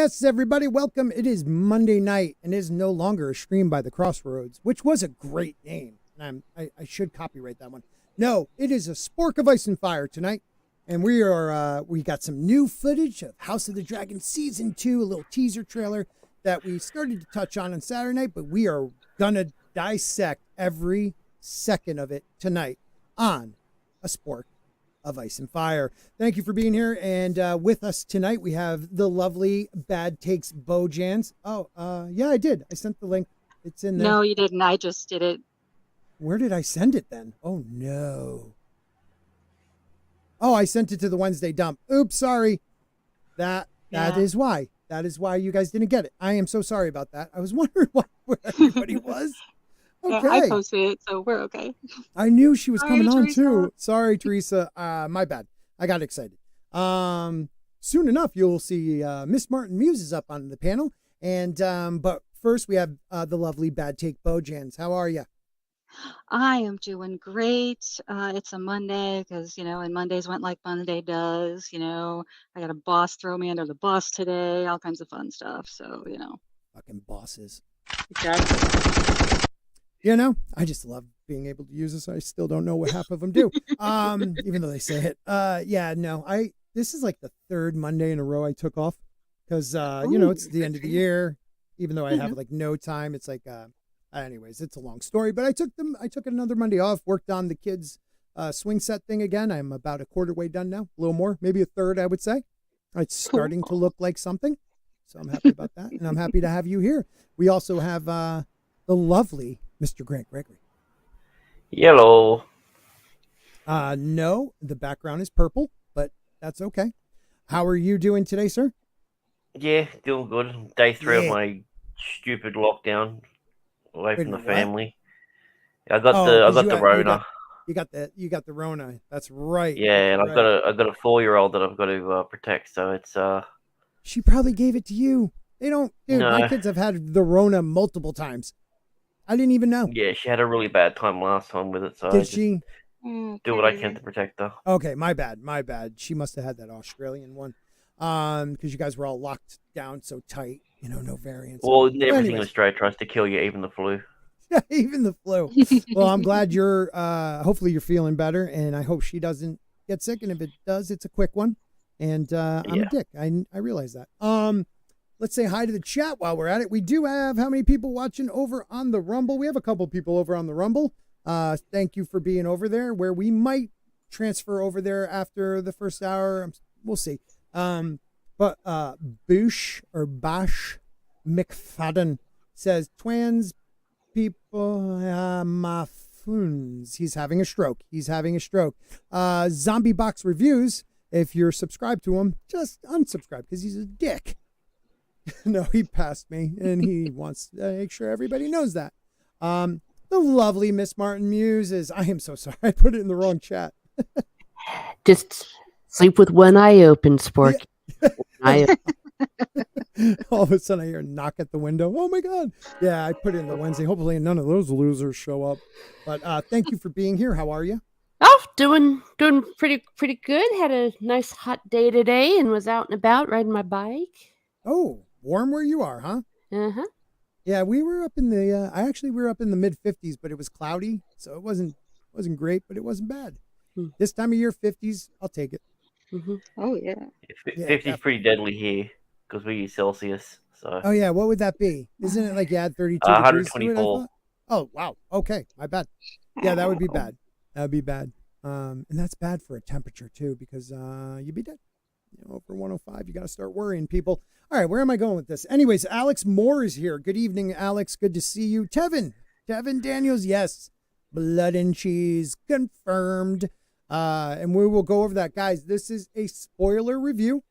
Yes, everybody, welcome. It is Monday night and is no longer a stream by the Crossroads, which was a great name. And I should copyright that one. No, it is a Spork of Ice and Fire tonight. And we got some new footage of House of the Dragon Season 2, a little teaser trailer that we started to touch on Saturday night, but we are going to dissect every second of it tonight on a Spork of Ice and Fire. Thank you for being here. And with us tonight, we have the lovely Bad Takes Bojans. Oh, yeah, I did. I sent the link. It's in there. No, you didn't. I just did it. Where did I send it then? Oh, no. Oh, I sent it to the Wednesday dump. Oops, sorry. That is why. That is why you guys didn't get it. I am so sorry about that. I was wondering where everybody was. Okay. Yeah, I posted it, so we're okay. I knew she was coming on Teresa. too. Sorry, Teresa. My bad. I got excited. Soon enough, you'll see Miss Martin Muse is up on the panel. And but first, we have the lovely Bad Take Bojans. How are you? I am doing great. It's a Monday because, and Mondays went like Monday does. I got a boss throw me under the bus today, all kinds of fun stuff. So, Fucking bosses. Exactly. I just love being able to use this. I still don't know what half of them do. Even though they say it. This is like the third Monday in a row I took off because, it's the end of the year. Even though I have like no time, it's like, anyways, it's a long story, but I took another Monday off, worked on the kids' swing set thing again. I'm about a quarter way done now, a little more, maybe a third, I would say. It's starting to look like something. So I'm happy about that. And I'm happy to have you here. We also have the lovely Mr. Grant Gregory. Yellow. No, the background is purple, but that's okay. How are you doing today, sir? Yeah, doing good. Day 3 of my stupid lockdown away from the family. I got the Rona. You got the Rona. That's right. Yeah, and right. I've got a 4-year-old that I've got to protect. So it's She probably gave it to you. They don't. Dude, no. My kids have had the Rona multiple times. I didn't even know. Yeah, she had a really bad time last time with it. So did she? Do what I can to protect her. Okay, my bad. She must have had that Australian one. Because you guys were all locked down so tight. No variants. Well, everything in Australia tries to kill you, even the flu. Yeah, even the flu. Well, I'm glad you're. Hopefully, you're feeling better, and I hope she doesn't get sick. And if it does, it's a quick one. And I'm a dick. I realize that. Let's say hi to the chat while we're at it. We do have how many people watching over on the Rumble? We have a couple people over on the Rumble. Thank you for being over there. Where we might transfer over there after the first hour. We'll see. But Boosh or Bash McFadden says twins people my foons. He's having a stroke. Zombie Box Reviews. If you're subscribed to him, just unsubscribe because he's a dick. No, he passed me and he wants to make sure everybody knows that. The lovely Miss Martin Muse is, I am so sorry. I put it in the wrong chat. Just sleep with one eye open, Spork. Yeah. All of a sudden I hear a knock at the window. Oh my God. Yeah, I put it in the Wednesday. Hopefully none of those losers show up. But thank you for being here. How are you? Oh, doing pretty good. Had a nice hot day today and was out and about riding my bike. Oh, warm where you are, huh? Uh-huh. Yeah, we were up in the we were up in the mid 50s, but it was cloudy, so it wasn't great, but it wasn't bad. This time of year, 50s, I'll take it. Mm-hmm. Oh yeah. 50's pretty deadly here because we use Celsius. So. Oh yeah, what would that be? Isn't it like you had 32 124. Oh wow. Okay, my bad. Yeah, that would be bad. That would be bad. And that's bad for a temperature too, because you'd be dead. Over 105, you got to start worrying, people. All right, where am I going with this? Anyways, Alex Moore is here. Good evening, Alex. Good to see you. Tevin Daniels, yes. Blood and cheese, confirmed. And we will go over that. Guys, this is a spoiler review.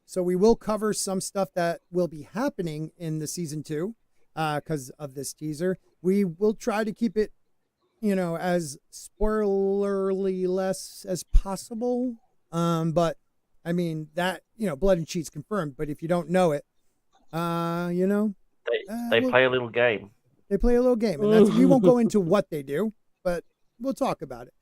So we will cover some stuff that will be happening in the season 2 because of this teaser. We will try to keep it, as spoilerly less as possible. But I mean that, blood and cheese confirmed. But if you don't know it, they play a little game. They play a little game, and we won't go into what they do, but we'll talk about it.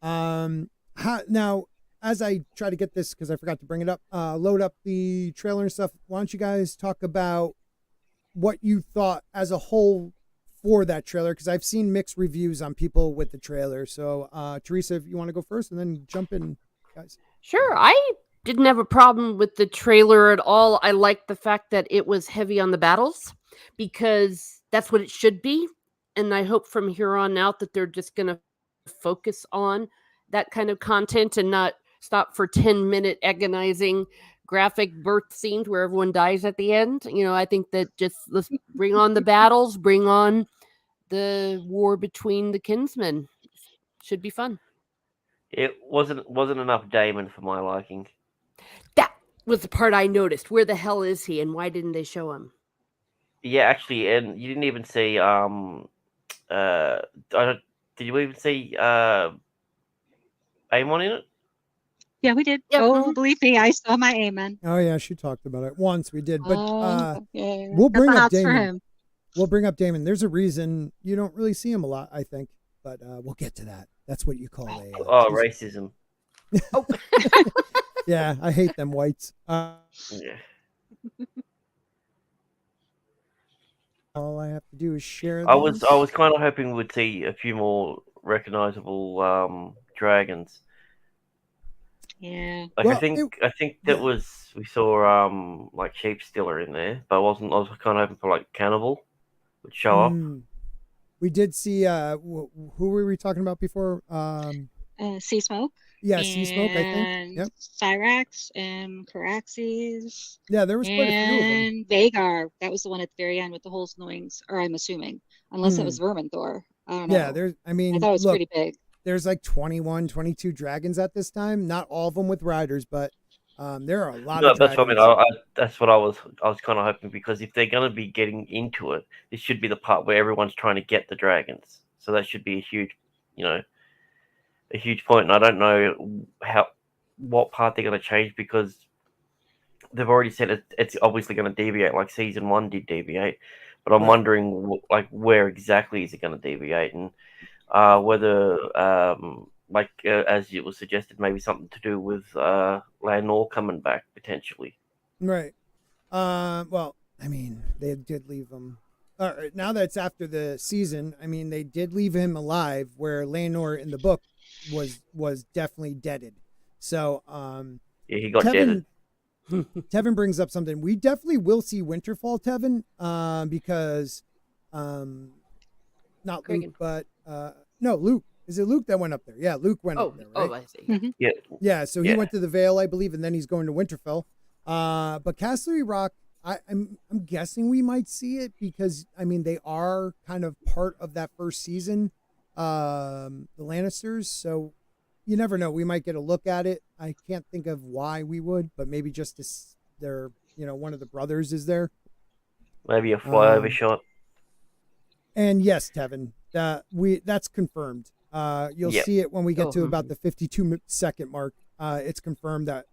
Now, as I try to get this, because I forgot to bring it up, load up the trailer and stuff, why don't you guys talk about what you thought as a whole for that trailer? Because I've seen mixed reviews on people with the trailer. So, Teresa, if you want to go first and then jump in, guys. Sure. I didn't have a problem with the trailer at all. I liked the fact that it was heavy on the battles because that's what it should be. And I hope from here on out that they're just going to focus on that kind of content and not stop for 10-minute agonizing graphic birth scenes where everyone dies at the end. I think that just let's bring on the battles, bring on the war between the kinsmen. Should be fun. It wasn't enough Damon for my liking. That was the part I noticed. Where the hell is he, and why didn't they show him? Yeah, actually, and you didn't even see. Did you even see Amon in it? Yeah, we did. Yep. Oh, believe me, I saw my amen. Oh yeah, she talked about it once. We did, but Okay. we'll Got bring the up hots for Damon. him. We'll bring up Damon. There's a reason you don't really see him a lot, I think, but we'll get to that. That's what you call a Racism. Oh, yeah, I hate them whites. Yeah. All I have to do is share. I was kind of hoping we'd see a few more recognizable dragons. Yeah. Like Well, I think that we saw like Sheep Stiller in there, but I was kind of hoping for like Cannibal would show up. We did see who were we talking about before? Sea Smoke. Yeah, Sea Smoke, I think. And Yep. Cyrax and Caraxes. Yeah, there was quite a few of them. And Vagar. That was the one at the very end with the holes in the wings, or I'm assuming. Unless it was Verminthor. I don't know. Yeah, I thought it was pretty big. There's like 21, 22 dragons at this time. Not all of them with riders, but there are a lot of dragons. That's what I mean. That's what I was kind of hoping, because if they're going to be getting into it, this should be the part where everyone's trying to get the dragons. So that should be a huge, a huge point. And I don't know what part they're going to change, because they've already said it's obviously going to deviate, like season 1 did deviate. But I'm wondering, like, where exactly is it going to deviate, and whether, as it was suggested, maybe something to do with Lanor coming back potentially. Right. Well, I mean, they did leave him. Now that it's after the season, I mean, they did leave him alive, where Lanor in the book was definitely deaded. So, yeah, he got deaded. Tevin brings up something. We definitely will see Winterfall, Tevin, because not Cregan. Luke, but no, Luke. Is it Luke that went up there? Yeah, Luke went up there, right? Oh, I see. Mm-hmm. Yeah. Yeah, so he went to the Vale, I believe, and then he's going to Winterfell. But Casterly Rock, I'm guessing we might see it, because I mean they are kind of part of that first season, the Lannisters. So you never know. We might get a look at it. I can't think of why we would, but maybe just one of the brothers is there. Maybe a flyover shot. And yes, Tevin, that's confirmed. You'll see it when we get to about the 52-second mark. It's confirmed that.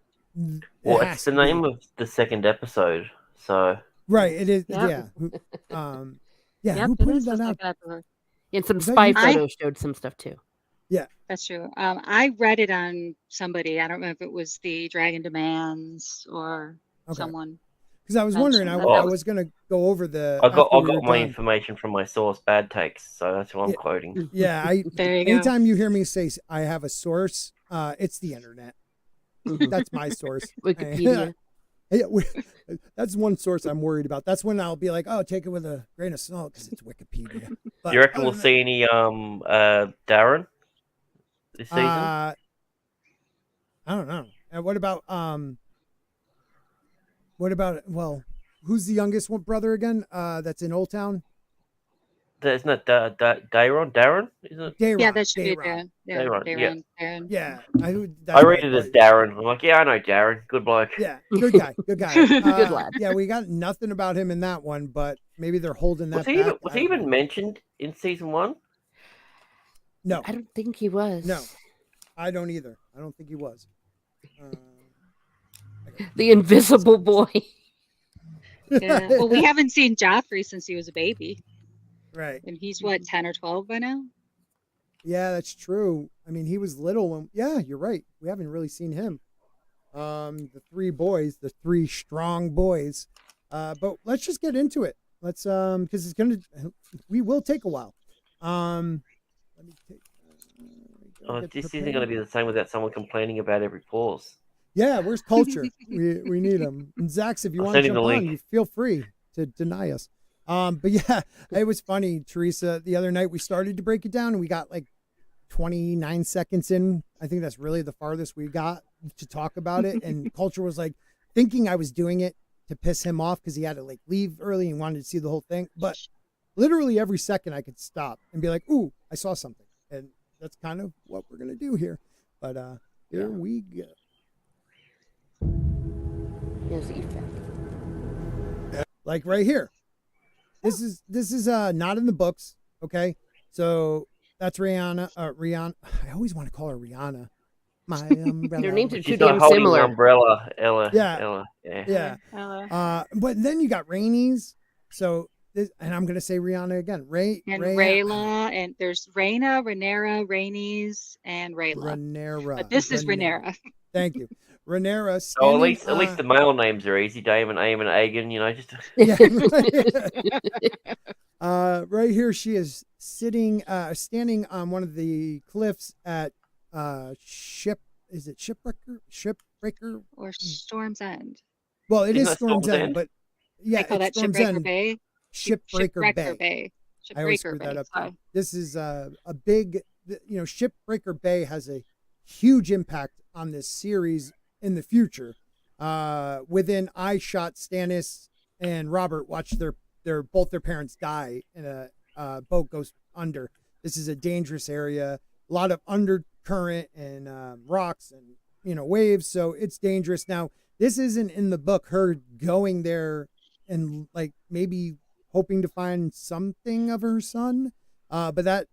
Well, it's the name of the second episode, so. Right, it is. Yep. Yeah. Who pointed that out? And some spy you? photos showed some stuff too. Yeah, That's true. I read it on somebody. I don't know if it was the Dragon Demands or someone. Because I was wondering, I was going to go over the. I got my information from my source, Bad Takes, so that's what I'm quoting. Yeah, There you go. anytime you hear me say I have a source, it's the internet. That's my source. Wikipedia. Yeah, that's one source I'm worried about. That's when I'll be like, oh, take it with a grain of salt, because it's Wikipedia. But, Do you reckon we'll see any Darren this season? I don't know. And what about who's the youngest one brother again? That's in Old Town. Isn't it Darren? Isn't it? Dayron, Yeah, that should be Dayron. Darren. Yeah, I read it as Darren. I'm like, yeah, I know Darren. Good bloke. Yeah, good guy. Good lad. Yeah, we got nothing about him in that one, but maybe they're holding that back. Was he even mentioned in season 1? No, I don't think he was. No, I don't either. I don't think he was. The Invisible Boy. Yeah. Well, we haven't seen Joffrey since he was a baby. Right. And he's what, 10 or 12 by now? Yeah, that's true. I mean, he was little when. Yeah, you're right. We haven't really seen him. The three boys, the three strong boys. But let's just get into it. Let's because it's gonna. We will take a while. Let me take. Get This isn't prepared. going to be the same without someone complaining about every pause. Yeah, where's culture? we need him. And Zax, if you I'll want to send you jump the on, link. you feel free to deny us. But yeah, it was funny, Teresa. The other night we started to break it down, and we got like 29 seconds in. I think that's really the farthest we got to talk about it. And culture was like thinking I was doing it to piss him off because he had to like leave early and wanted to see the whole thing. But literally every second I could stop and be like, "Ooh, I saw something," and that's kind of what we're gonna do here. But here we go. Yes, effect. Like right here. This is not in the books, okay? So that's Rihanna. Rihanna. I always want to call her Rihanna. My umbrella. Their names are too She's not damn holding similar. the umbrella, Ella. Yeah. Ella. Yeah. Yeah. But then you got Rainies. So this, and I'm gonna say Rihanna again. And Rayla, and there's Rhaena, Rhaenyra, Rhaenys, and Rayla. Rhaenyra. But this is Rhaenyra. Thank you. Rhaenyra. Oh, Standing, at least the male names are easy. Damon, Aemon, Aegon. You know, just. Yeah. Right here she is standing on one of the cliffs at Shipbreaker Or Storm's End. Well, it Isn't is that Storm's Storm's End, End? but yeah, They call that it's Storm's Shipbreaker End. Bay. Shipbreaker Bay. I always screw Shipbreaker that Bay. up. Sorry. This is a big, Shipbreaker Bay has a huge impact on this series in the future. Within eyeshot, Stannis and Robert watch both their parents die in a boat goes under. This is a dangerous area, a lot of undercurrent and rocks and waves, so it's dangerous. Now, this isn't in the book. Her going there and like maybe hoping to find something of her son, but that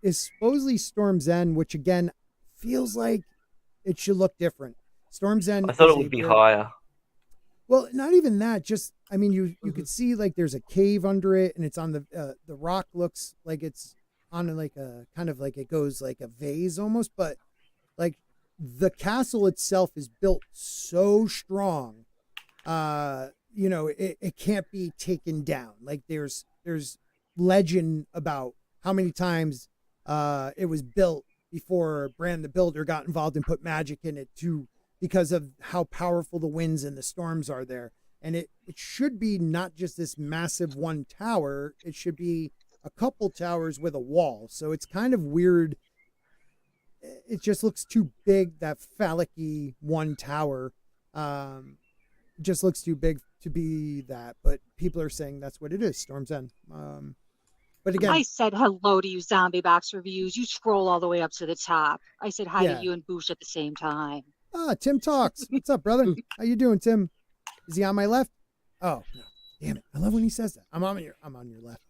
is supposedly Storm's End, which again feels like it should look different. Storm's End. I thought it would be higher. Well, not even that. Just, I mean, you could see like there's a cave under it, and it's on the rock looks like it's on like a kind of like it goes like a vase almost, but like the castle itself is built so strong, it can't be taken down. Like there's legend about how many times it was built before Bran the Builder got involved and put magic in it because of how powerful the winds and the storms are there. And it should be not just this massive one tower. It should be a couple towers with a wall. So it's kind of weird. It just looks too big, that phallic-y one tower. Just looks too big to be that. But people are saying that's what it is, Storm's End. But again, I said hello to you, Zombie Box Reviews. You scroll all the way up to the top. I said hi to you and Boosh at the same time. Tim talks. What's up, brother? How you doing, Tim? Is he on my left? Oh, no. Damn it. I love when he says that. I'm on your left.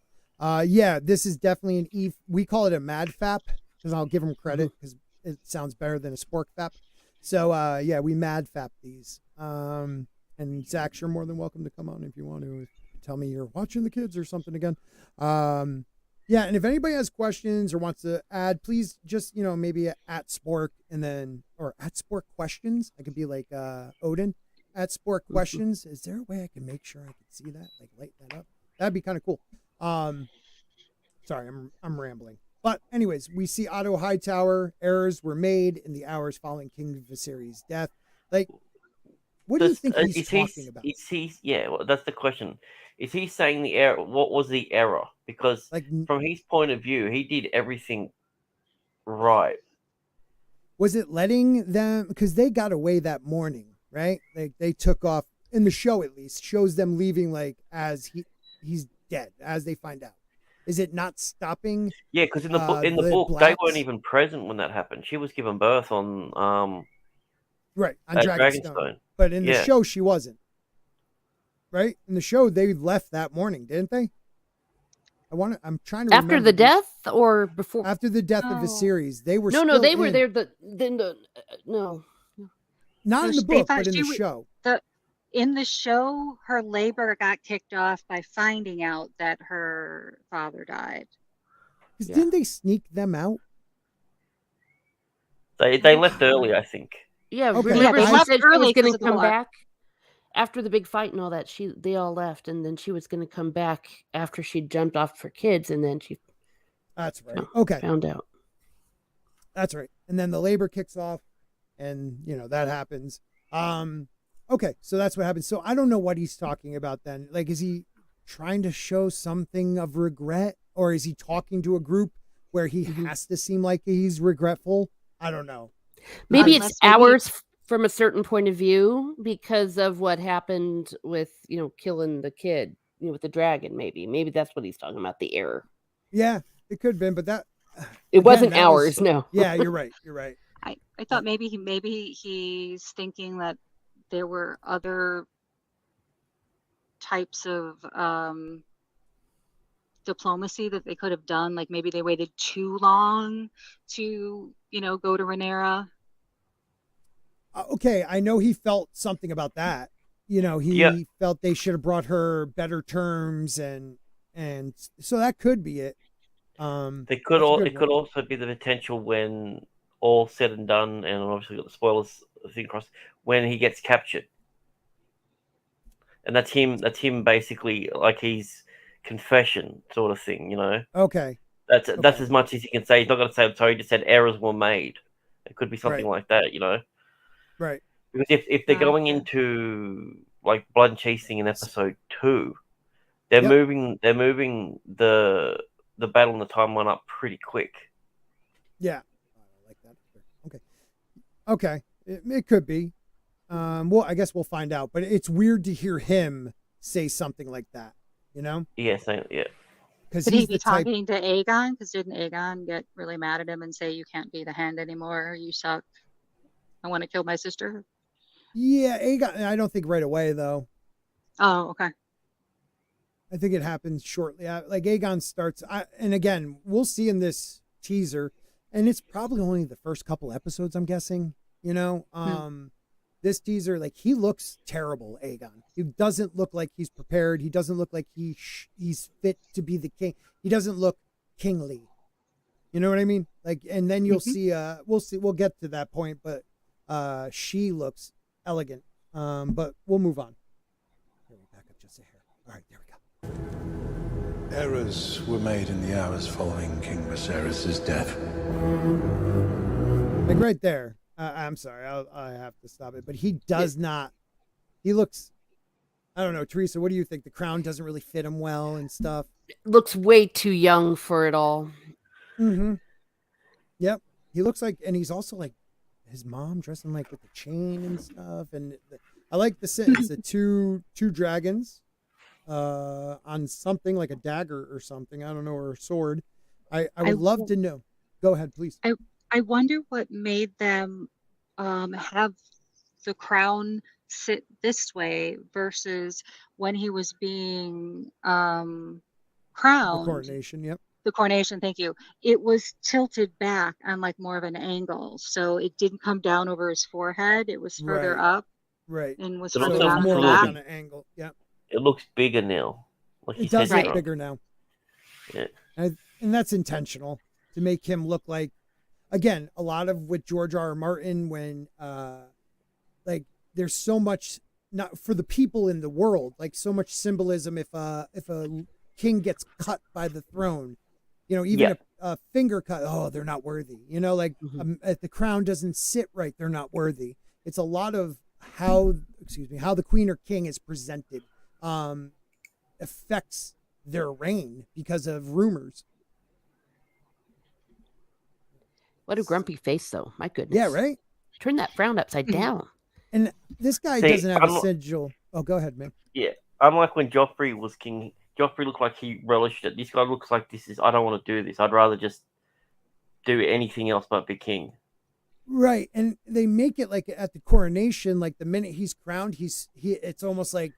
Yeah, this is definitely an Eve. We call it a mad fap because I'll give him credit because it sounds better than a spork fap. So, yeah, we mad fap these. And Zach, you're more than welcome to come on if you want to tell me you're watching the kids or something again. Yeah, and if anybody has questions or wants to add, please just, maybe at Spork and then, or at Spork questions. I could be like Odin at Spork questions. Is there a way I can make sure I can see that? Like light that up? That'd be kind of cool. Sorry, I'm rambling. But anyways, we see Otto Hightower. Errors were made in the hours following King Viserys' death. Like, what do you think he's talking about? Yeah, well, that's the question. Is he saying the error? What was the error? Because from his point of view, he did everything right. Was it letting them, because they got away that morning, right? Like they took off in the show, at least shows them leaving like as he's dead, as they find out. Is it not stopping? Yeah, because in the book, blacks? they weren't even present when that happened. She was given birth on right, on Dragonstone. But in the show, she wasn't. Right? In the show, they left that morning, didn't they? I'm trying to after the death or before? After the death of Viserys, they were no, they were there. No, not in the book, but in the show. In the show, her labor got kicked off by finding out that her father died. Didn't they sneak them out? They left early, I think. Yeah, Okay. remember Yeah, they she left said she early was going 'cause to of the come war. back after the big fight and all that. They all left, and then she was going to come back after she jumped off for kids, and then she That's right. Okay. found out. That's right. And then the labor kicks off, and that happens. Okay, so that's what happens. So I don't know what he's talking about then. Like, is he trying to show something of regret, or is he talking to a group where he has to seem like he's regretful? I don't know. Maybe Unless it's maybe- ours from a certain point of view because of what happened with killing the kid with the dragon. Maybe that's what he's talking about, the error. Yeah, it could have been, but that It again, wasn't that was- ours. No. Yeah, you're right. You're right. I thought maybe he's thinking that there were other types of diplomacy that they could have done. Like maybe they waited too long to go to Rhaenyra. Okay, I know he felt something about that. He felt they should have brought her better terms, and so that could be it. It could also be the potential when all said and done, and obviously got the spoilers thing across, when he gets captured, and that's him basically like his confession sort of thing. Okay. That's Okay. as much as he can say. He's not going to say I'm sorry. He just said errors were made. It could be something Right. like that. Right. Because if they're going Okay. into like blood and chasing in episode 2, they're Yep. moving the battle and the timeline up pretty quick. Yeah. I like that. Okay. It could be. Well, I guess we'll find out. But it's weird to hear him say something like that. Yeah, Because Could he he's be the type. talking to Aegon? Because didn't Aegon get really mad at him and say, "You can't be the Hand anymore. You suck. I want to kill my sister"? Yeah, Aegon. I don't think right away though. Oh, okay. I think it happens shortly. Like Aegon starts, and again, we'll see in this teaser, and it's probably only the first couple episodes, I'm guessing. This teaser, like he looks terrible. Aegon. He doesn't look like he's prepared. He doesn't look like he's fit to be the king. He doesn't look kingly. You know what I mean? Like, and then you'll see. We'll get to that point, but she looks elegant. But we'll move on. Here, back up just a hair. All right, there we go. Errors were made in the hours following King Viserys' death. Like right there. I'm sorry, I have to stop it. But he does not. He looks. I don't know, Teresa. What do you think? The crown doesn't really fit him well and stuff. Looks way too young for it all. Mm-hmm. Yep. He looks like, and he's also like his mom, dressing like with the chain and stuff. And I like the sentence: the two dragons, on something like a dagger or something. I don't know, or a sword. I would love to know. Go ahead, please. I wonder what made them have the crown sit this way versus when he was being crowned. The coronation. Yep. The coronation, thank you. It was tilted back on like more of an angle, so it didn't come down over his forehead. It was further Right. up Right. and was But further also down more the like back. on an angle. Yep. it looks bigger now. Like It his does head's look Right. bigger now. Yeah. And that's intentional to make him look like, again, a lot of with George R. R. Martin, when like there's so much, not for the people in the world, like so much symbolism. If a king gets cut by the throne, even Yeah. a finger cut, oh, they're not worthy. Like if the crown doesn't sit right, they're not worthy. It's a lot of how the queen or king is presented affects their reign because of rumors. What a grumpy face, though. My goodness. Yeah, right. Turn that frown upside down. And this guy See, doesn't have a I'm- sigil. Oh, go ahead, man. Yeah. Unlike when Joffrey was king, Joffrey looked like he relished it. This guy looks like I don't want to do this. I'd rather just do anything else but be king. Right, and they make it like at the coronation, like the minute he's crowned, it's almost like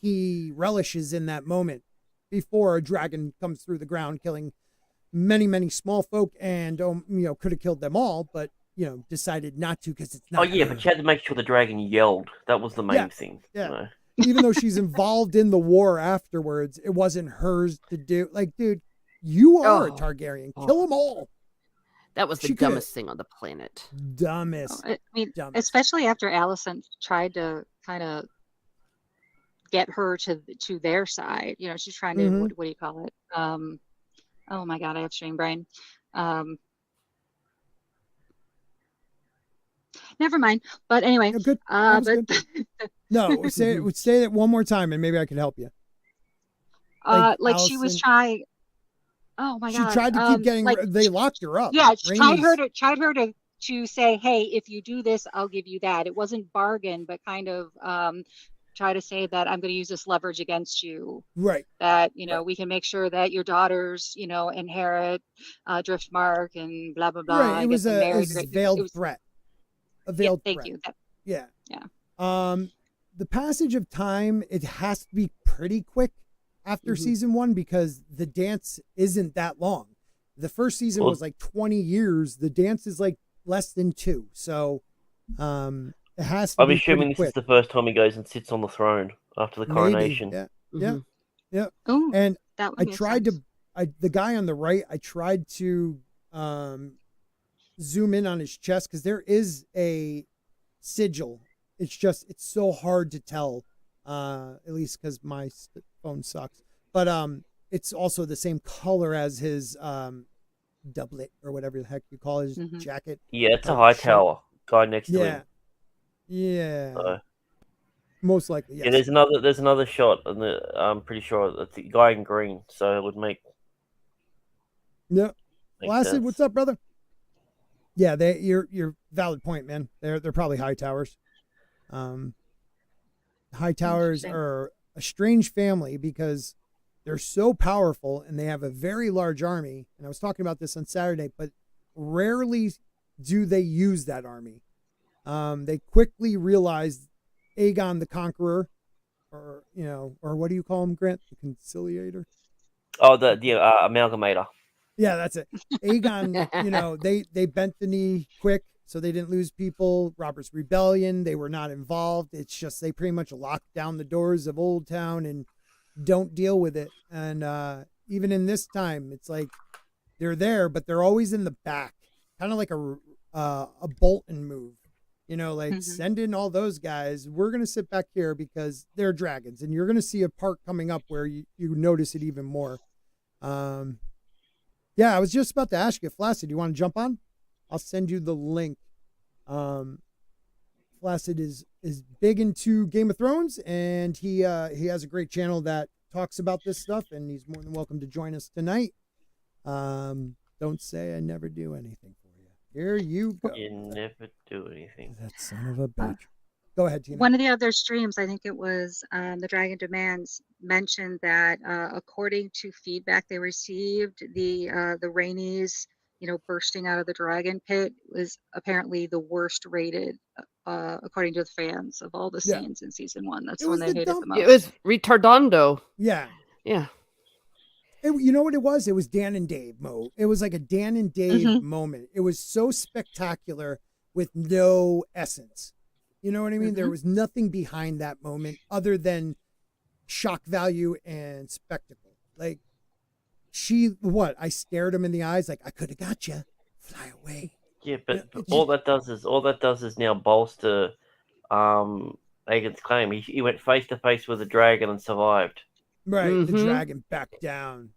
he relishes in that moment before a dragon comes through the ground, killing many, many small folk, and could have killed them all, but decided not to because it's not. Oh yeah, her. but you had to make sure the dragon yelled. That was the main thing. Yeah. Even though she's involved in the war afterwards, it wasn't hers to do. Like, dude, you are a Targaryen. Kill them all. That was the She coulda- dumbest thing on the planet. Dumbest. I mean, Dumbest. especially after Allison tried to kind of get her to their side. You know, she's trying to Mhm. what do you call it? Oh my God, I have stream brain. Never mind. But anyway, Yeah, good. That was but good. No, say it one more time, and maybe I can help you. like she was Allison, trying. Oh my she God. tried to keep getting. Like They locked her up. yeah, she tried her Rainy's- to say, hey, if you do this, I'll give you that. It wasn't bargain, but kind of try to say that I'm going to use this leverage against you. Right. That you know Right. we can make sure that your daughters, you know, inherit Driftmark and blah blah blah. Right. It and was get them a married. veiled threat. A veiled thank threat. you. Yeah. Yeah. The passage of time, it has to be pretty quick after season 1 because the dance isn't that long. The first season was like 20 years. The dance is like less than 2. So it has to I'm be assuming pretty this is quick. the first time he goes and sits on the throne after the coronation. Maybe. Yeah. Mhm. Yeah. Oh, And that would I make tried sense. the guy on the right, I tried to zoom in on his chest because there is a sigil. It's so hard to tell, at least because my phone sucks. But it's also the same color as his doublet or whatever the heck you call his jacket. Yeah, it's a or high shirt. tower guy next to Yeah, him. yeah. So, Most likely, yes. yeah, there's another shot, and I'm pretty sure that's the guy in green. So it would make Placid, sense. what's up, brother? Yeah, you're valid point, man. They're probably high towers. High towers Interesting. are a strange family because they're so powerful and they have a very large army. And I was talking about this on Saturday, but rarely do they use that army. They quickly realize Aegon the Conqueror, or what do you call him, Grant? The Conciliator? Oh, the amalgamator. Yeah, that's it. Aegon, they bent the knee quick, so they didn't lose people. Robert's Rebellion, they were not involved. It's just they pretty much locked down the doors of Old Town and don't deal with it. And even in this time, it's like they're there, but they're always in the back, kind of like a Bolton move. Send in all those guys. We're gonna sit back here because they're dragons, and you're gonna see a part coming up where you notice it even more. Yeah, I was just about to ask you, Flaccid, do you want to jump on? I'll send you the link. Flaccid is big into Game of Thrones, and he has a great channel that talks about this stuff, and he's more than welcome to join us tonight. Don't say I never do anything for you. Here you go. You never do anything. That son of a bitch. Go ahead, Tina. One of the other streams, I think it was the Dragon Demands, mentioned that according to feedback they received, the Rainies, bursting out of the dragon pit was apparently the worst rated, according to the fans, of all the scenes in season 1. That's It the one was they the hated dumb- the most. It was retardando. Yeah. Yeah. You know what it was? It was Dan and Dave mode. It was like a Dan and Dave moment. It was so spectacular with no essence. You know what I mean? There was nothing behind that moment other than shock value and spectacle. Like I stared him in the eyes like, I could have got you. Fly away. Yeah, but all that does is now bolster Aegon's claim. He went face to face with a dragon and survived. Right. The dragon backed down.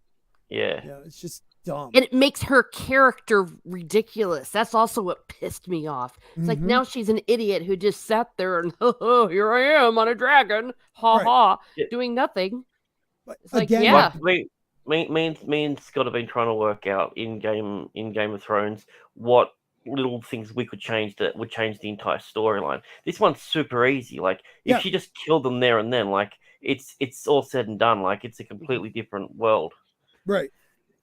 Yeah. Yeah, it's just dumb. And it makes her character ridiculous. That's also what pissed me off. It's like now she's an idiot who just sat there and, oh, here I am on a dragon, ha, doing nothing. But it's like, again, yeah. Me and Scott have been trying to work out in Game of Thrones what little things we could change that would change the entire storyline. This one's super easy. Like if she just killed them there and then, like it's all said and done. Like it's a completely different world. Right.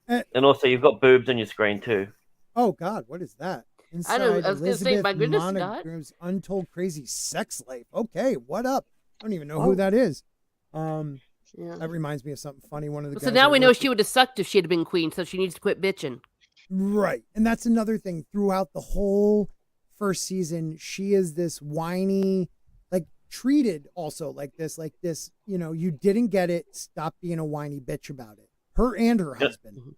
And also you've got boobs on your screen too. Oh God, what is that? Inside I was going to say, my goodness, Monogram's Untold Crazy Sex Life. Okay, what up? I don't even know who that is. That reminds me of something funny. One of the guys. So now we know she would have sucked if she had been queen, so she needs to quit bitching. Right. And that's another thing. Throughout the whole first season, she is this whiny, like treated also like this, you didn't get it. Stop being a whiny bitch about it. Her and her husband.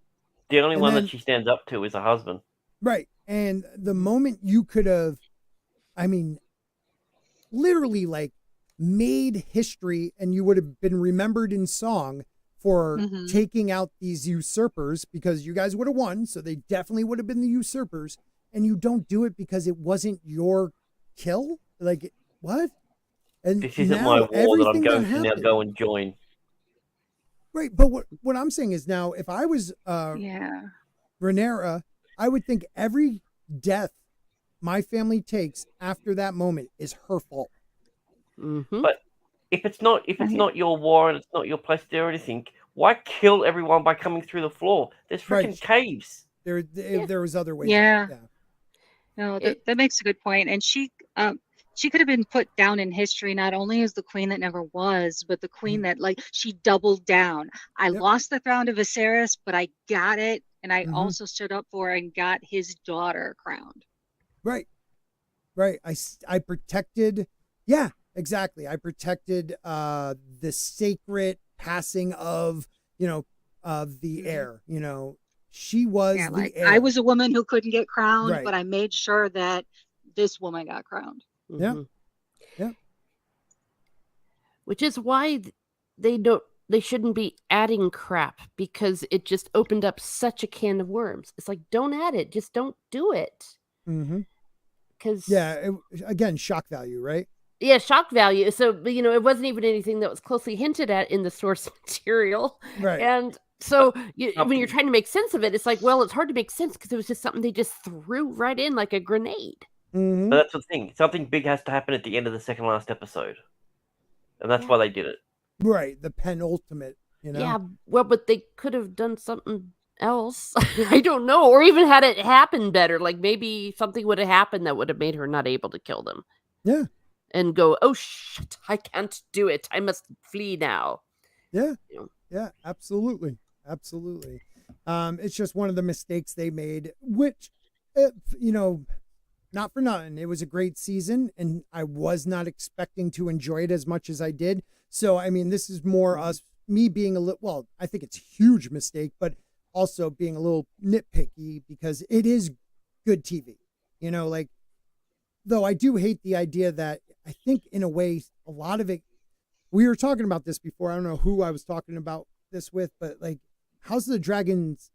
The only one that she stands up to is her husband. Right. And the moment you could have, I mean, literally like made history and you would have been remembered in song for Mhm. taking out these usurpers because you guys would have won. So they definitely would have been the usurpers. And you don't do it because it wasn't your kill. Like, what? And This isn't now my war that I'm everything going to now happened- go and join. Right. But what I'm saying is now, if I was Yeah. Rhaenyra, I would think every death my family takes after that moment is her fault. Mm-hmm. But if it's not your war and it's not your place to do anything, why kill everyone by coming through the floor? There's freaking Right. caves. There was other ways. Yeah. Yeah. No, It- that makes a good point. And she could have been put down in history not only as the queen that never was, but the queen that like she doubled down. I Yep. lost the throne to Viserys, but I got it, and I Mhm. also stood up for and got his daughter crowned. Right. Right. I protected. Yeah, exactly. I protected the sacred passing of, of the Mhm. heir. She was Yeah, the like heir. I was a woman who couldn't get crowned, Right. but I made sure that this woman got crowned. Yeah. Mhm. Yeah. Which is why they shouldn't be adding crap, because it just opened up such a can of worms. It's like, don't add it, just don't do it. Mm-hmm. Because Yeah. Again, shock value, right? yeah, shock value. So, but, it wasn't even anything that was closely hinted at in the source material. Right. And so when you're Nothing. trying to make sense of it, it's like, well, it's hard to make sense because it was just something they just threw right in like a grenade. Mm-hmm. But that's the thing. Something big has to happen at the end of the second last episode. And that's why they did it. Right. The penultimate, Yeah, well, but they could have done something else. I don't know. Or even had it happen better. Like maybe something would have happened that would have made her not able to kill them. Yeah. And go, oh, shit, I can't do it. I must flee now. Yeah. You know. Yeah, absolutely. Absolutely. It's just one of the mistakes they made, which, not for nothing. It was a great season and I was not expecting to enjoy it as much as I did. So, I mean, this is more me being a little, well, I think it's a huge mistake, but also being a little nitpicky because it is good TV, though I do hate the idea that I think in a way, a lot of it, we were talking about this before. I don't know who I was talking about this with, but like House of the Dragons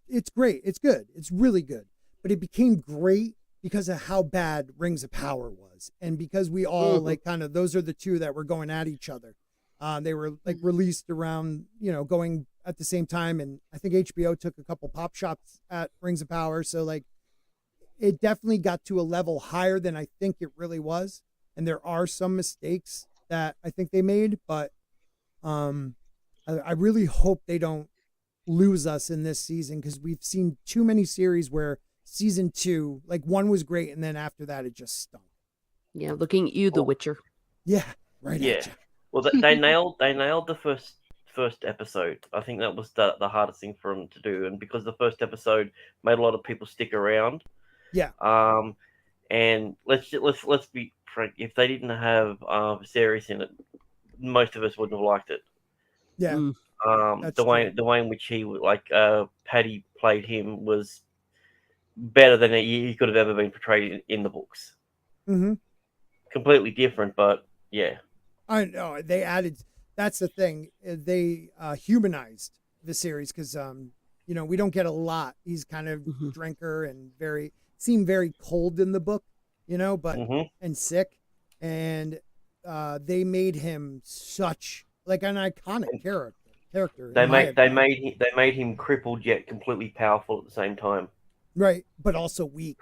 it's great. It's good. It's really good, but it became great because of how bad Rings of Power was. And because we all like kind of, those are the two that were going at each other. They were like released around, going at the same time. And I think HBO took a couple pop shots at Rings of Power. So like, it definitely got to a level higher than I think it really was. And there are some mistakes that I think they made, but I really hope they don't lose us in this season because we've seen too many series where season 2, like one was great, and then after that it just stunk. Yeah, looking at you, The Witcher. Yeah, right. Yeah. At you. Well, they nailed the first episode. I think that was the hardest thing for them to do, and because the first episode made a lot of people stick around. Yeah. And let's be frank. If they didn't have Viserys in it, most of us wouldn't have liked it. Yeah. Mm. That's The way in which he Paddy played him was better than he could have ever been portrayed in the books. Mm-hmm. Completely different, but yeah. I know they added. That's the thing. They humanized the series because we don't get a lot. He's kind of drinker and seemed very cold in the book, but and sick, and they made him such like an iconic character. They made him crippled yet completely powerful at the same time. Right, but also weak.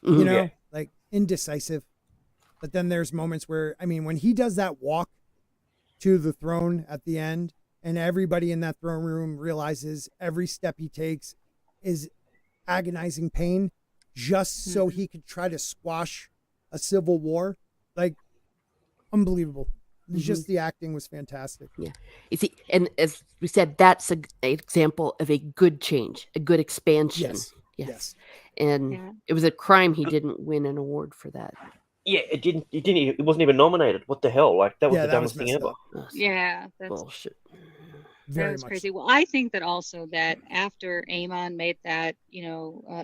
Yeah. Like indecisive. But then there's moments where, I mean, when he does that walk to the throne at the end, and everybody in that throne room realizes every step he takes is agonizing pain, just so he could try to squash a civil war, like unbelievable. Just the acting was fantastic. Yeah. You see, and as we said, that's an example of a good change, a good expansion. Yes. And it was a crime he didn't win an award for that. Yeah, it wasn't even nominated. What the hell? Like that was the dumbest thing ever. Ugh, Yeah, that's bullshit. Very That was much. crazy. Well, I think that also that after Aemon made that,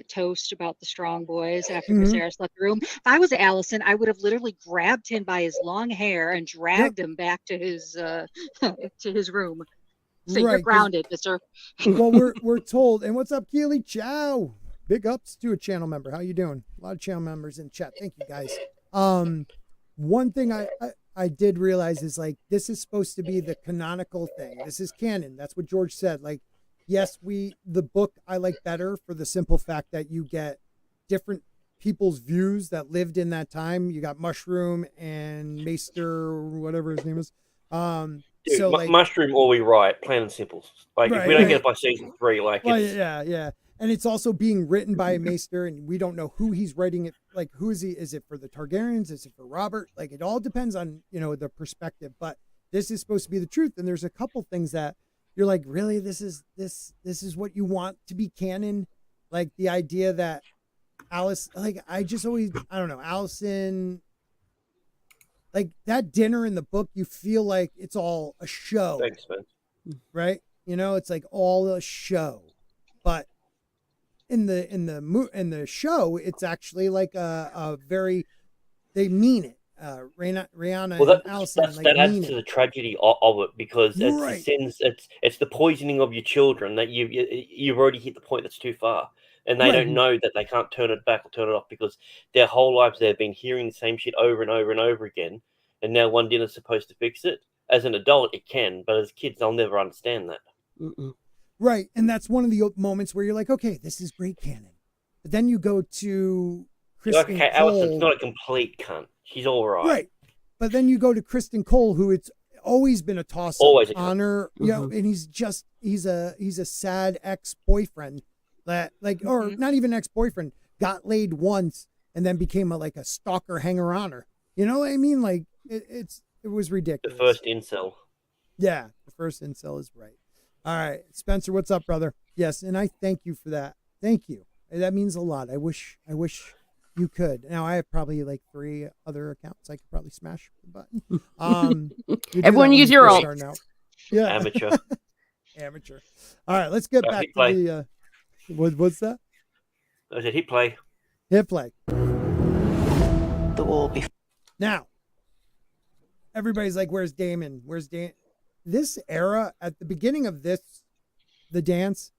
toast about the strong boys after Mhm. Viserys left the room, if I was Allison, I would have literally grabbed him by his long hair and dragged him back to his to his room. So you're Right, 'cause grounded, mister. well, we're told. And what's up, Keely? Ciao. Big ups to a channel member. How you doing? A lot of channel members in chat. Thank you guys. One thing I did realize is like this is supposed to be the canonical thing. This is canon. That's what George said. Like, yes, the book I like better for the simple fact that you get different people's views that lived in that time. You got Mushroom and Maester, whatever his name is. Dude, So like Mushroom or we write, plain and simple. Like if we don't get it by season 3, like well, it's yeah. And it's also being written by a Maester, and we don't know who he's writing it. Like, who is he? Is it for the Targaryens? Is it for Robert? Like, it all depends on, the perspective. But this is supposed to be the truth. And there's a couple things that you're like, really, this is what you want to be canon? Like the idea that Alice, like, I don't know, Allison, like that dinner in the book, you feel like it's all a show. thanks, man. Right? It's like all a show. But in the show, it's actually like a very, they mean it. Rihanna Well, and Allison that adds mean to it. the tragedy of it because Right. it's the poisoning of your children that you've already hit the point that's too far, and they Right. don't know that they can't turn it back or turn it off because their whole lives they've been hearing the same shit over and over and over again, and now one dinner's supposed to fix it. As an adult, it can, but as kids, they'll never understand that. Mm-mm. Right. And that's one of the moments where you're like, okay, this is great canon. But then you go to Kristen Okay, Cole. Allison's not a complete cunt. She's all right. Right. But then you go to Kristen Cole, who it's always been a toss Always a up cunt. honor, and he's a sad ex-boyfriend that or not even ex-boyfriend, got laid once and then became a stalker hanger-oner. You know what I mean? Like it was The ridiculous. first incel. Yeah, the first incel is right. All right, Spencer, what's up, brother? Yes, and I thank you for that. Thank you. That means a lot. I wish you could. Now I have probably 3 other accounts I could probably smash the button. You do that Everyone when use you your first alt. start out. Yeah, Amateur. amateur. All right, let's get back hit to play. the. What's that? I said hit play. Hit play. The war before. Now, everybody's like, "Where's Daemon? Where's Daemon?" This era, at the beginning of the dance,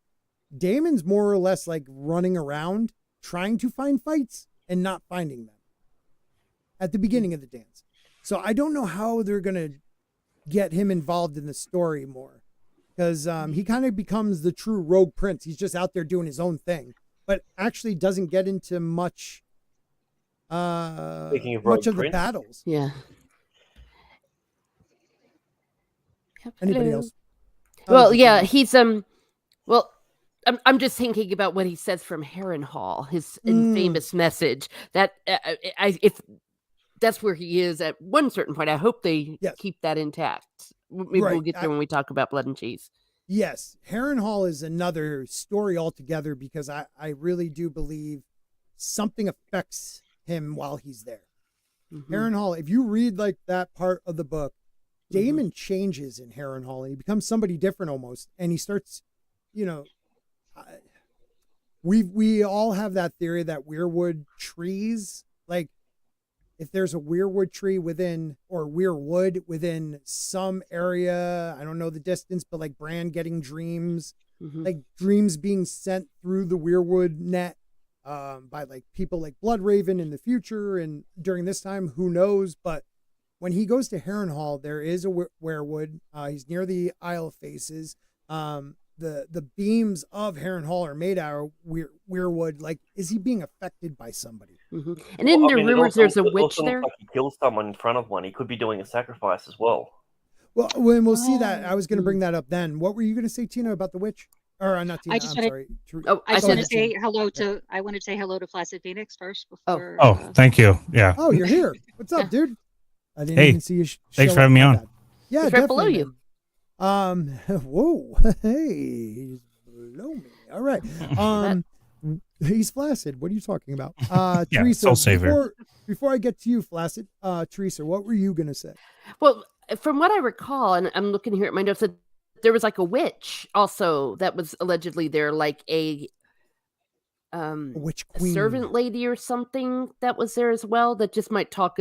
Daemon's more or less running around trying to find fights and not finding them at the beginning of the dance. So I don't know how they're going to get him involved in the story more because he kind of becomes the true rogue prince. He's just out there doing his own thing, but actually doesn't get into much Speaking of much rogue of the prince. battles. Yeah. Anybody Hello. else? Well, yeah, he's well, I'm just thinking about what he says from Harrenhal, his infamous message that if that's where he is at one certain point, I hope they keep that intact. Maybe we'll get there when we talk about Blood and Cheese. Yes, Harrenhal is another story altogether because I really do believe something affects him while he's there. Mm-hmm. Harrenhal, if you read that part of the book, Daemon changes in Harrenhal and he becomes somebody different almost, and he starts, we all have that theory that weirwood trees, if there's a weirwood tree within some area, I don't know the distance, but Bran getting dreams, dreams being sent through the weirwood net by people like Bloodraven in the future and during this time, who knows? But when he goes to Harrenhal, there is a weirwood. He's near the Isle of Faces. The beams of Harrenhal are made out of weirwood. Is he being affected by somebody? Mm-hmm. And in the rumors, there's a witch there. Like he kills someone in front of one. He could be doing a sacrifice as well. Well, when we'll see that, I was going to bring that up then. What were you going to say, Tina, about the witch? Or not Tina? Sorry. I just want to say hello to. I want to say hello to Flaccid Phoenix first before. Oh, thank you. Yeah. Oh, you're here. What's up, dude? I didn't even see you. Thanks for having me on. Yeah, he's right below you. Whoa, hey, he's below me. All right. He's Flaccid. What are you talking about? Yeah, Teresa, Soul Savior. before I get to you, Flaccid, Teresa, what were you gonna say? Well, from what I recall, and I'm looking here at my notes, that there was like a witch also that was allegedly there, like a Witch a queen. servant lady or something that was there as well. That just might talk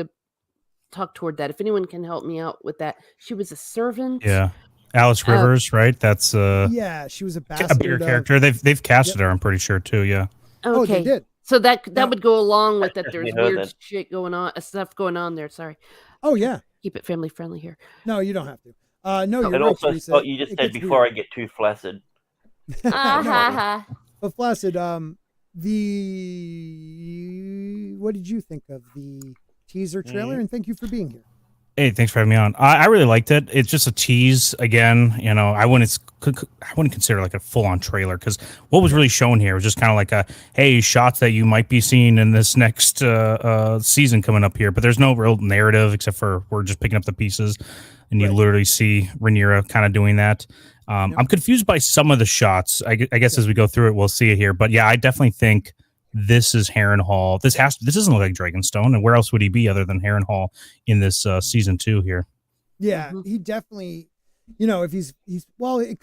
toward that. If anyone can help me out with that, she was a servant. Yeah. Alice Rivers, right? That's Yeah, she was a bastard. a bigger character. They've casted Yep. her, I'm pretty sure too. Yeah. Oh, Okay. they did. So that Now- would go along with that. There's You know weird that. shit going on, stuff going on there. Sorry. Oh yeah. Keep it family friendly here. No, you don't have to. No, you're And right, also, Teresa. Scott, you just It said gets before weird. I get too flaccid. No, Ha. But Flaccid, what did you think of the teaser trailer? And thank you for being here. Hey, thanks for having me on. I really liked it. It's just a tease again. You know, I wouldn't consider like a full on trailer because what was really shown here was just kind of like a hey shots that you might be seeing in this next season coming up here. But there's no real narrative except for we're just picking up the pieces, and you Right. literally see Rhaenyra kind of doing that. I'm confused by some of the shots. I guess as we go through it, we'll see it here. But yeah, I definitely think this is Harrenhal. This doesn't look like Dragonstone, and where else would he be other than Harrenhal in this season 2 here? Yeah, Mhm. he definitely, if he's well, it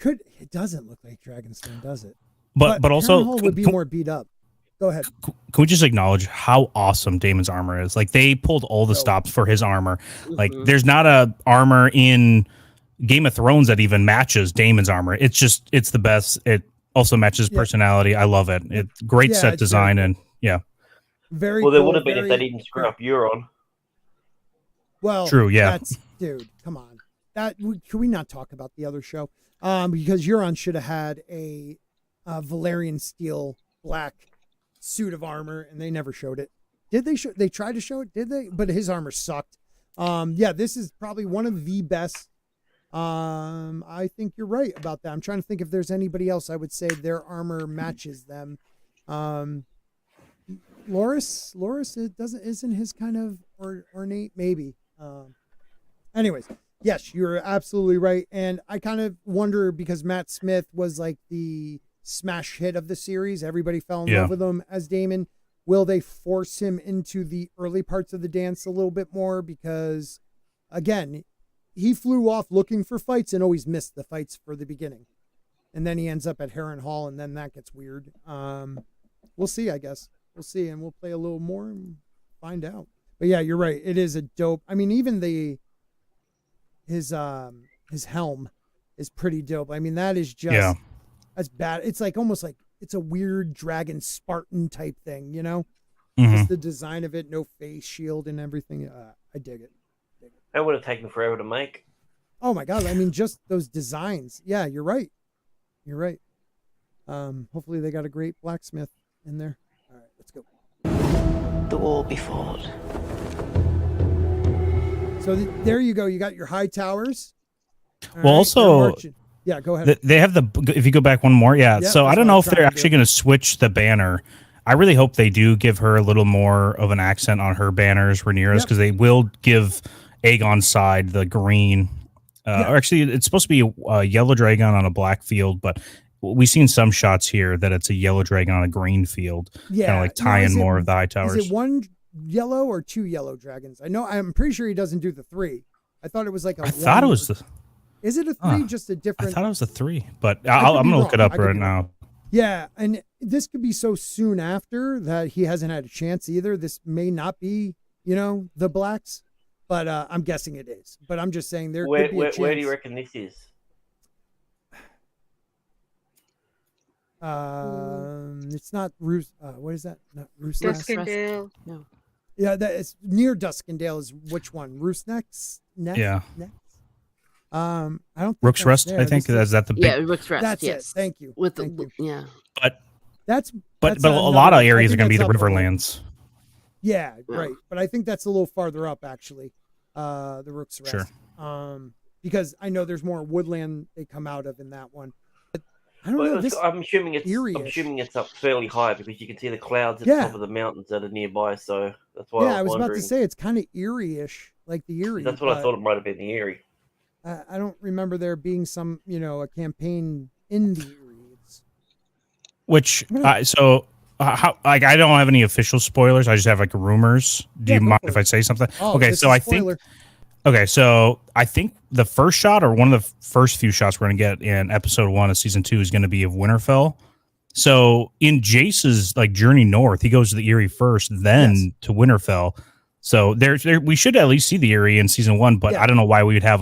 doesn't look like Dragonstone, does it? But also, Harrenhal would be more beat up. Go ahead. can we just acknowledge how awesome Damon's armor is? Like they pulled all the So- stops for his armor. Like Mhm. there's not a armor in Game of Thrones that even matches Damon's armor. It's the best. It also matches Yeah. personality. I love it. It's great Yeah, set it's design very and yeah, Very Well, there cool, would have been if they very- didn't screw up Euron. Well, True, yeah. That's, dude, come on. Can we not talk about the other show? Because Euron should have had a Valerian steel black suit of armor, and they never showed it. Did they show? They tried to show it, did they? But his armor sucked. Yeah, this is probably one of the best. I think you're right about that. I'm trying to think if there's anybody else I would say their armor matches them. Loris, isn't his kind of ornate, maybe. Anyways, yes, you're absolutely right. And I kind of wonder because Matt Smith was like the smash hit of the series. Everybody fell in love with him as Daemon. Will they force him into the early parts of the dance a little bit more? Because again, he flew off looking for fights and always missed the fights for the beginning. And then he ends up at Harrenhal, and then that gets weird. We'll see, I guess. We'll see, and we'll play a little more and find out. But yeah, you're right. It is a dope. I mean, even his helm is pretty dope. I mean, that is just that's bad. It's like almost like it's a weird dragon Spartan type thing, Just the design of it, no face shield and everything. I dig it. That would have taken forever to make. Oh my god! I mean, just those designs. Yeah, you're right. You're right. Hopefully they got a great blacksmith in there. All right, let's go. The war be fought. So there you go. You got your high towers. All Well, also- they're marching. Yeah, go ahead. They have if you go back one more, Yeah, so I that's don't what know I'm if they're trying to actually do. going to switch the banner. I really hope they do give her a little more of an accent on her banners, Rhaenyra's, Yep. because they will give Aegon's side the green. Or actually, it's supposed to be a yellow dragon on a black field, but we've seen some shots here that it's a yellow dragon on a green field, Yeah, kind of like now, tying is it- more of the high towers. Is it one yellow or two yellow dragons? I'm pretty sure he doesn't do the three. I thought it was like a. I thought it was the. Is it a three? Huh. Just a I different. thought it was a 3, but could I'm be going to look wrong. it up I could right be now. Yeah, and this could be so soon after that he hasn't had a chance either. This may not be, the blacks, but I'm guessing it is. But I'm just saying there could be a chance. Where do you reckon this is? It's not Roos. What is that? Not Roosnest. Duskendale. No. Yeah, that is near Duskendale. Is which one? Roosnest. Yeah. I don't. Think Rook's that's Rest, there. I think. This Is that the big? Yeah, Rook's Rest. That's yes. it. Thank you. With Thank the you. yeah. That's But a lot of areas are going to be the Riverlands. Yeah, Yeah. right. But I think that's a little farther up, actually. The Rook's Rest. Sure. Because I know there's more woodland they come out of in that one. But I don't know. Well, This, I'm assuming it's eerie-ish. up fairly high because you can see the clouds at Yeah. the top of the mountains that are nearby. So that's why yeah, I was about to wondering. say it's kind of eerie-ish, like the Erie. That's what I but thought it might have been the Erie. I don't remember there being some, a campaign in the Erie. Which I'm how I don't have any official spoilers. I just have like rumors. Do Yeah, you go mind for if it. I say something? Oh, Okay, this so is I spoiler. Okay, so I think the first shot or one of the first few shots we're going to get in episode 1 of season 2 is going to be of Winterfell. So in Jace's like journey north, he goes to the Eyrie first, then to Winterfell. So there we should at least see the Eyrie in season 1, but I don't know why we would have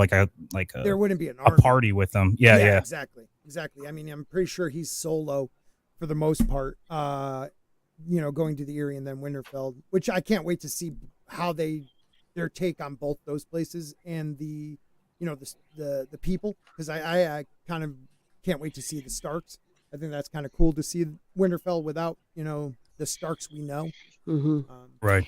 there wouldn't be a party with them. Yeah. Exactly. I mean, I'm pretty sure he's solo for the most part. Going to the Eyrie and then Winterfell, which I can't wait to see how their take on both those places and the people, because I kind of can't wait to see the Starks. I think that's kind of cool to see Winterfell without the Starks we know. Mm-hmm. Right.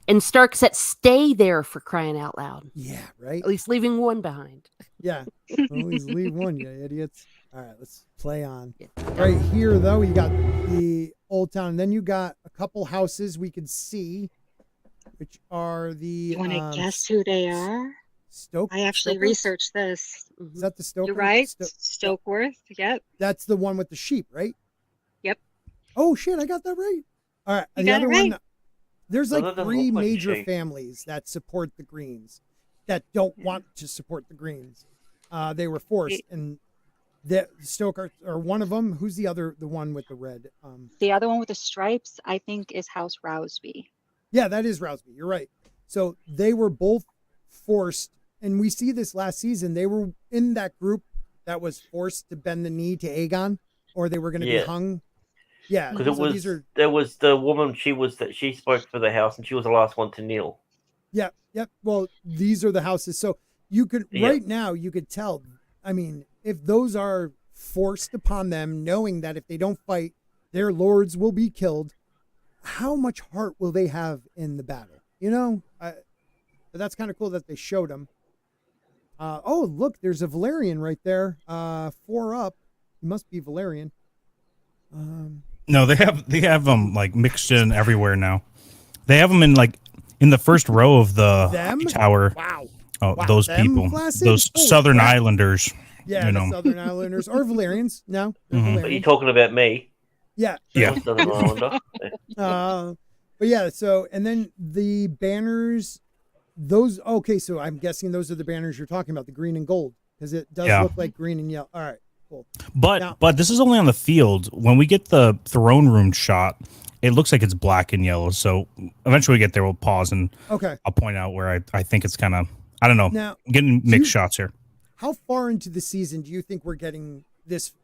And Starks that stay there, for crying out loud. Yeah, right. At least leaving one behind. Yeah, always leave one, you idiots. All right, let's play on. Right here, though, you got the Old Town. Then you got a couple houses we could see, which are the. You want to guess who they are? I actually researched this. Is that the Stoker? You're right. Stokeworth. Yep. That's the one with the sheep, right? Yep. Oh shit! I got that right. All right. You the got other it right. one. There's like 3 major families that support the Greens that don't want to support the Greens. They were forced, and the Stoker or one of them. Who's the other? The one with the red. The other one with the stripes, I think, is House Rousby. Yeah, that is Rousby. You're right. So they were both forced, and we see this last season. They were in that group that was forced to bend the knee to Aegon, or they were going to be hung. Yeah, because there was the woman. She spoke for the house, and she was the last one to kneel. Yeah. Yep. Well, these are the houses. So you could right now you could tell. I mean, if those are forced upon them, knowing that if they don't fight, their lords will be killed. How much heart will they have in the battle? But that's kind of cool that they showed them. Oh, look, there's a Valerian right there. 4 up. He must be Valerian. No, they have them like mixed in everywhere now. They have them in the first row of the tower. Wow. Oh, wow. Those people, those Southern Islanders. Yeah, the Southern Islanders or Valerians. No, Valerian. Are you talking about me? Yeah. Southern Islander. But yeah. So and then the banners. Those okay. So I'm guessing those are the banners you're talking about, the green and gold, because it does look like green and yellow. All right. Cool. But this is only on the field. When we get the throne room shot, it looks like it's black and yellow. So eventually we get there, we'll pause and I'll point out where I think it's kind of, I don't know, now, getting mixed shots here. How far into the season do you think we're getting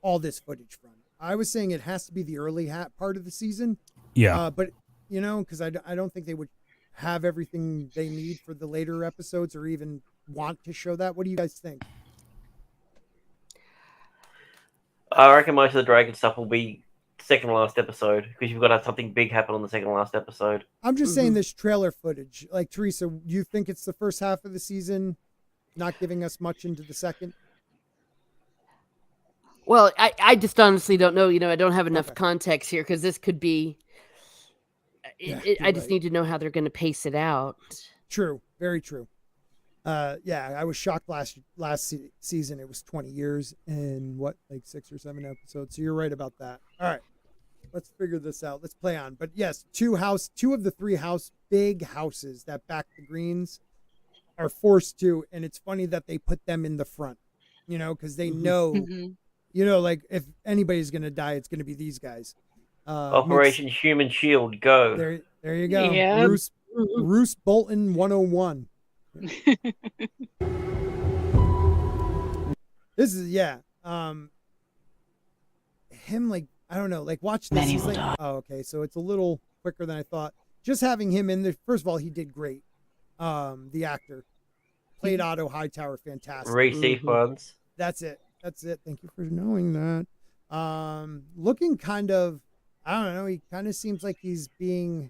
all this footage from? I was saying it has to be the early part of the season. Yeah. But because I don't think they would have everything they need for the later episodes or even want to show that. What do you guys think? I reckon most of the dragon stuff will be second to last episode, because you've got to have something big happen on the second to last episode. I'm just saying this trailer footage. Like, Teresa, do you think it's the first half of the season, not giving us much into the second? Well, I just honestly don't know. I don't have enough context here, because this could be... I just need to know how they're going to pace it out. True. Very true. I was shocked last season. It was 20 years and 6 or 7 episodes. So you're right about that. All right, let's figure this out. Let's play on. But yes, 2 of the 3 big houses that back the Greens are forced to, and it's funny that they put them in the front, because they know, like if anybody's going to die, it's going to be these guys. Operation Human Shield, go. There you go. Yep. Roose Bolton 101. This is him, like, I don't know, like, watch this. He's like, oh, okay, so it's a little quicker than I thought. Just having him in there, first of all, he did great. The actor played Otto Hightower, fantastic. Receive funds. That's it. Thank you for knowing that. Looking kind of, I don't know, he kind of seems like he's being,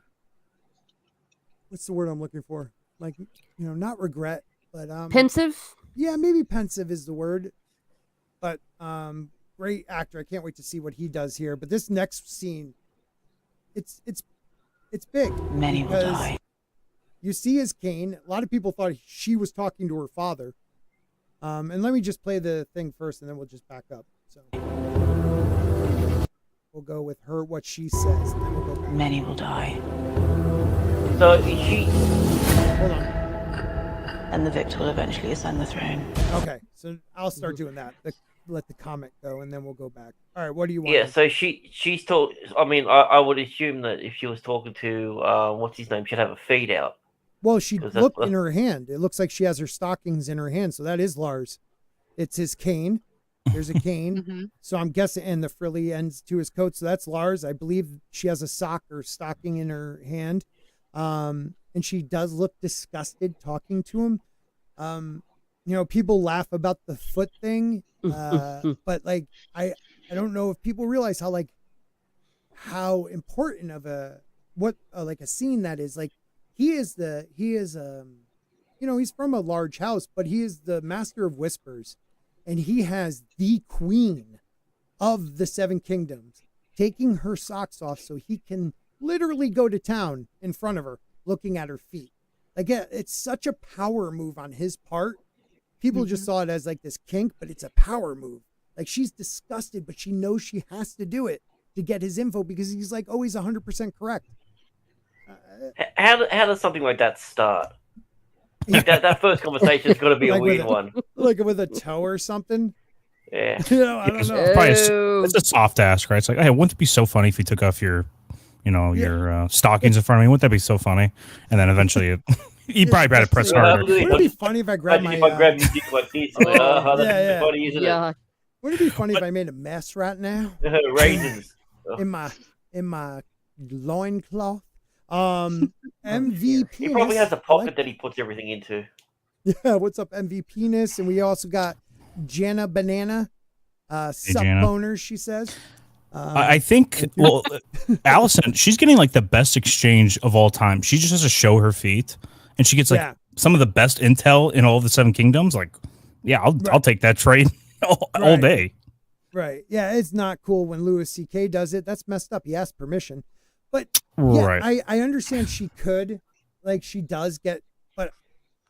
what's the word I'm looking for? Like, not regret, but pensive. Yeah, maybe pensive is the word. But great actor. I can't wait to see what he does here. But this next scene, it's big. Many will die. You see his cane. A lot of people thought she was talking to her father. And let me just play the thing first, and then we'll just back up. So we'll go with her, what she says, and then we'll go back. Many will die. So she... Hold on. and the victor will eventually ascend the throne. Okay, so I'll start doing that. Let the comment go, and then we'll go back. All right, what do you want? Yeah, so she's told. I mean, I would assume that if she was talking to what's his name, she'd have a feed out. Well, she 'Cause looked that's- in her hand. It looks like she has her stockings in her hand, so that is Lars. It's his cane. There's a cane. Mhm. So I'm guessing, and the frilly ends to his coat. So that's Lars. I believe she has a sock or stocking in her hand. And she does look disgusted talking to him. People laugh about the foot thing. But like, I don't know if people realize how important of a scene that is. Like, he's from a large house, but he is the master of whispers. And he has the queen of the Seven Kingdoms taking her socks off so he can literally go to town in front of her, looking at her feet. Like, it's such a power move on his part. People just saw it as like this kink, but it's a power move. Like, she's disgusted, but she knows she has to do it to get his info because he's like always 100% correct. How does something like that start? Like that first conversation has got to be Like a with weird one. Like with a toe or something. Yeah. I don't know. It's a soft ask, right? It's like, hey, wouldn't it be so funny if you took off your stockings in front of me? Wouldn't that be so funny? And then eventually, you probably had to press harder. Wouldn't it be funny if I grabbed my? If I grab your dick like this, that's funny, isn't Yeah. Wouldn't it be funny if I made a mess right now it? Raisins. in my loincloth? MVP. He probably has a pocket that he puts everything into. Yeah, what's up, MVP-ness? And we also got Jana Banana. Sup Jana. boners, she says. I think, well, Allison, she's getting like the best exchange of all time. She just has to show her feet, and she gets like some of the best intel in all of the Seven Kingdoms. Like, yeah, I'll take that trade all day. Right. Yeah, it's not cool when Louis C.K. does it. That's messed up. He asked permission. But Right. I understand she could, like, she does get, but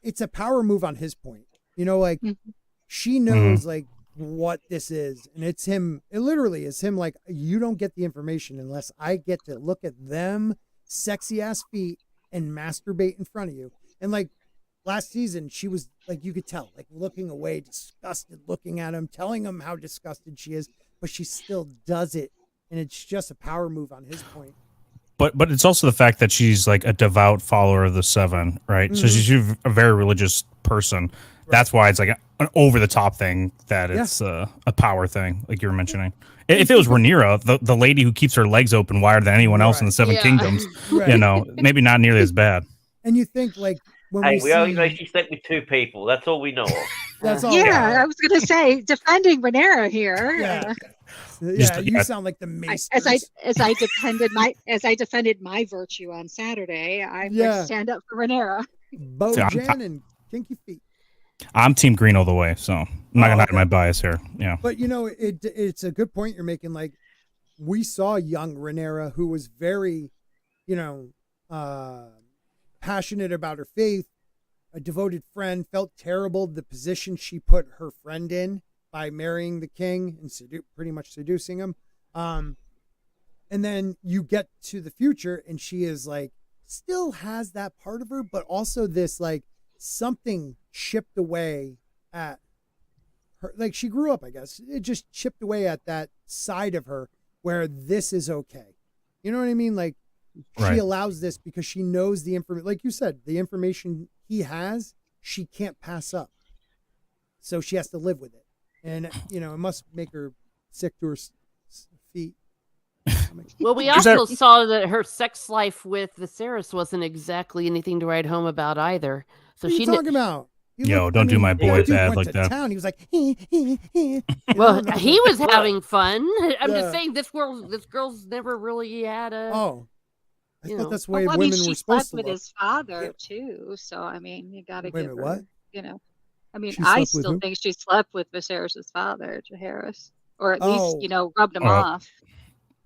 it's a power move on his point. Like, she knows like what this is, and it's him. It literally is him. Like, you don't get the information unless I get to look at them sexy ass feet and masturbate in front of you. And like last season, she was like, you could tell, like, looking away, disgusted, looking at him, telling him how disgusted she is, but she still does it, and it's just a power move on his point. But it's also the fact that she's like a devout follower of the Seven, right? So she's a very religious person. Right. That's why it's like an over the top thing that it's a power thing, like you were mentioning. If it was Rhaenyra, the lady who keeps her legs open wider than anyone else in the Seven Kingdoms, maybe not nearly as bad. And you think like when we only know she slept with 2 people. That's all we know of. That's all. Yeah, I was gonna say defending Rhaenyra here. Yeah. You sound like the mace. As I defended my virtue on Saturday, I'm going to stand up for Rhaenyra. Bojan and kinky feet. I'm Team Green all the way, so I'm not gonna hide my bias here. Yeah, but it's a good point you're making. Like, we saw young Rhaenyra, who was very, passionate about her faith, a devoted friend, felt terrible the position she put her friend in by marrying the king and pretty much seducing him. And then you get to the future and she is like, still has that part of her, but also this like something chipped away at her. Like, she grew up, I guess. It just chipped away at that side of her where this is okay. You know what I mean? Like, she allows this because she knows the information. Like you said, the information he has, she can't pass up. So she has to live with it. And, it must make her sick to her feet. Well, we also saw that her sex life with Viserys wasn't exactly anything to write home about either. So what are you talking about? Don't do my boy bad like that. Town. He was like, well, he was having fun. I'm just saying this girl's never really had a. Oh, I thought that's the way women were supposed to look. She slept with his father too, so I mean, you got to give her. What? I mean, I still think she slept with Viserys' father, Jaehaerys, or at least rubbed him off.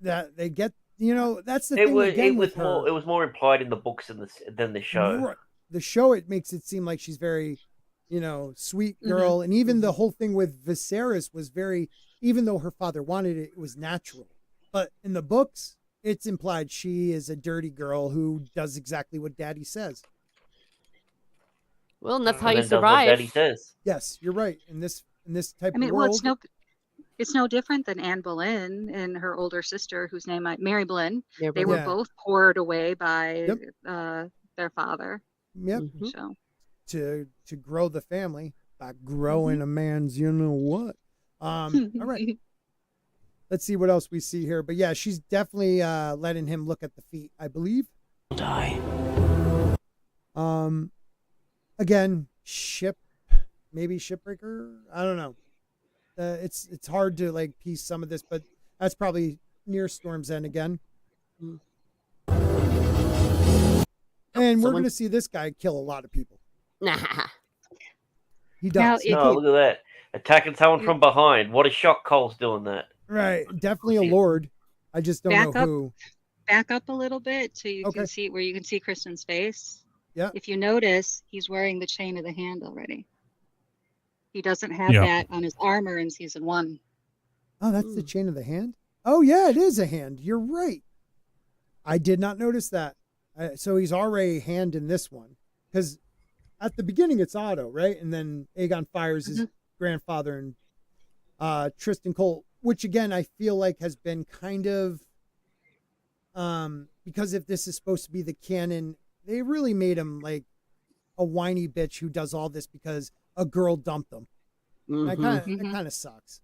That they get, that's the thing. It was more implied in the books than the show. Right. The show, it makes it seem like she's very, sweet girl, and even the whole thing with Viserys was very. Even though her father wanted it, it was natural. But in the books, it's implied she is a dirty girl who does exactly what Daddy says. Well, and that's how And you then does what Daddy survive. says. Yes, you're right. In this type I mean, of well, world, it's no different than Anne Boleyn and her older sister, whose name Mary Boleyn. Yeah, They were Yeah. both poured away by Yep. their father. yep, Mhm. So to grow the family by growing a man's, you know what. All right, let's see what else we see here. But yeah, she's definitely letting him look at the feet, I believe. Die. Again, maybe shipbreaker. I don't know. It's hard to like piece some of this, but that's probably near Storm's End again. Mm. And we're Someone- gonna see this guy kill a lot of people. Nah. He Now, does. it- Oh, look at that. Attacking someone from behind. What a shock Cole's doing that. Right, definitely a lord. I just don't Back know up. who. back up a little bit so you Okay. can see where you can see Kristen's face. Yeah. If you notice, he's wearing the chain of the hand already. He doesn't have Yeah. that on his armor in season 1. Oh, that's the chain of the hand? Oh, yeah, it is a hand. You're right. I did not notice that. So he's already a hand in this one. Because at the beginning, it's Otto, right? And then Aegon fires his grandfather and Tristan Cole, which, again, I feel like has been kind of... because if this is supposed to be the canon, they really made him like a whiny bitch who does all this because a girl dumped him. That kind of sucks.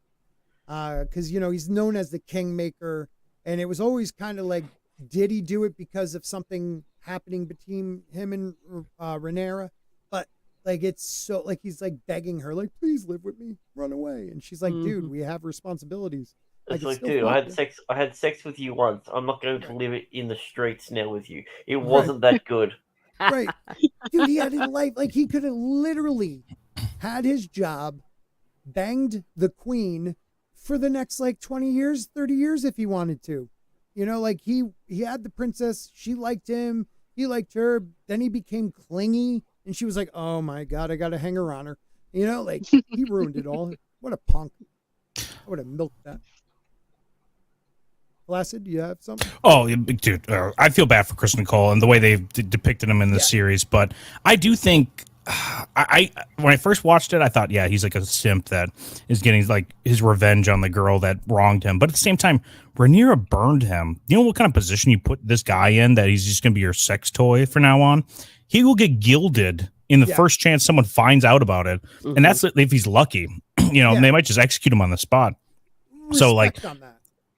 Because he's known as the kingmaker, and it was always kind of like, did he do it because of something happening between him and Rhaenyra? But like, it's so like he's like begging her, like, please live with me, run away, and she's like, dude, we have responsibilities. It's can like, still dude, fuck you. I had sex with you once. I'm not going to live it in the streets now with you. It wasn't that good. Right. Dude, he had his life. Like, he could have literally had his job, banged the queen for the next, like, 20 years, 30 years if he wanted to. Like, he had the princess. She liked him. He liked her. Then he became clingy. And she was like, oh, my God, I got to hang her on her. Like, he ruined it all. What a punk. I would have milked that. Placid, do you have something? Oh, dude, I feel bad for Kristen Cole and the way they've depicted him in the series, but I do think I when I first watched it, I thought, yeah, he's like a simp that is getting like his revenge on the girl that wronged him. But at the same time, Rhaenyra burned him. You know what kind of position you put this guy in, that he's just going to be your sex toy from now on? He will get gilded in the first chance someone finds out about it, and that's if he's lucky. They might just execute him on the spot. So like. Respect on that.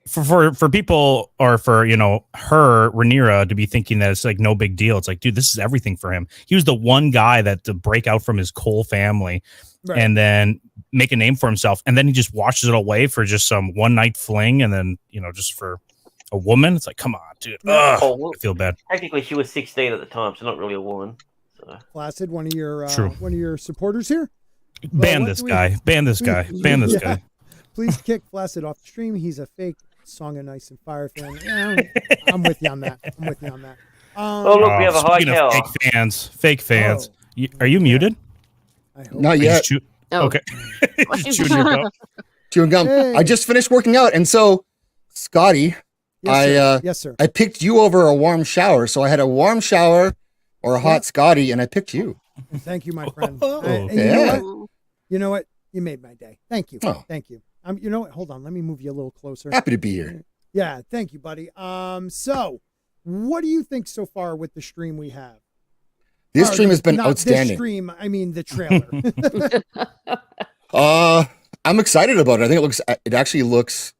For people, or for her, Rhaenyra, to be thinking that it's like no big deal. It's like, dude, this is everything for him. He was the one guy that to break out from his Cole family and then make a name for himself, and then he just washes it away for just some one night fling, and then just for a woman. It's like, come on, dude. Ugh, I feel bad. Technically, she was 16 at the time, so not really a woman. So. Placid, one of your True. one of your supporters here. Ban this guy. Ban this guy. Ban this guy. Please kick Placid off the stream. He's a fake Song of Ice and Fire fan. Yeah, I'm with you on that. Oh, look, we have a high speaking tower. of fake fans. Are you muted? I hope. Not yet. Okay. Just chewing your gum. Chewing gum. Hey. I just finished working out, and so Scotty, Yes, sir. I picked you over a warm shower. So I had a warm shower or a hot Scotty, and I picked you. Thank you, my friend. Oh, And yeah. you know what? You made my day. Thank you. Oh. Thank you. You know what? Hold on. Let me move you a little closer. Happy to be here. Yeah, thank you, buddy. So what do you think so far with the stream we have? This stream has been Not outstanding. This stream, I mean the trailer. I'm excited about it. I think it actually looks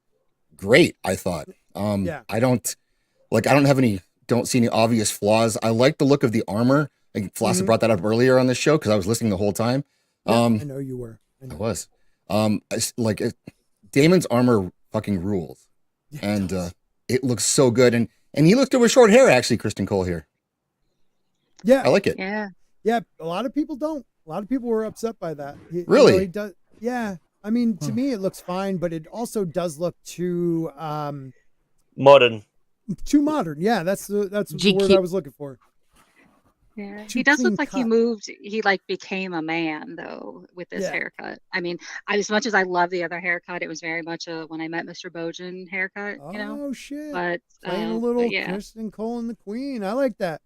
great. I thought. Yeah. I don't see any obvious flaws. I like the look of the armor. I think Flassa brought that up earlier on the show because I was listening the whole time. Yeah, I know you were. I was. Damon's armor fucking rules, and it looks so good. And he looked over short hair, actually, Kristen Cole here. Yeah, I like it. Yeah. Yeah, a lot of people don't. A lot of people were upset by that. Really? He does. Yeah, I mean, to me, it looks fine, but it also does look too Modern. too modern. Yeah, that's the GQ. word I was looking for. Yeah. Too He does clean look like cut. he like became a man though with this Yeah. haircut. I mean, as much as I love the other haircut, it was very much a when I met Mr. Bojan haircut, Oh shit! But Playing a but little yeah. Kristen Cole and the Queen. I like that.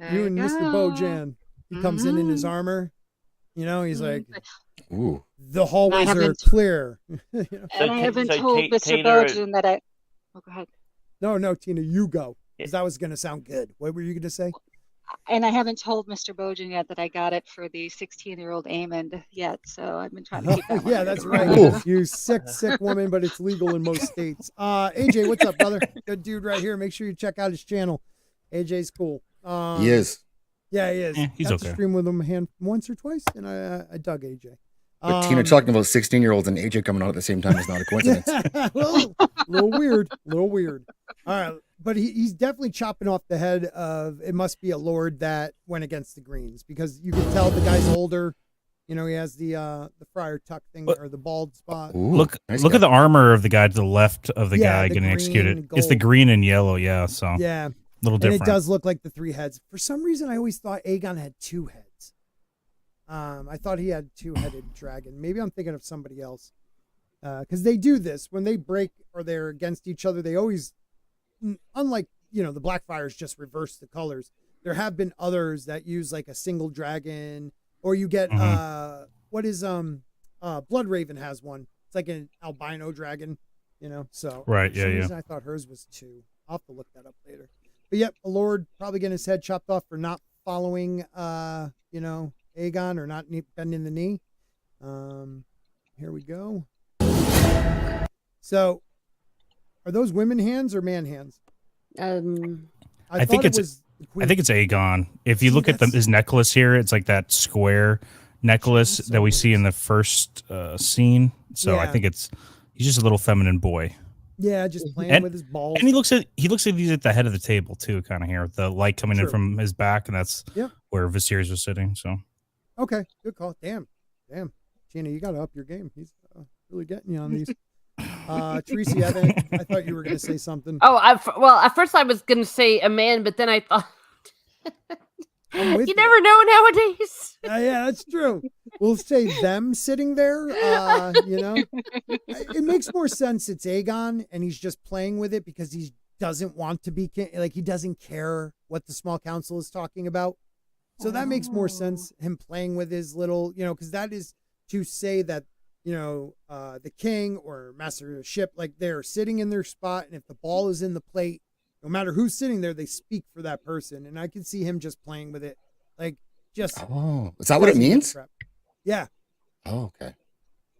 There You and Mr. go. Bojan. He comes in his armor. You know, he's like, Ooh. the hallways are haven't- clear. You know? And I haven't so told Mr. Tina- Bojan that I. Oh, go ahead. No, Tina, you go. Because that was going to sound good. What were you going to say? And I haven't told Mr. Bojan yet that I got it for the 16-year-old Amond yet. So I've been trying to keep that one. Yeah, under that's the right. rug. You sick woman, but it's legal in most states. AJ, what's up, brother? Good dude right here. Make sure you check out his channel. AJ's cool. He is. Yeah, he is. He's Got to okay. stream with him once or twice, and I dug AJ. But Tina talking about 16-year-olds and AJ coming out at the same time is not a coincidence. Well, little weird. All right, but he's definitely chopping off the head of, it must be a lord that went against the Greens, because you can tell the guy's older. You know, he has the friar tuck thing, or the bald spot. Ooh, Look nice at guy. the armor of the guy to the left of the Yeah, guy the getting green, executed. It's the gold. green and yellow, yeah. So Yeah, little and different. it does look like the three heads. For some reason, I always thought Aegon had two heads. I thought he had two-headed dragon. Maybe I'm thinking of somebody else. Because they do this when they break or they're against each other. They always, unlike, you know, the Blackfires just reverse the colors. There have been others that use like a single dragon, or you get what is Blood Raven has one. It's like an albino dragon, you know. So Right, for some yeah. reason I thought hers was two. I'll have to look that up later. But yep, a lord probably getting his head chopped off for not following you know, Aegon, or not bending the knee. Here we go. So, are those women hands or man hands? Um, I think thought it's- it was the queen. I think it's Aegon. If you See, look at that's- his necklace here, it's like that square necklace Jeez, that we see in the first scene. So I Yeah. think he's just a little feminine boy. Yeah, just playing And- with his balls. And he looks like he's at the head of the table too, kind of here. The light coming in True. from his back, and that's Yep. where Viserys was sitting. So Okay, good call. Damn. Gina, you got to up your game. He's really getting you on these. Teresa, I thought you were going to say something. oh, at first I was going to say a man, but then I thought I'm with you never know nowadays. Yeah, that's true. We'll say them sitting there. You know, it makes more sense. It's Aegon, and he's just playing with it because he doesn't want to be king. Like, he doesn't care what the small council is talking about. So that makes more sense. Him playing with his little, you know, because that is to say that, you know, the king or master of the ship, like, they're sitting in their spot, and if the ball is in the plate, no matter who's sitting there, they speak for that person. And I can see him just playing with it, like, just. Oh, is that what it means? Yeah. Oh, okay.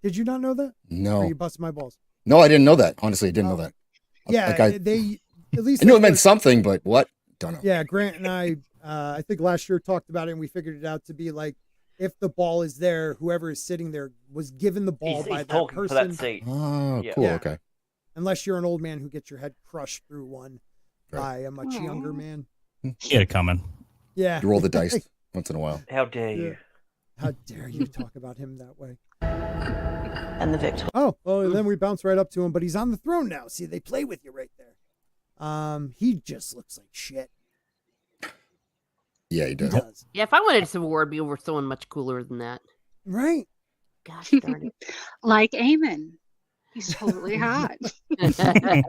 Did you not know that? Or No. you busted my balls? No, I didn't know that. Honestly, I didn't Oh. know that. Yeah, Like they at least I knew like it meant the- something, but what? Don't know. Yeah, Grant and I think last year talked about it, and we figured it out to be like, if the ball is there, whoever is sitting there was given the ball He's by that talking for person. that seat. Oh, Yeah. cool. Yeah. Okay. Unless you're an old man who gets your head crushed through one Right. by a much younger man. he had it coming. Yeah. You roll the dice once in a while. How dare you? Yeah. How dare you talk about him that way? And the victor. Oh, well, and then we bounce right up to him, but he's on the throne now. See, they play with you right there. He just looks like shit. Yeah, he He does. does. Yeah, if I wanted Civil War, it'd be over someone much cooler than that. Right. Gosh darn it. Like Amon. He's totally hot.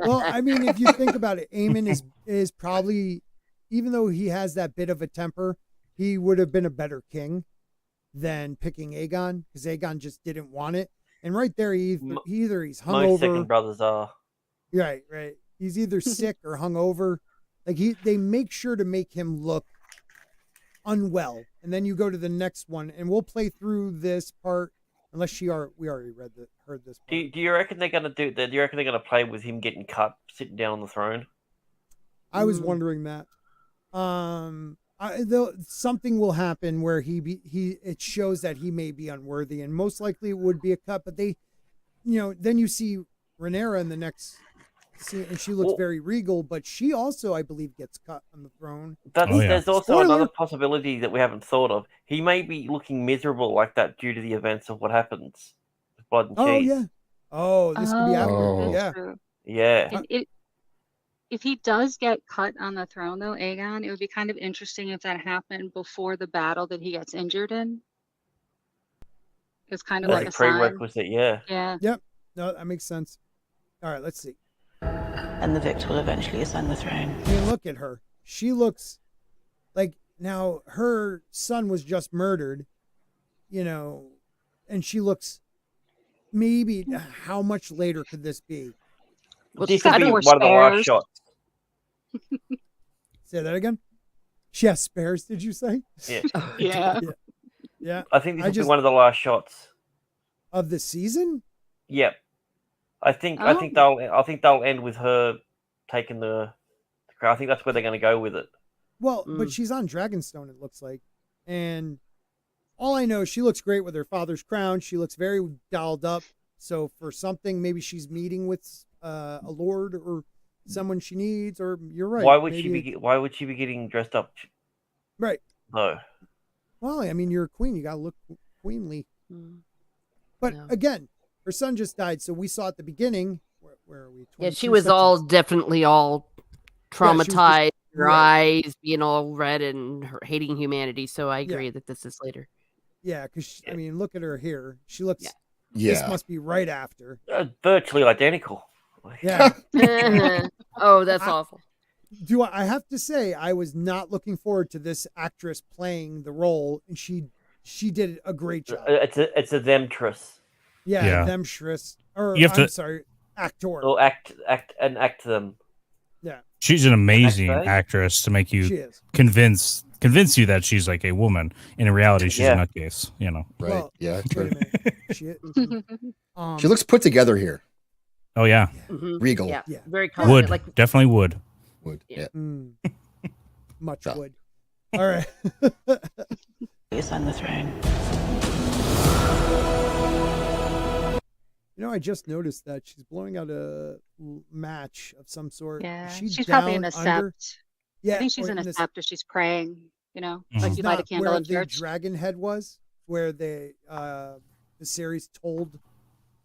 Well, I mean, if you think about it, Aemon is probably, even though he has that bit of a temper, he would have been a better king than picking Aegon, because Aegon just didn't want it. And right there, he's Most hungover. second brothers are. Right. He's either sick or hungover. Like, they make sure to make him look unwell. And then you go to the next one, and we'll play through this part, unless we already heard this part. Do you reckon they're gonna do that? Do you reckon they're gonna play with him getting cut, sitting down on the throne? I was wondering that. Something will happen where it shows that he may be unworthy, and most likely it would be a cut. But they, you know, then you see Rhaenyra in the next scene, and she looks Well- very regal, but she also, I believe, gets cut on the throne. That's, Oh, yeah. There's also Spoiler! another possibility that we haven't thought of. He may be looking miserable like that due to the events of what happens with Blood and Oh Cheese. yeah. Oh, this could be after. Oh. Yeah. True. Yeah. And if he does get cut on the throne, though, Aegon, it would be kind of interesting if that happened before the battle that he gets injured in. It's kind of That's like a a sign. prerequisite, yeah. Yeah. No, that makes sense. All right, let's see. And the victor will eventually ascend the throne. I mean, look at her. She looks like, now her son was just murdered, you know, and she looks maybe how much later could this be? Well, This she's could got be more one of the last spares. shots. Say that again. She has spares. Did you say? Yeah. Yeah. Yeah. I think this I will just- be one of the last shots. Of the season? Yep. I think Oh. they'll end with her taking the crown. I think that's where they're going to go with it. Well, but Mm. she's on Dragonstone, it looks like. And all I know, she looks great with her father's crown. She looks very dolled up. So for something, maybe she's meeting with a lord or someone she needs, or you're right. Why would maybe Why would she be getting dressed up? right. No. Well, I mean, you're a queen. You got to look queenly. Mm. But Yeah. again, her son just died. So we saw at the beginning, where are we? Yeah, she 22 was all sections. definitely all she was just- traumatized, her right. eyes being all red and her hating humanity. So I Yeah. agree that this is later. Yeah, because, I mean, look at her here. She looks, Yeah. this Yeah. must be right after. Virtually identical. Yeah. Oh, that's I- awful. I have to say, I was not looking forward to this actress playing the role, and she did a great job. It's a themtress. Yeah, Yeah. themstress. Or You have I'm to- sorry, actor. Or act them. Yeah, She's an amazing Next day? actress to make she you is. convince you that she's like a woman. And in reality, she's Yeah. a nutcase. You know. Right. Well, Yeah. Wait True. a minute. She looks put together here. Oh yeah, Mhm. Regal. Yeah, Yeah. very confident. would Like definitely would. Would. Yeah. Yeah. much Yeah. wood. All right. Ascend the throne. You know, I just noticed that she's blowing out a match of some sort. Yeah. Is she She's probably in down a under? sept. Yeah, I think she's or in a this- sept as she's praying, you know, Mhm. like It's you light a not candle where in the church. dragon head was, where the series told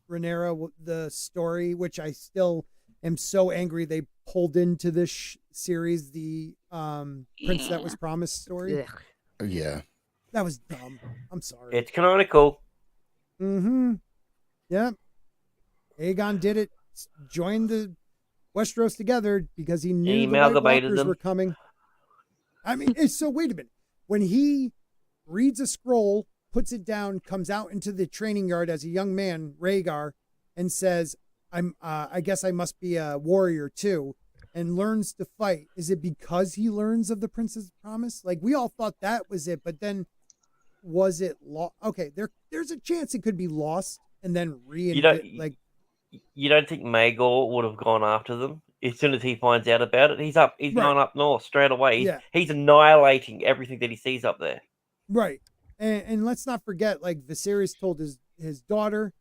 Rhaenyra the story, which I still am so angry they pulled into this series the Prince That Was Yeah. Promised story. ugh. Yeah. That was dumb. I'm sorry. It's canonical. Mm-hmm. Yeah. Aegon did it. Joined the Westeros together because he knew the White amalgamated Walkers them. were coming. I mean, so wait a minute. When he reads a scroll, puts it down, comes out into the training yard as a young man, Rhaegar, and says, I guess I must be a warrior too, and learns to fight. Is it because he learns of the Prince's Promise? Like, we all thought that was it, but then was it lost? Okay, there's a chance it could be lost and then reinvent. You don't think Maegor would have gone after them as soon as he finds out about it? He's Right. gone up north straight away. Yeah. He's annihilating everything that he sees up there. Right. And let's not forget, like, Viserys told his daughter,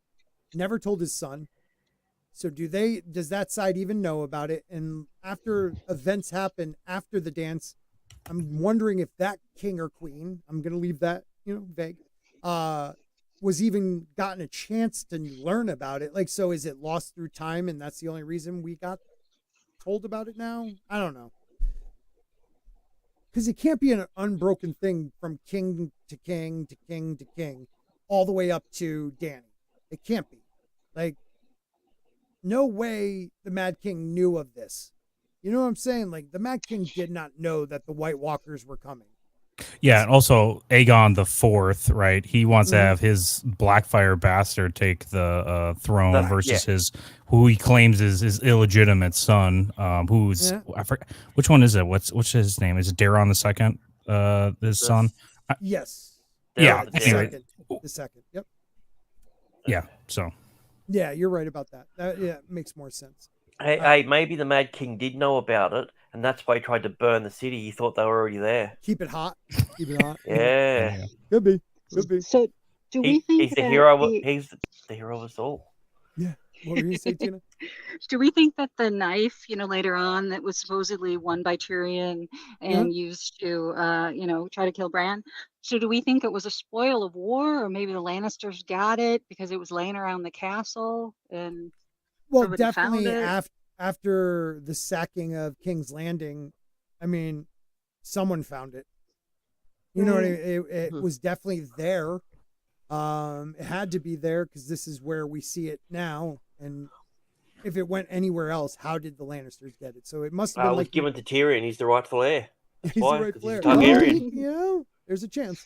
never told his son. So does that side even know about it? And after events happen after the dance, I'm wondering if that king or queen, I'm going to leave that, vague, was even gotten a chance to learn about it. Like, so is it lost through time and that's the only reason we got told about it now? I don't know. Because it can't be an unbroken thing from king to king to king to king all the way up to Dany. It can't be. Like, no way the Mad King knew of this. You know what I'm saying? Like, the Mad King did not know that the White Walkers were coming. Yeah, and also Aegon the Fourth, right? He wants to Mhm. have his Blackfire bastard take the throne Yeah. versus who he claims is his illegitimate son. Who's Yeah. I forget which one is it? What's his name? Is it Daron the Second? His son. Yes. Yeah. The Anyway, The second. Yep. yeah. So Yeah, you're right about that. That makes more sense. Hey, maybe the Mad King did know about it, and that's why he tried to burn the city. He thought they were already there. Keep it hot. Keep it hot. Yeah, Could be. Could be. So do we think he's the that hero. the- He's the hero of us all. What were you going to say, Tina? do we think that the knife, later on that was supposedly won by Tyrion and used to, try to kill Bran? So do we think it was a spoil of war, or maybe the Lannisters got it because it was laying around the castle and Well, somebody found definitely it? after the sacking of King's Landing, I mean, someone found it. You know what I mean? It was definitely there. It had to be there because this is where we see it now. And if it went anywhere else, how did the Lannisters get it? So it must have It been was like given to Tyrion. He's the rightful heir. he's the why, right 'cause player. he's a Targaryen. Well, there's a chance.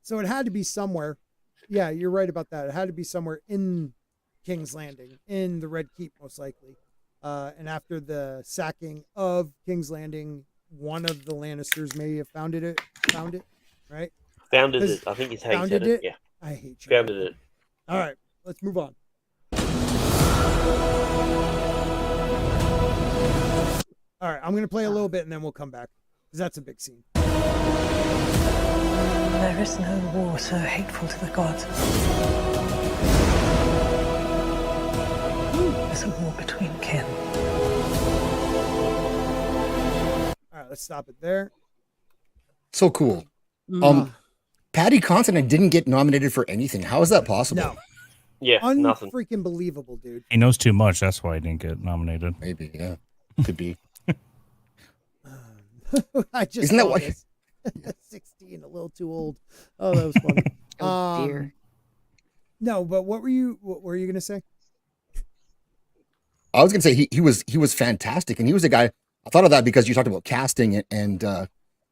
So it had to be somewhere. Yeah, you're right about that. It had to be somewhere in King's Landing, in the Red Keep, most likely. And after the sacking of King's Landing, one of the Lannisters may have found it, right? Founded 'Cause it. I think it's how you said Founded it. it? Yeah, I hate you. founded it. All right, let's move on. All right, I'm going to play a little bit and then we'll come back because that's a big scene. There is no war so hateful to the gods. There's a war between kin. All right, let's stop it there. So cool. Patty Considine didn't get nominated for anything. How is that possible? No, Yeah, nothing. unfreaking believable, dude. He knows too much. That's why he didn't get nominated. Maybe, yeah. Could be. I just Isn't that saw why- this. 16, a little too old. Oh, that was funny. Oh, dear. No, but what were you going to say? I was gonna say he was fantastic, and he was a guy. I thought of that because you talked about casting and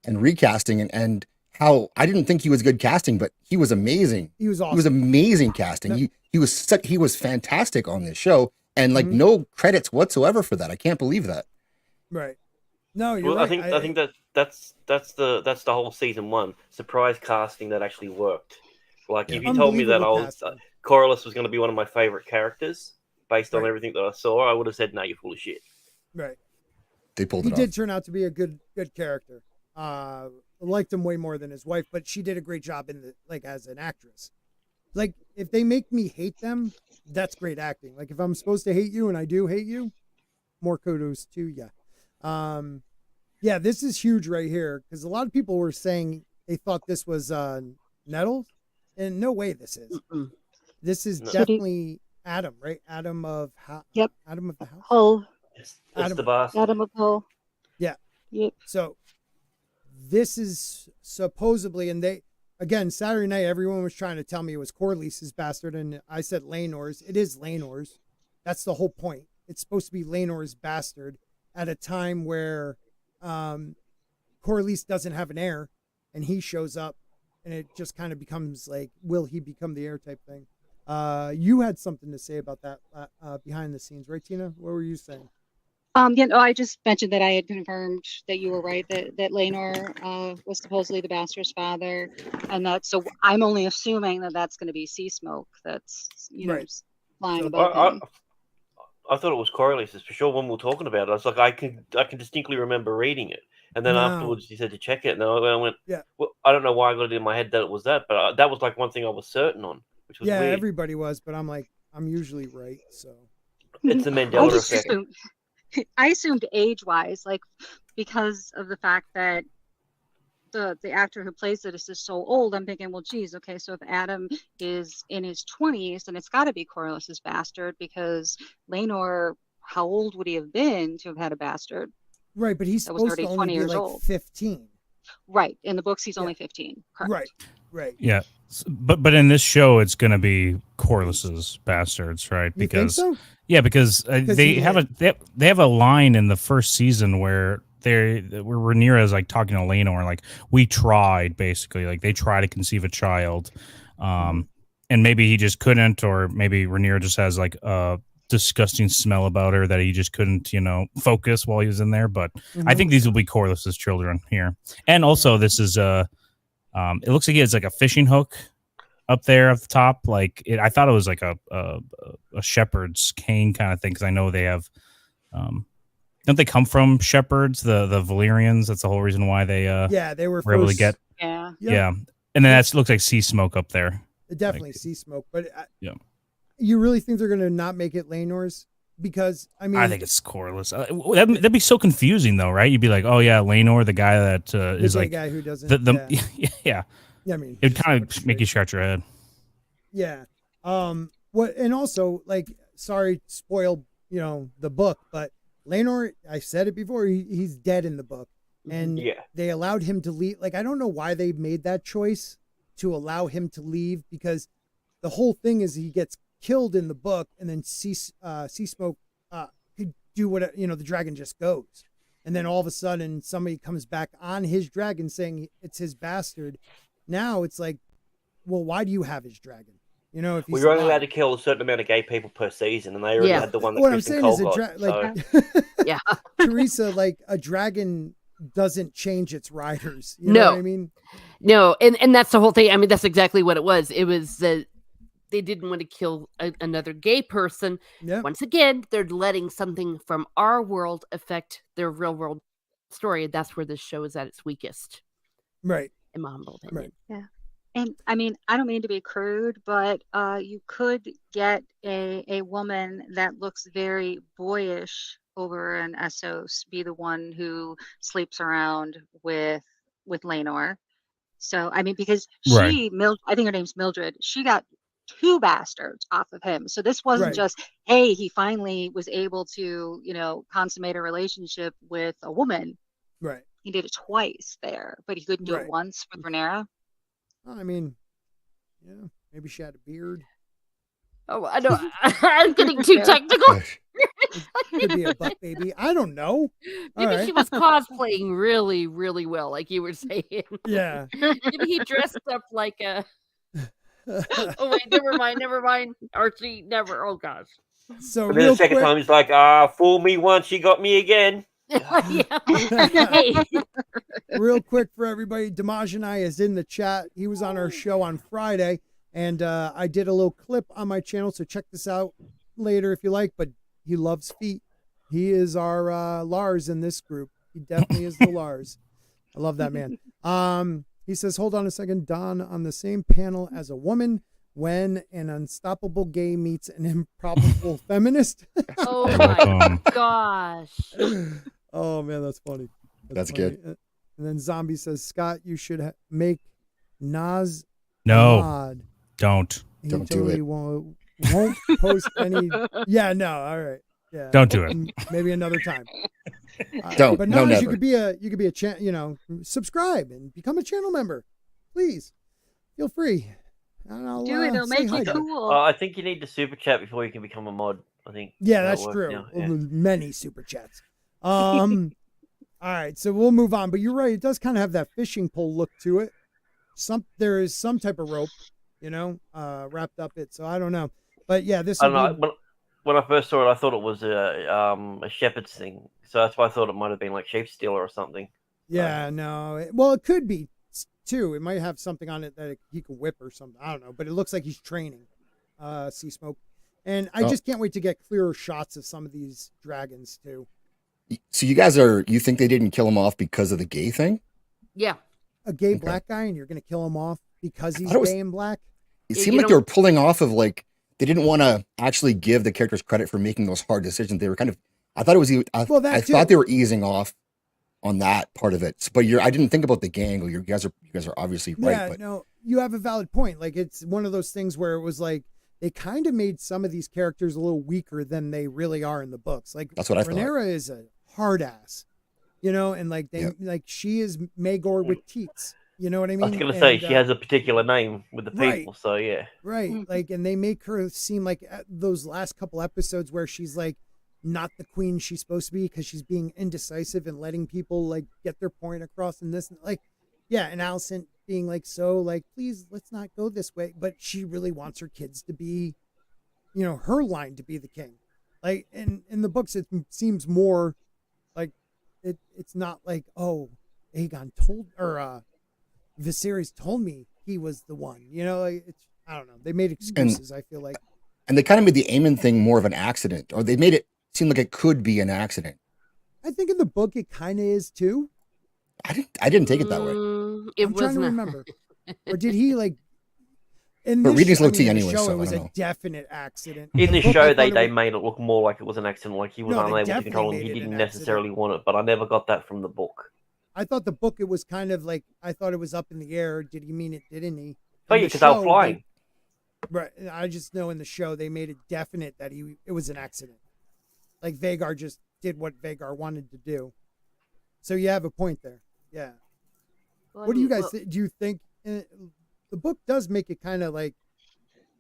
recasting and how I didn't think he was good casting, but he was amazing. He was awesome. He was amazing casting. No. He was fantastic on this show, and like Mhm. no credits whatsoever for that. I can't believe that. Right. No, you're Well, right. I think that's the whole season one surprise casting that actually worked. Like if you told me that Unbelievable casting. Corlys was going to be one of my favorite characters based on Right. everything that I saw, I would have said, "No, you're full of shit." Right. They pulled He it did off. turn out to be a good character. Liked him way more than his wife, but she did a great job as an actress. Like if they make me hate them, that's great acting. Like if I'm supposed to hate you and I do hate you, more kudos to you. Yeah, this is huge right here because a lot of people were saying they thought this was Nettles, and no way this is. Mm-mm. This is No. definitely Adam, right? Adam of Yep. Adam of the house. Hull, It's Adam- the bastard. Adam of Hull. Yeah. Yep. So this is supposedly, and Saturday night, everyone was trying to tell me it was Corlys's bastard, and I said Laenor's. It is Laenor's. That's the whole point. It's supposed to be Laenor's bastard at a time where Corlys doesn't have an heir, and he shows up, and it just kind of becomes like, will he become the heir type thing? You had something to say about that behind the scenes, right, Tina? What were you saying? Yeah, no, I just mentioned that I had confirmed that you were right, that Laenor was supposedly the bastard's father, and so I'm only assuming that that's going to be sea smoke that's Right. flying So above him. I thought it was Corlys for sure when we were talking about it. I was like, I can distinctly remember reading it, and then No. afterwards he said to check it, and then I went, Yeah. Well, I don't know why I got it in my head that it was that, but that was like one thing I was certain on, which was Yeah, weird. everybody was, but I'm like, I'm usually right, so. It's the I Mandela just effect. assumed age-wise, like because of the fact that the actor who plays it is just so old. I'm thinking, well, geez, okay, so if Adam is in his 20s, then it's got to be Corlys's bastard because Laenor, how old would he have been to have had a bastard? Right, but he's That was supposed to already only 20 be years like old. 15. Right. In the books, he's Yeah. only 15. Correct. Right, right. Yeah, but in this show, it's going to be Corlys's bastards, right? You think so? Yeah, because 'Cause they he have they have a line in the first season where Rhaenyra is like talking to Laenor, like we tried, basically, like they try to conceive a child, and maybe he just couldn't, or maybe Rhaenyra just has like a disgusting smell about her that he just couldn't, focus while he was in there. But I think these will be Corlys's children here, and also this is it looks like he has like a fishing hook up there at the top. Like I thought it was like a shepherd's cane kind of thing, because I know they have. Don't they come from shepherds, the Valyrians? That's the whole reason why they Yeah, they were able to first- get Yeah. yeah. And then that looks like sea smoke up there. Definitely like- sea smoke, but Yeah. You really think they're going to not make it Laenor's? Because, I mean... I think it's Corlys. That'd be so confusing, though, right? You'd be like, "Oh yeah, Laenor, the guy that the is gay like guy who doesn't... yeah." Yeah, I mean... It'd he's kind fucking of make you straight. scratch your head. Yeah. What? And also, like, sorry, to spoil, the book, but Laenor, I said it before, he's dead in the book. And Yeah. they allowed him to leave. Like, I don't know why they made that choice to allow him to leave, because the whole thing is he gets killed in the book, and then Sea Smoke could do what, the dragon just goes. And then all of a sudden somebody comes back on his dragon saying it's his bastard. Now it's like well, why do you have his dragon? You know, if he's Well, you're only allowed alive. to kill a certain amount of gay people per season, and they already Yeah. had the one that What I'm Kristen saying is Cole a got. like Yeah. Teresa, like a dragon doesn't change its riders. You know No. what I mean? No, and that's the whole thing. I mean, that's exactly what it was. It was that they didn't want to kill another gay person. Yeah. Once again, they're letting something from our world affect their real world story. And that's where this show is at its weakest, Right. in my humble opinion. Right. And I mean, I don't mean to be crude, but you could get a woman that looks very boyish over an Essos be the one who sleeps around with Laenor. So I mean, because Right. I think her name's Mildred. She got 2 bastards off of him. So this wasn't Right. just, hey, he finally was able to, consummate a relationship with a woman. Right. He did it twice there, but he couldn't do Right. it once with Rhaenyra. I mean, yeah, maybe she had a beard. Oh, I know. I'm getting too technical. Could be a butt baby. I don't know. All Maybe right. she was cosplaying really, really well, like you were saying. Yeah. Maybe he dressed up like a. Oh wait, never mind. Archie, never. Oh gosh. So And then real the second quick, time, he's like, fool me once, you got me again. Yeah. Hey. real quick for everybody, Damaj and I is in the chat. He was on our show on Friday, and I did a little clip on my channel, so check this out later if you like. But he loves feet. He is our Lars in this group. He definitely is the Lars. I love that man. He says, hold on a second, Don, on the same panel as a woman when an unstoppable gay meets an improbable feminist. Oh You're my welcome. gosh. Oh man, that's funny. That's funny. good. And then Zombie says, Scott, you should make Nas No, mod. don't. He Don't do totally it. won't post any. Yeah, no, all right. Yeah, Don't do it. Maybe another time. Don't. But No, Nas, you never. could be a subscribe and become a channel member, please. Feel free. And I'll, Do it, it'll say make hi you to cool. I think you need the super chat before you can become a mod. I think. Yeah, how it that's works true. now, yeah. Many super chats. All right, so we'll move on. But you're right; it does kind of have that fishing pole look to it. There is some type of rope, wrapped up it. So I don't know, but yeah, this. I Will don't be, know. When I first saw it, I thought it was a shepherd's thing. So that's why I thought it might have been like sheep stealer or something. Yeah, no. Well, it could be too. It might have something on it that he can whip or something. I don't know, but it looks like he's training. Sea Smoke, and I just can't wait to get clearer shots of some of these dragons too. So you think they didn't kill him off because of the gay thing? Yeah. A gay Okay. black guy, and you're going to kill him off because he's thought it was- gay and black. It Yeah, seemed you like they don't- were pulling off of they didn't want to actually give the characters credit for making those hard decisions. They were kind of, I thought it was, Well, I that thought too. they were easing off on that part of it. But I didn't think about the gay angle. You guys are obviously right. Yeah, But no, you have a valid point. Like it's one of those things where it was like they kind of made some of these characters a little weaker than they really are in the books. Like That's what I thought. Rhaenyra is a hard ass, and like like she is Maegor with teats. You know what I mean? I was going to say, And, she has a particular name with the right. people, so yeah. right. Like, and they make her seem like those last couple episodes where she's like not the queen she's supposed to be because she's being indecisive and letting people like get their point across in this. Like, yeah, and Alicent being like, so like, please, let's not go this way. But she really wants her kids to be, her line to be the king. Like, in the books, it seems more like it's not like, oh, Aegon told, or Viserys told me he was the one. It's, I don't know. They made excuses, I feel like. And they kind of made the Aemon thing more of an accident, or they made it seem like it could be an accident. I think in the book it kind of is too. I didn't take it that way. It I'm trying was to not. remember. Or did he like? In But this reading's show- low T in the anyway, show, so it I was don't a know. definite accident. In the book, I show, thought they it made it look more like it was an accident, like he was No, they unable to definitely control him. made He it didn't an necessarily want it, but I never got that from the book. I thought the book it was kind of like I thought it was up in the air. Did he mean it? Didn't he? Oh In yeah, the because they were show, flying. Right. I just know in the show they made it definite that it was an accident. Like Vagar just did what Vagar wanted to do. So you have a point there. Yeah. Well, What do you guys do? You think the book does make it kind of like,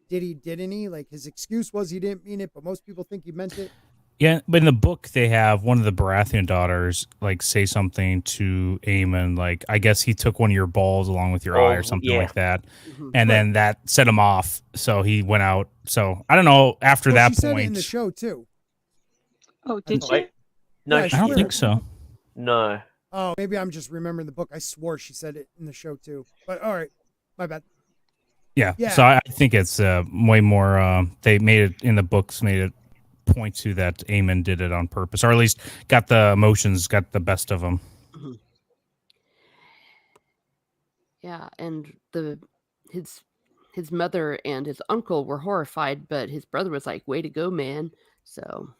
did he, didn't he? Like his excuse was he didn't mean it, but most people think he meant it. Yeah, but in the book they have one of the Baratheon daughters like say something to Aemon, like I guess he took one of your balls along with your eye or something like that, and then that set him off. So he went out. So I don't know. After Well, that she said it point, in the show too. Oh, did thought- she? No, Yeah, I she don't swear. think so. No. Oh, maybe I'm just remembering the book. I swore she said it in the show too. But all right, my bad. Yeah. Yeah. So I think it's way more. They made it in the books, made it point to that Aemon did it on purpose, or at least got the emotions, got the best of them. Yeah, and his mother and his uncle were horrified, but his brother was like, "Way to go, man!" So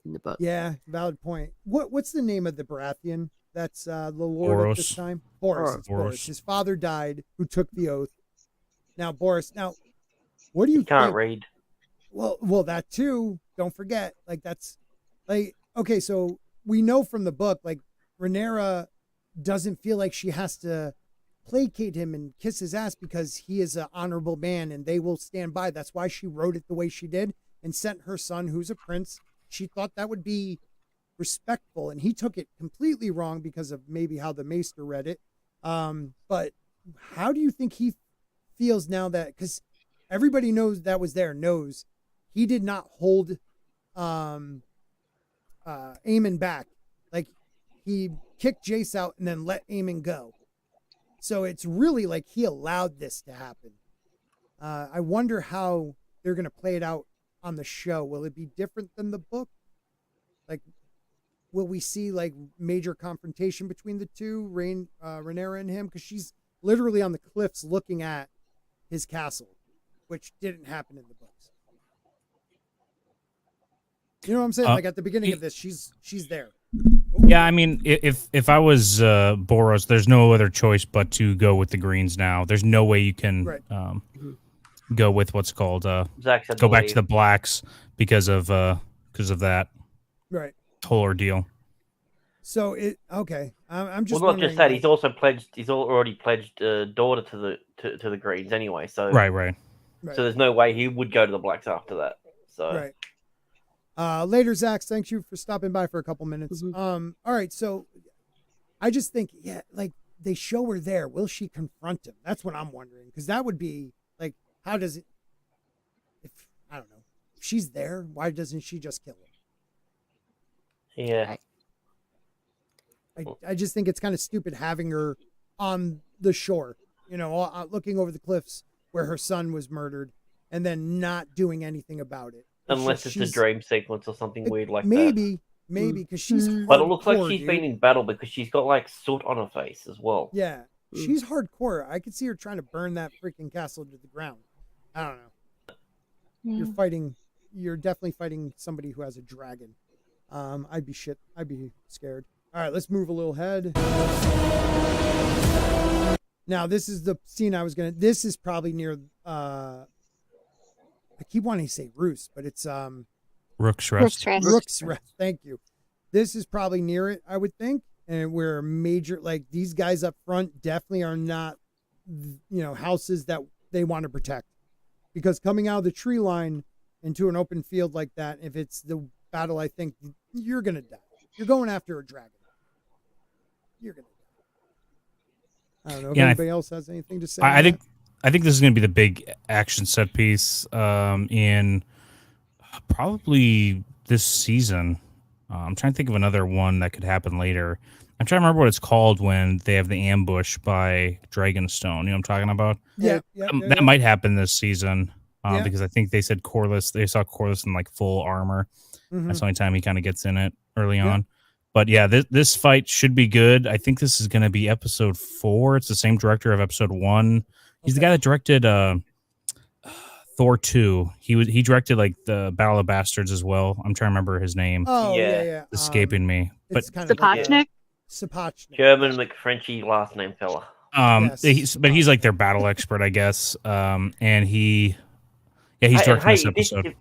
in the book, Yeah, valid point. What's the name of the Baratheon? That's the Lord at this Boros. time. Boris. It's Boris. Boros. His father died, who took the oath. Now Boris. Now, what do you You can't think? read. Well, that too. Don't forget. Like that's like okay. So we know from the book, like Rhaenyra doesn't feel like she has to placate him and kiss his ass because he is an honorable man and they will stand by. That's why she wrote it the way she did and sent her son, who's a prince. She thought that would be respectful, and he took it completely wrong because of maybe how the maester read it. But how do you think he feels now that, because everybody knows that was there, knows he did not hold Aemon back. Like he kicked Jace out and then let Aemon go. So it's really like he allowed this to happen. I wonder how they're going to play it out on the show. Will it be different than the book? Like, will we see like major confrontation between the two, Rhaenyra and him? Because she's literally on the cliffs looking at his castle, which didn't happen in the books. You know what I'm saying? Like at the beginning of this, she's there. Yeah, I mean, if I was Boros, there's no other choice but to go with the greens now. There's no way you can go with what's called Zach said go back to believe. the blacks because of that Right. whole ordeal. So I'm just Well, not just that. wondering, He's also pledged. He's already pledged daughter to the Greens anyway. So Right. Right. So there's no way he would go to the blacks after that. So Right. Later, Zach, thanks you for stopping by for a couple minutes. Mhm. All right, so I just think, like they show her there. Will she confront him? That's what I'm wondering. Because that would be like, how does it? If I don't know, if she's there, why doesn't she just kill him? yeah. I just think it's kind of stupid having her on the shore, looking over the cliffs where her son was murdered, and then not doing anything about it. Unless it's a dream sequence or something weird like that. Maybe because she's. But it looks like hardcore, she's dude. been in battle because she's got like soot on her face as well. Yeah, she's hardcore. I could see her trying to burn that freaking castle to the ground. I don't know. You're definitely fighting somebody who has a dragon. I'd be scared. All right, let's move a little head. Now, this is the scene this is probably near, I keep wanting to say Roost, but it's, Rook's Rest. Rook's Rest. Thank you. This is probably near it, I would think. And where major, like these guys up front definitely are not, houses that they want to protect. Because coming out of the tree line into an open field like that, if it's the battle, I think you're going to die. You're going after a dragon. You're going to die. I don't know if anybody else has anything to say. I think this is going to be the big action set piece in probably this season. I'm trying to think of another one that could happen later. I'm trying to remember what it's called when they have the ambush by Dragonstone. You know what I'm talking about? Yeah. That might happen this season because I think they said Corlys. They saw Corlys in like full armor. Mhm. That's the only time he kind of gets in it early on. But yeah, this fight should be good. I think this is going to be episode 4. It's the same director of episode 1. He's the guy that directed Thor 2. He directed like the Battle of Bastards as well. I'm trying to remember his name. Oh, yeah. It's escaping me. But It's kind of Sapochnik? Sapochnik. German McFrenchy last name fella. Yes. he's like their battle expert, I guess. And he's directing this episode.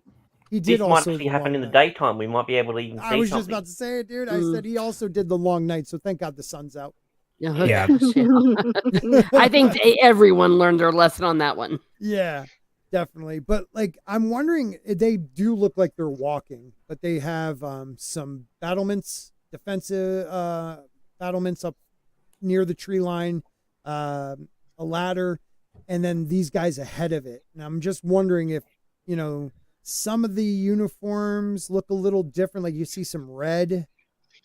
He did This might also actually the happen long in the night. daytime. We might be able to even see I was just something. about to say it, dude. I said he also did the long night, so thank God the sun's out. Yeah. I think everyone learned their lesson on that one. Yeah. definitely. But like, I'm wondering, they do look like they're walking, but they have some battlements, defensive battlements up near the tree line, a ladder, and then these guys ahead of it. And I'm just wondering if, you know, some of the uniforms look a little different. Like you see some red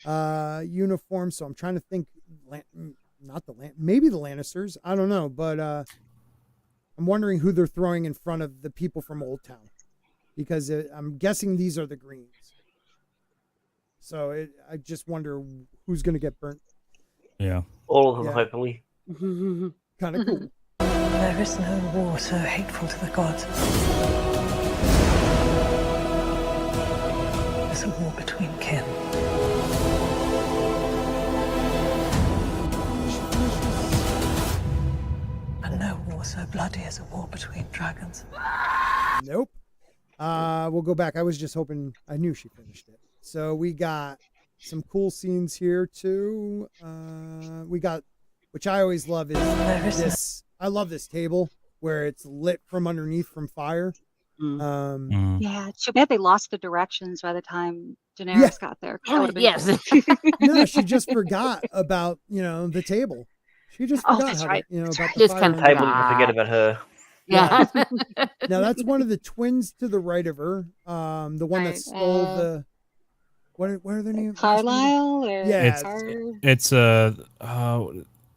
uniforms. So I'm trying to think, maybe the Lannisters. I don't know, but I'm wondering who they're throwing in front of the people from Old Town, because I'm guessing these are the Greens. So I just wonder who's going to get burnt. Yeah. All of them, Yeah. hopefully. Kind of cool. There is no war so hateful to the gods. There's a war between kin. And no war so bloody as a war between dragons. Nope. We'll go back. I was just hoping, I knew she finished it. So we got some cool scenes here too. We got, which I always love, is this. I love this table where it's lit from underneath from fire. Yeah, too bad they lost the directions by the time Daenerys got there. That would've been Yes. cool. No, she just forgot about, you know, the table. She just Oh, forgot that's how right. to, you know, That's about right. the Just fire. kind on of the Table, table. you forget about her. Yeah. Now that's one of the twins to the right of her. The one that Right, stole the, what are their names? Carlisle or Yeah, It's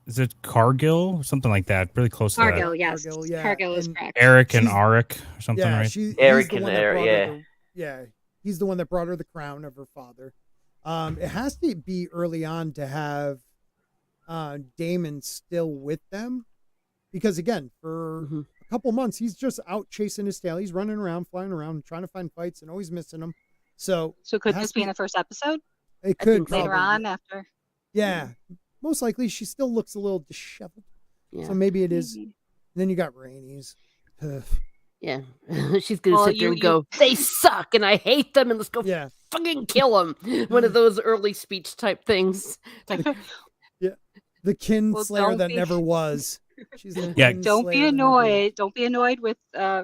is it Cargill or something like that? Really close to that. Cargill, yes. Cargill, yeah. Cargill is And correct. Eric and She's- Arik or something, Yeah, right? he's Eric the and one that Eric, brought her yeah. yeah, he's the one that brought her the crown of her father. It has to be early on to have Daemon still with them, because again, for a couple months he's just out chasing his tail. He's running around, flying around, trying to find fights, and always missing them. So could it has this to be in the first episode? It could think so. Later probably. on after? Yeah, most likely she still looks a little disheveled. Yeah. So maybe it is. Maybe. Then you got Rainey's. Yeah. She's going to Well, sit there and you- go, they suck and I hate them and let's go Yeah. fucking kill them. One of those early speech type things. It's like, The kin Well, slayer don't that be- never was. She's the Yeah. kin Don't slayer be that never was. annoyed. Don't be annoyed with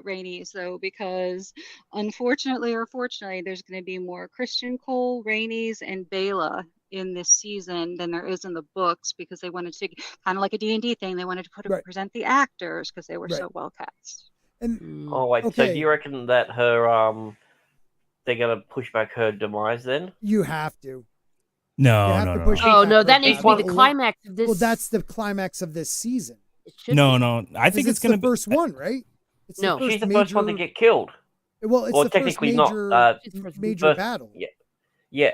Rainey's though, because unfortunately or fortunately, there's going to be more Christian Cole, Rainey's, and Bela in this season than there is in the books, because they wanted to, kind of like a D&D thing, they wanted to Right. present the actors because they were Right. so well cast. And Oh wait, so Okay. do you reckon that her they're gonna push back her demise then? you have to. No, You have no, to no. push no. oh back no, her that needs to be battle. the climax of this. Well, that's the climax of this season. It should No, be. no. I think 'Cause it's going to the first one, right? It's No. She's the first one to major- get killed. Well, it's Well, the first technically not, major, It's first- major first- battle Yeah.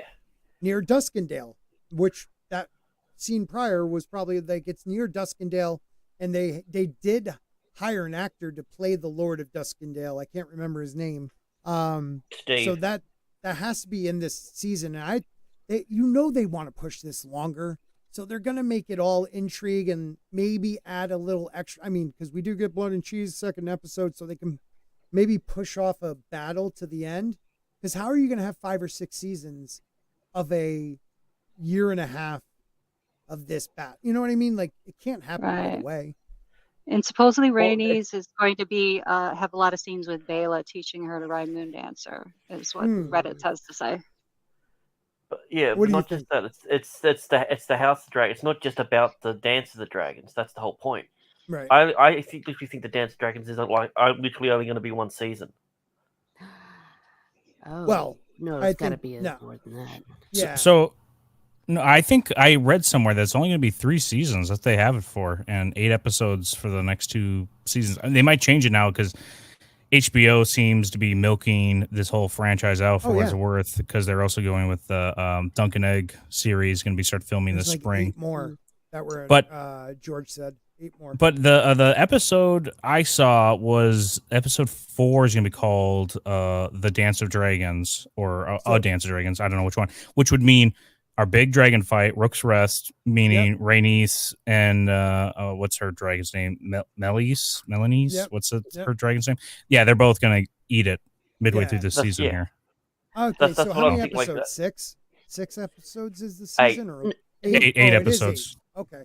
near Duskendale, which that scene prior was probably like it's near Duskendale, and they did hire an actor to play the Lord of Duskendale. I can't remember his name. Steve. So that has to be in this season. And they want to push this longer, so they're gonna make it all intrigue and maybe add a little extra. I mean, because we do get blood and cheese second episode, so they can maybe push off a battle to the end. Because how are you gonna have 5 or 6 seasons of a year and a half of this battle? You know what I mean? Like it can't happen right Right. away. And supposedly Well, Rainey's is going to be have a lot of scenes with Bela teaching her to ride Moondancer, is what Reddit has to say. But yeah, What do you not just that. It's the House of Dragons. It's not just about the Dance of the Dragons. That's the whole point. Right. I literally think the Dance of Dragons is literally only going to be one season. Oh, Well, no, I it's got to think- be no. more than that. Yeah. So, no, I think I read somewhere that it's only going to be 3 seasons that they have it for, and 8 episodes for the next 2 seasons. And they might change it now because HBO seems to be milking this whole franchise out for Oh, what yeah. it's worth, because they're also going with the Dunkin' Egg series, going to be start filming There's this like spring. 8 more that were. But- George said 8 more. But the episode I saw was episode 4 is going to be called The Dance of Dragons, or So- A Dance of Dragons. I don't know which one, which would mean our big dragon fight, Rook's Rest, meaning Rhaenys and what's her dragon's name? Melis? Melanie's? Yep. What's Yep. her dragon's name? Yeah, they're both going to eat it midway Yeah. through this That's- season yeah. here. Okay, That's so what how I'm many thinking, like episodes? that. 6? 6 episodes is the 8. season, or 8 Oh, it is episodes. 8. Okay.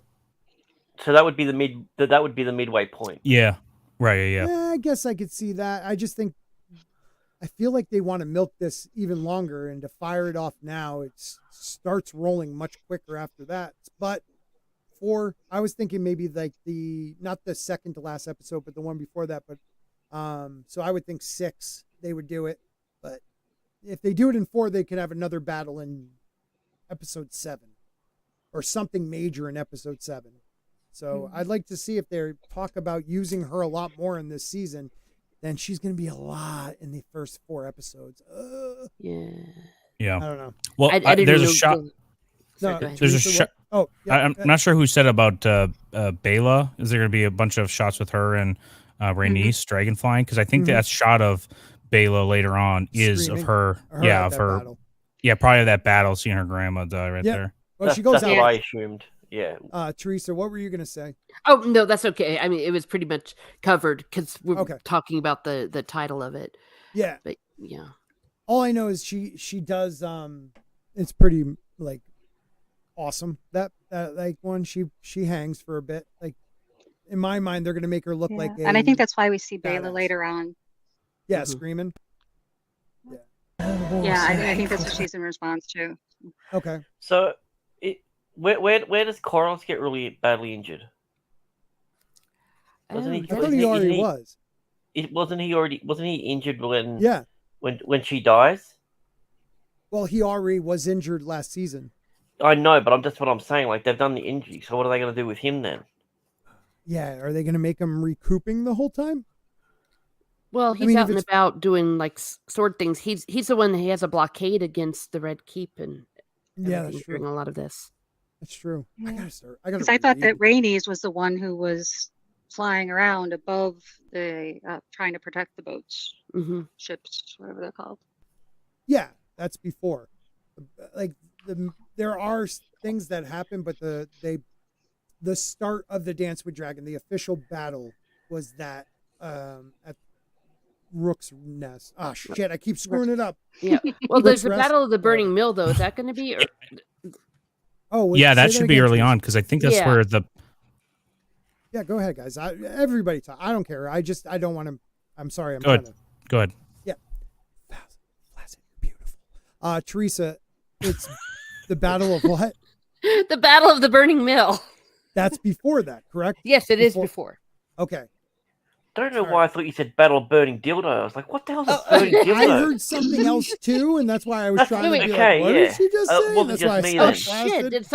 So that would be the midway point. Yeah. Right. Yeah. I guess I could see that. I just think I feel like they want to milk this even longer, and to fire it off now, it starts rolling much quicker after that. But I was thinking maybe like not the second to last episode, but the one before that. But so I would think 6 they would do it. But if they do it in 4, they could have another battle in episode 7 or something major in episode 7. So I'd like to see if they talk about using her a lot more in this season. Then she's going to be a lot in the first 4 episodes. Yeah. Yeah. I don't know. Well, I didn't there's a know shot. No, go ahead. There's a Teresa, shot. Oh, yeah, I'm not sure who said about Bela. Is there going to be a bunch of shots with her and Rhaenys dragon flying? Because I think that shot of Bela later on is Screaming. of her. at Yeah, of that her. battle. Yeah, probably that battle, seeing her grandma die right Yeah. there. Well, she goes That's what I out. assumed. Yeah. Teresa, what were you going to say? Oh no, that's okay. I mean, it was pretty much covered because we're Okay. talking about the title of it. Yeah. But yeah, All I know is she does it's pretty like awesome. That like one she hangs for a bit. Like in my mind they're going to make her look Yeah. like And I think that's why we see badass. Bela later on. screaming. Yeah, I think that's what she's in response to. Okay. So, where does Corals get really badly injured? Wasn't he? I thought he already was. Wasn't he injured when? Yeah. When she dies? Well, he already was injured last season. I know, but that's what I'm saying. Like they've done the injury, so what are they going to do with him then? Yeah, are they going to make him recouping the whole time? well, he's mean, out if and it's- about doing like sword things. He's the one that he has a blockade against the Red Keep and Yeah, everything that's during true. a lot of this. That's true. I Yeah. got to start. I got Because to I thought that Rhaenys was the one who was flying around above the trying to protect the boats, Hmm ships, whatever they're called. Yeah, that's before. Like there are things that happen, but the start of the Dance with Dragon, the official battle, was that at Rook's Nest. Ah, shit! I keep screwing it up. Yeah. Well, Rook's there's the Rest? Battle of the Burning Whatever. Mill, though. Is that going to be? Or, Oh, wait, Yeah, say that should be again, early Teresa. on because I think that's Yeah. where the Yeah, go ahead, guys. Everybody talk. I don't care. I don't want to. I'm sorry. I'm Good. trying to. go ahead. Placid, you're beautiful. Teresa, it's the Battle of what? the Battle of the Burning Mill. That's before that, correct? Yes, it is before. Okay. I don't know Sorry. why I thought you said battle of burning dildo. I was like, what the hell's a Oh, burning dildo? I heard something else too, and that's why I was That's trying to be okay, like, "What yeah. did she just It say?" wasn't That's just why I me said Oh then. shit!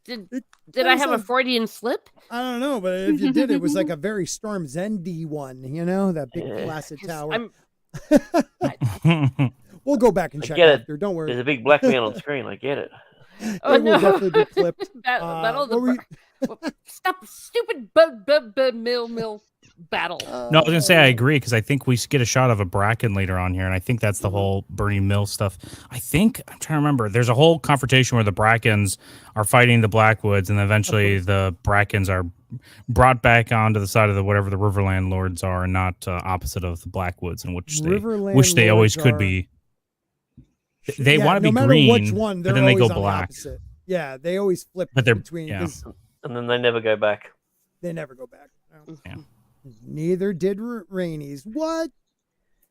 Placid. Did It I have a sounds- Freudian slip? I don't know, but if you did, it was like a very Storm Zendy one, that big Yeah. placid 'Cause tower. I'm We'll go back and I check get it. after. Don't worry. There's a big black man on screen. I get it. Oh It will no! definitely be clipped. Battle of the what were Stop! Stupid mill battle. No, I was gonna say I agree because I think we get a shot of a bracken later on here, and I think that's the whole Burning Mill stuff. I'm trying to remember. There's a whole confrontation where the Brackens are fighting the Blackwoods, and eventually the Brackens are brought back onto the side of the whatever the Riverland Lords are, and not opposite of the Blackwoods, in which they Riverland wish they always Lords could are- be. They want to no be matter green, which one, but they're then they go always on the black. opposite. Yeah, they always flip But they're- between yeah. 'cause And then they never go back. they never go back. No. Yeah. Neither did Rainey's. What?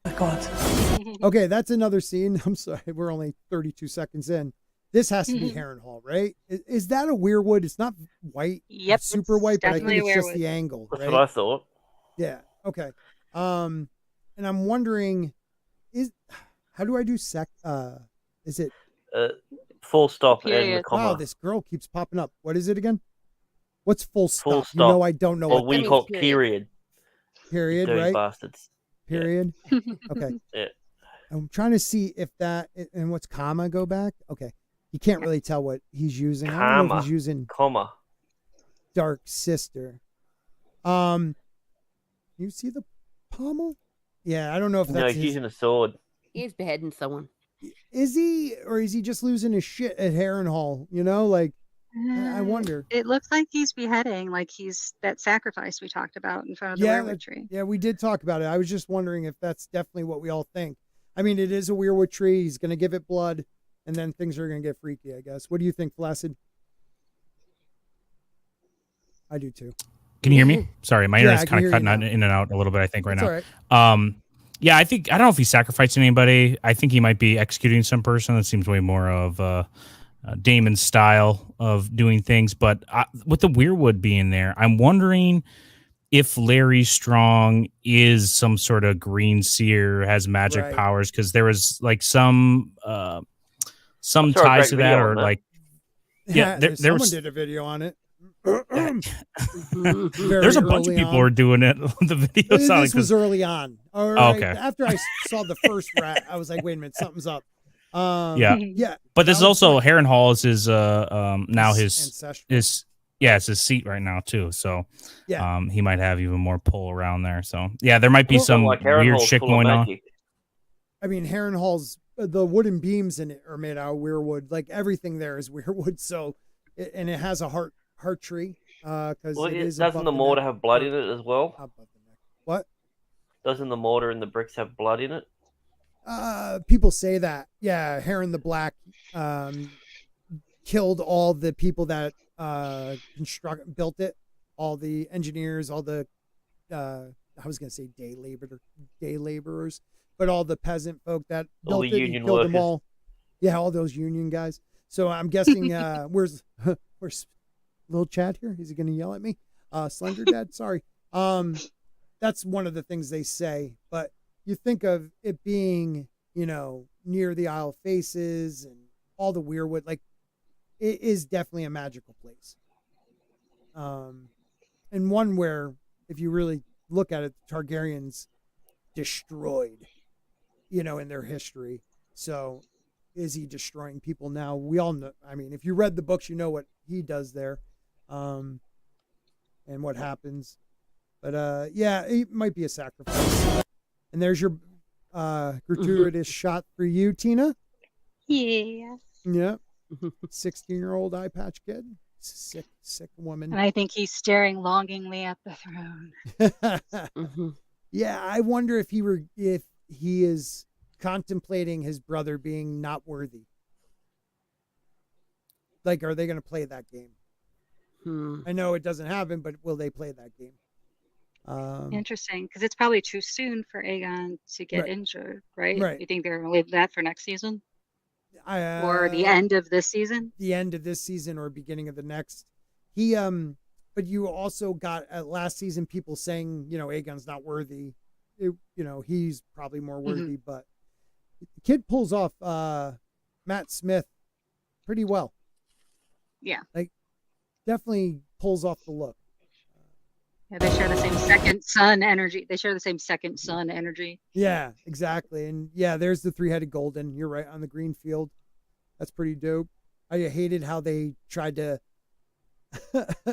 My God. Okay, that's another scene. I'm sorry, we're only 32 seconds in. This has to be Harrenhal, right? Is that a weirwood? It's not white, Yep, super it's white, but I think definitely it's a just the angle, That's right? what I thought. Yeah. Okay. And I'm wondering, how do I do is it? Full stop and the Period. comma. Wow, this girl keeps popping up. What is it again? What's full stop? Full You stop. know, I don't know Or what we means call it period. period. period, Dirty right? bastards. Period. Okay. Yeah. I'm trying to see if that and what's comma go back. Okay. You can't really tell what he's using. I don't know if Comma. he's using Comma. Dark Sister. You see the pommel? Yeah, I don't know if No, that's he's his. using a sword. He's beheading someone. Is he, or is he just losing his shit at Harrenhal? Like, I wonder. It looks like he's beheading, like he's that sacrifice we talked about in front of the Yeah, weirwood tree. Yeah, we did talk about it. I was just wondering if that's definitely what we all think. I mean, it is a weirwood tree. He's going to give it blood, and then things are going to get freaky, I guess. What do you think, Flaccid? I do too. Can you hear me? Sorry, my Yeah, internet's I can kind hear of you cutting now. in and out a little bit, I think, right That's now. all right. Yeah, I don't know if he's sacrificing anybody. I think he might be executing some person. That seems way more of Damon's style of doing things. But with the Weirwood being there, I'm wondering if Larry Strong is some sort of green seer, has magic Right. powers, because there was like some I saw a ties great to that, video or on that. like there Someone was did a video on it. there's a bunch of people who are doing it. The video Well, sounded this was early on. All Oh, right. okay. After I saw the first rat, I was like, wait a minute, something's up. Yeah. Yeah. But this that is was also good. Harrenhal is his now his ancestral. it's his seat right now too. So Yeah. he might have even more pull around there. So yeah, there might be Also, some like weird Harrenhal's shit full of going on. magic. I mean, Harrenhal's the wooden beams in it are made out of weirwood. Like everything there is weirwood. So, and it has a heart tree. Because Well, it is doesn't above the the mortar neck, have blood or in it as well? above the neck. What? Doesn't the mortar and the bricks have blood in it? People say that. Yeah, Heron the Black killed all the people that built it, all the engineers, all the I was gonna say day laborers, but all the peasant folk that All built the it, he union killed them workers. all. Yeah, all those union guys. So I'm guessing where's little Chad here? Is he gonna yell at me? Slender Dad, sorry. That's one of the things they say, but you think of it being, near the Isle of Faces and all the Weirwood, like it is definitely a magical place. And one where, if you really look at it, the Targaryens destroyed, in their history. So is he destroying people now? We all know. I mean, if you read the books, you know what he does there, and what happens. But yeah, it might be a sacrifice. And there's your gratuitous shot for you, Tina. Yeah. Yeah. 16-year-old eye patch kid. Sick woman. And I think he's staring longingly at the throne. Yeah, I wonder if he is contemplating his brother being not worthy. Like, are they going to play that game? I know it doesn't happen, but will they play that game? Interesting, because it's probably too soon for Aegon to get injured, right? Right. You think they're going to leave that for next season? Or the Or end of this season? The end of this season or beginning of the next. But you also got last season people saying, Aegon's not worthy. He's probably more worthy, but the kid pulls off Matt Smith pretty well. Yeah. Like, definitely pulls off the look. Yeah, they share the same second sun energy. They share the same second sun energy. Yeah, exactly. And yeah, there's the three-headed golden. You're right, on the green field. That's pretty dope. I hated how they tried to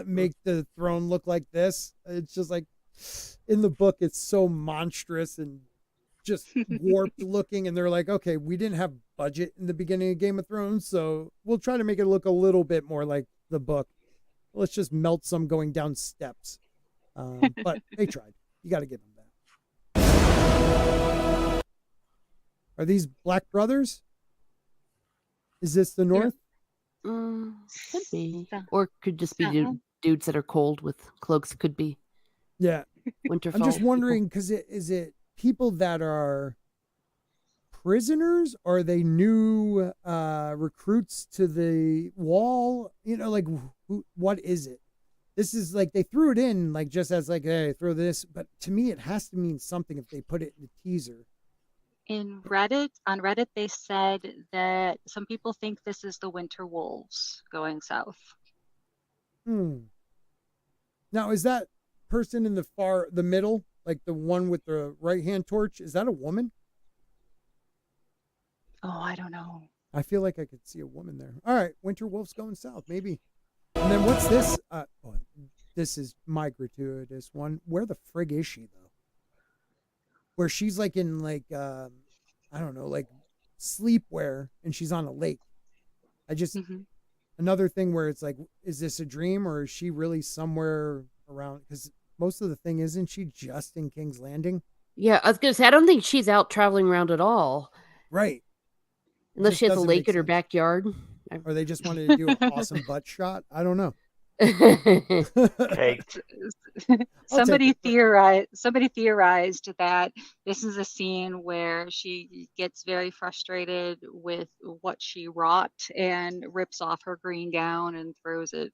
make the throne look like this. It's just like, in the book, it's so monstrous and just warped looking. And they're like, okay, we didn't have budget in the beginning of Game of Thrones, so we'll try to make it look a little bit more like the book. Let's just melt some going down steps. But they tried. You got to give them that. Are these Black brothers? Is this the North? Could be, or could just be dudes that are cold with cloaks. Could be. Yeah. Winterfell. I'm just wondering, because is it people that are prisoners, or are they new recruits to the wall? Like what is it? This is like they threw it in like just as like, hey, throw this, but to me it has to mean something if they put it in the teaser. On Reddit, they said that some people think this is the Winter Wolves going south. Now, is that person in the middle, like the one with the right-hand torch, is that a woman? Oh, I don't know. I feel like I could see a woman there. All right, Winter Wolves going south, maybe. And then what's this? This is my gratuitous one. Where the frig is she, though? Where she's like in like, I don't know, like sleepwear, and she's on a lake. Another thing where it's like, is this a dream, or is she really somewhere around? Because most of the thing, isn't she just in King's Landing? Yeah, I was going to say, I don't think she's out traveling around at all. Right. Unless she has a lake in her backyard. Or they just wanted to do an awesome butt shot. I don't know. Okay. Somebody take it. theorized that this is a scene where she gets very frustrated with what she wrought and rips off her green gown and throws it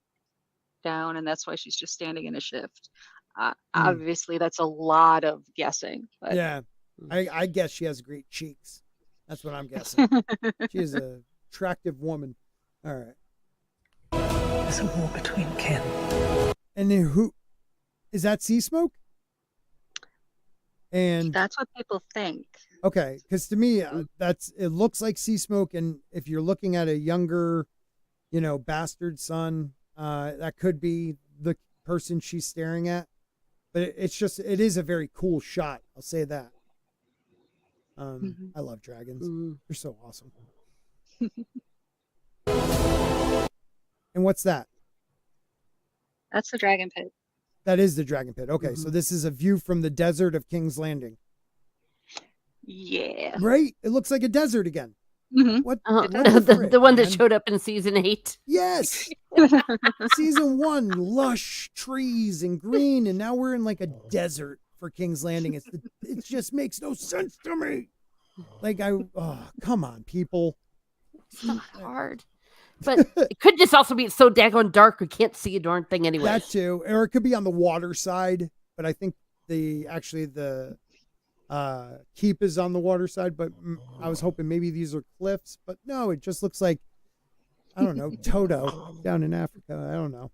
down, and that's why she's just standing in a shift. Obviously, that's a lot of guessing, but Yeah, I guess she has great cheeks. That's what I'm guessing. She is a attractive woman. All right. There's a war between kin. And then who is that? Sea Smoke? And that's what people think. okay, because to me, it looks like Sea Smoke, and if you're looking at a younger, bastard son, that could be the person she's staring at. But it is a very cool shot. I'll say that. I love dragons. They're so awesome. And what's that? That's the dragon pit. That is the dragon pit. Okay, so this is a view from the desert of King's Landing. Yeah. Right? It looks like a desert again. What? The one that showed up in season 8. Yes. Season 1, lush trees and green, and now we're in like a desert for King's Landing. It just makes no sense to me. Like come on, people. It's not hard. But it could just also be so daggone dark we can't see a darn thing anyway. That too. Or it could be on the water side, but I think the keep is on the water side, but I was hoping maybe these are cliffs, but no, it just looks like, I don't know, Toto down in Africa. I don't know.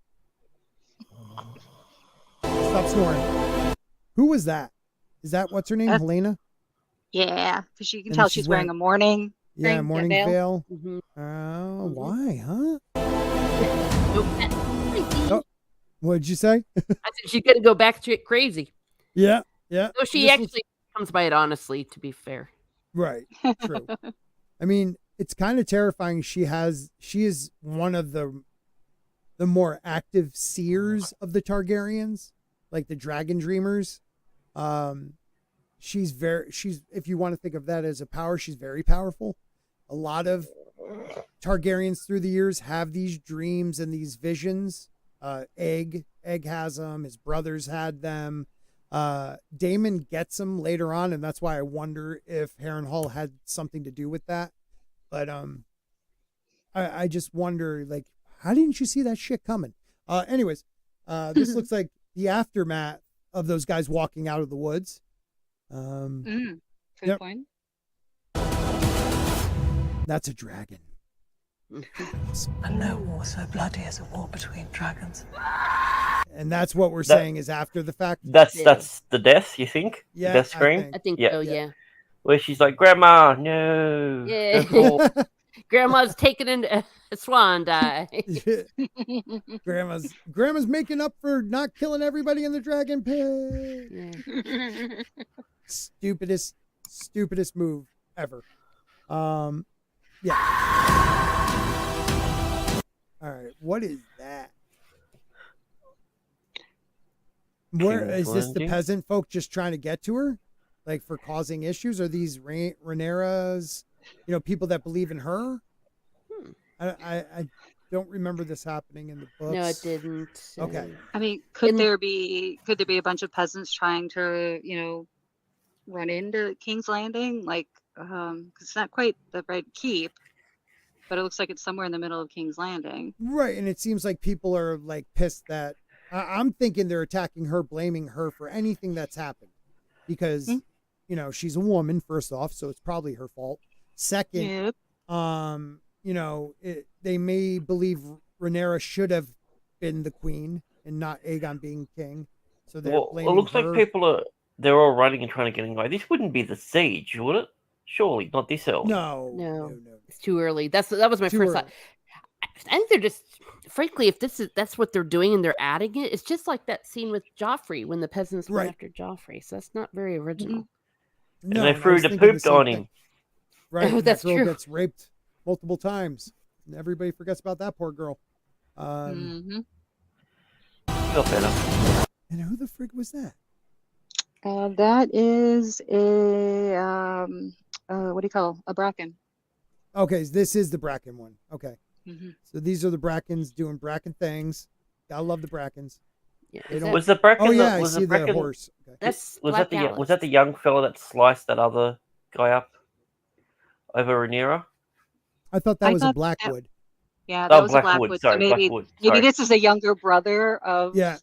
Stop snoring. Who was that? Is that, what's her name? Helena? Yeah, because you can And tell she's she's wearing a mourning Yeah, thing, morning veil. veil. Why, huh? Oh, what did you say? I said she's gonna go back to it crazy. Yeah. So she actually comes by it honestly, to be fair. Right. True. I mean, it's kind of terrifying. She is one of the more active seers of the Targaryens, like the dragon dreamers. She's if you want to think of that as a power, she's very powerful. A lot of Targaryens through the years have these dreams and these visions. Egg has them. His brothers had them. Daemon gets them later on, and that's why I wonder if Harrenhal had something to do with that. But I just wonder, like, how didn't you see that shit coming? Anyways, this looks like the aftermath of those guys walking out of the woods. Good point. That's a dragon. And no war so bloody as a war between dragons. And that's what we're saying is after the fact. That's the death, you think? Yeah, the death scream? I think so, yeah. Where she's like, Grandma, no. Yeah. Grandma's taken into a swan dive. Grandma's making up for not killing everybody in the dragon pit. Yeah. Stupidest move ever. Yeah. All right, what is that? Where is this? The peasant folk just trying to get to her, like for causing issues? Are these Rhaenyra's, people that believe in her? I don't remember this happening in the books. No, it didn't. Okay. I mean, could there be a bunch of peasants trying to, run into King's Landing? Like, 'cause it's not quite the right keep, but it looks like it's somewhere in the middle of King's Landing. Right, and it seems like people are like pissed that I'm thinking they're attacking her, blaming her for anything that's happened, because she's a woman first off, so it's probably her fault. Second, they may believe Rhaenyra should have been the queen and not Aegon being king, so they're blaming it looks her. like they're all running and trying to get away. This wouldn't be the siege, would it? Surely not this early. No. It's too early. That was my first thought. I think they're just, frankly, if that's what they're doing and they're adding it, it's just like that scene with Joffrey when the peasants went after Joffrey. So that's not very original. And they threw the poop on him. Right. Oh, that's that girl true. Gets raped multiple times, and everybody forgets about that poor girl. Feel better. And who the frig was that? That is a what do you call a bracken? Okay, this is the Bracken one. Okay. Mm-hmm. So these are the Brackens doing Bracken things. I love the Brackens. Yeah, They is don't- that- Was the Bracken? Oh yeah, I was see the the Bracken? horse. Okay. that's Was Black that the Alice. was that the young fella that sliced that other guy up over Rhaenyra? I thought that I was a thought Blackwood. Yeah, Oh, that was a Blackwood. Blackwood. Sorry, So maybe Blackwood. maybe Sorry. this is a younger brother of. Yeah.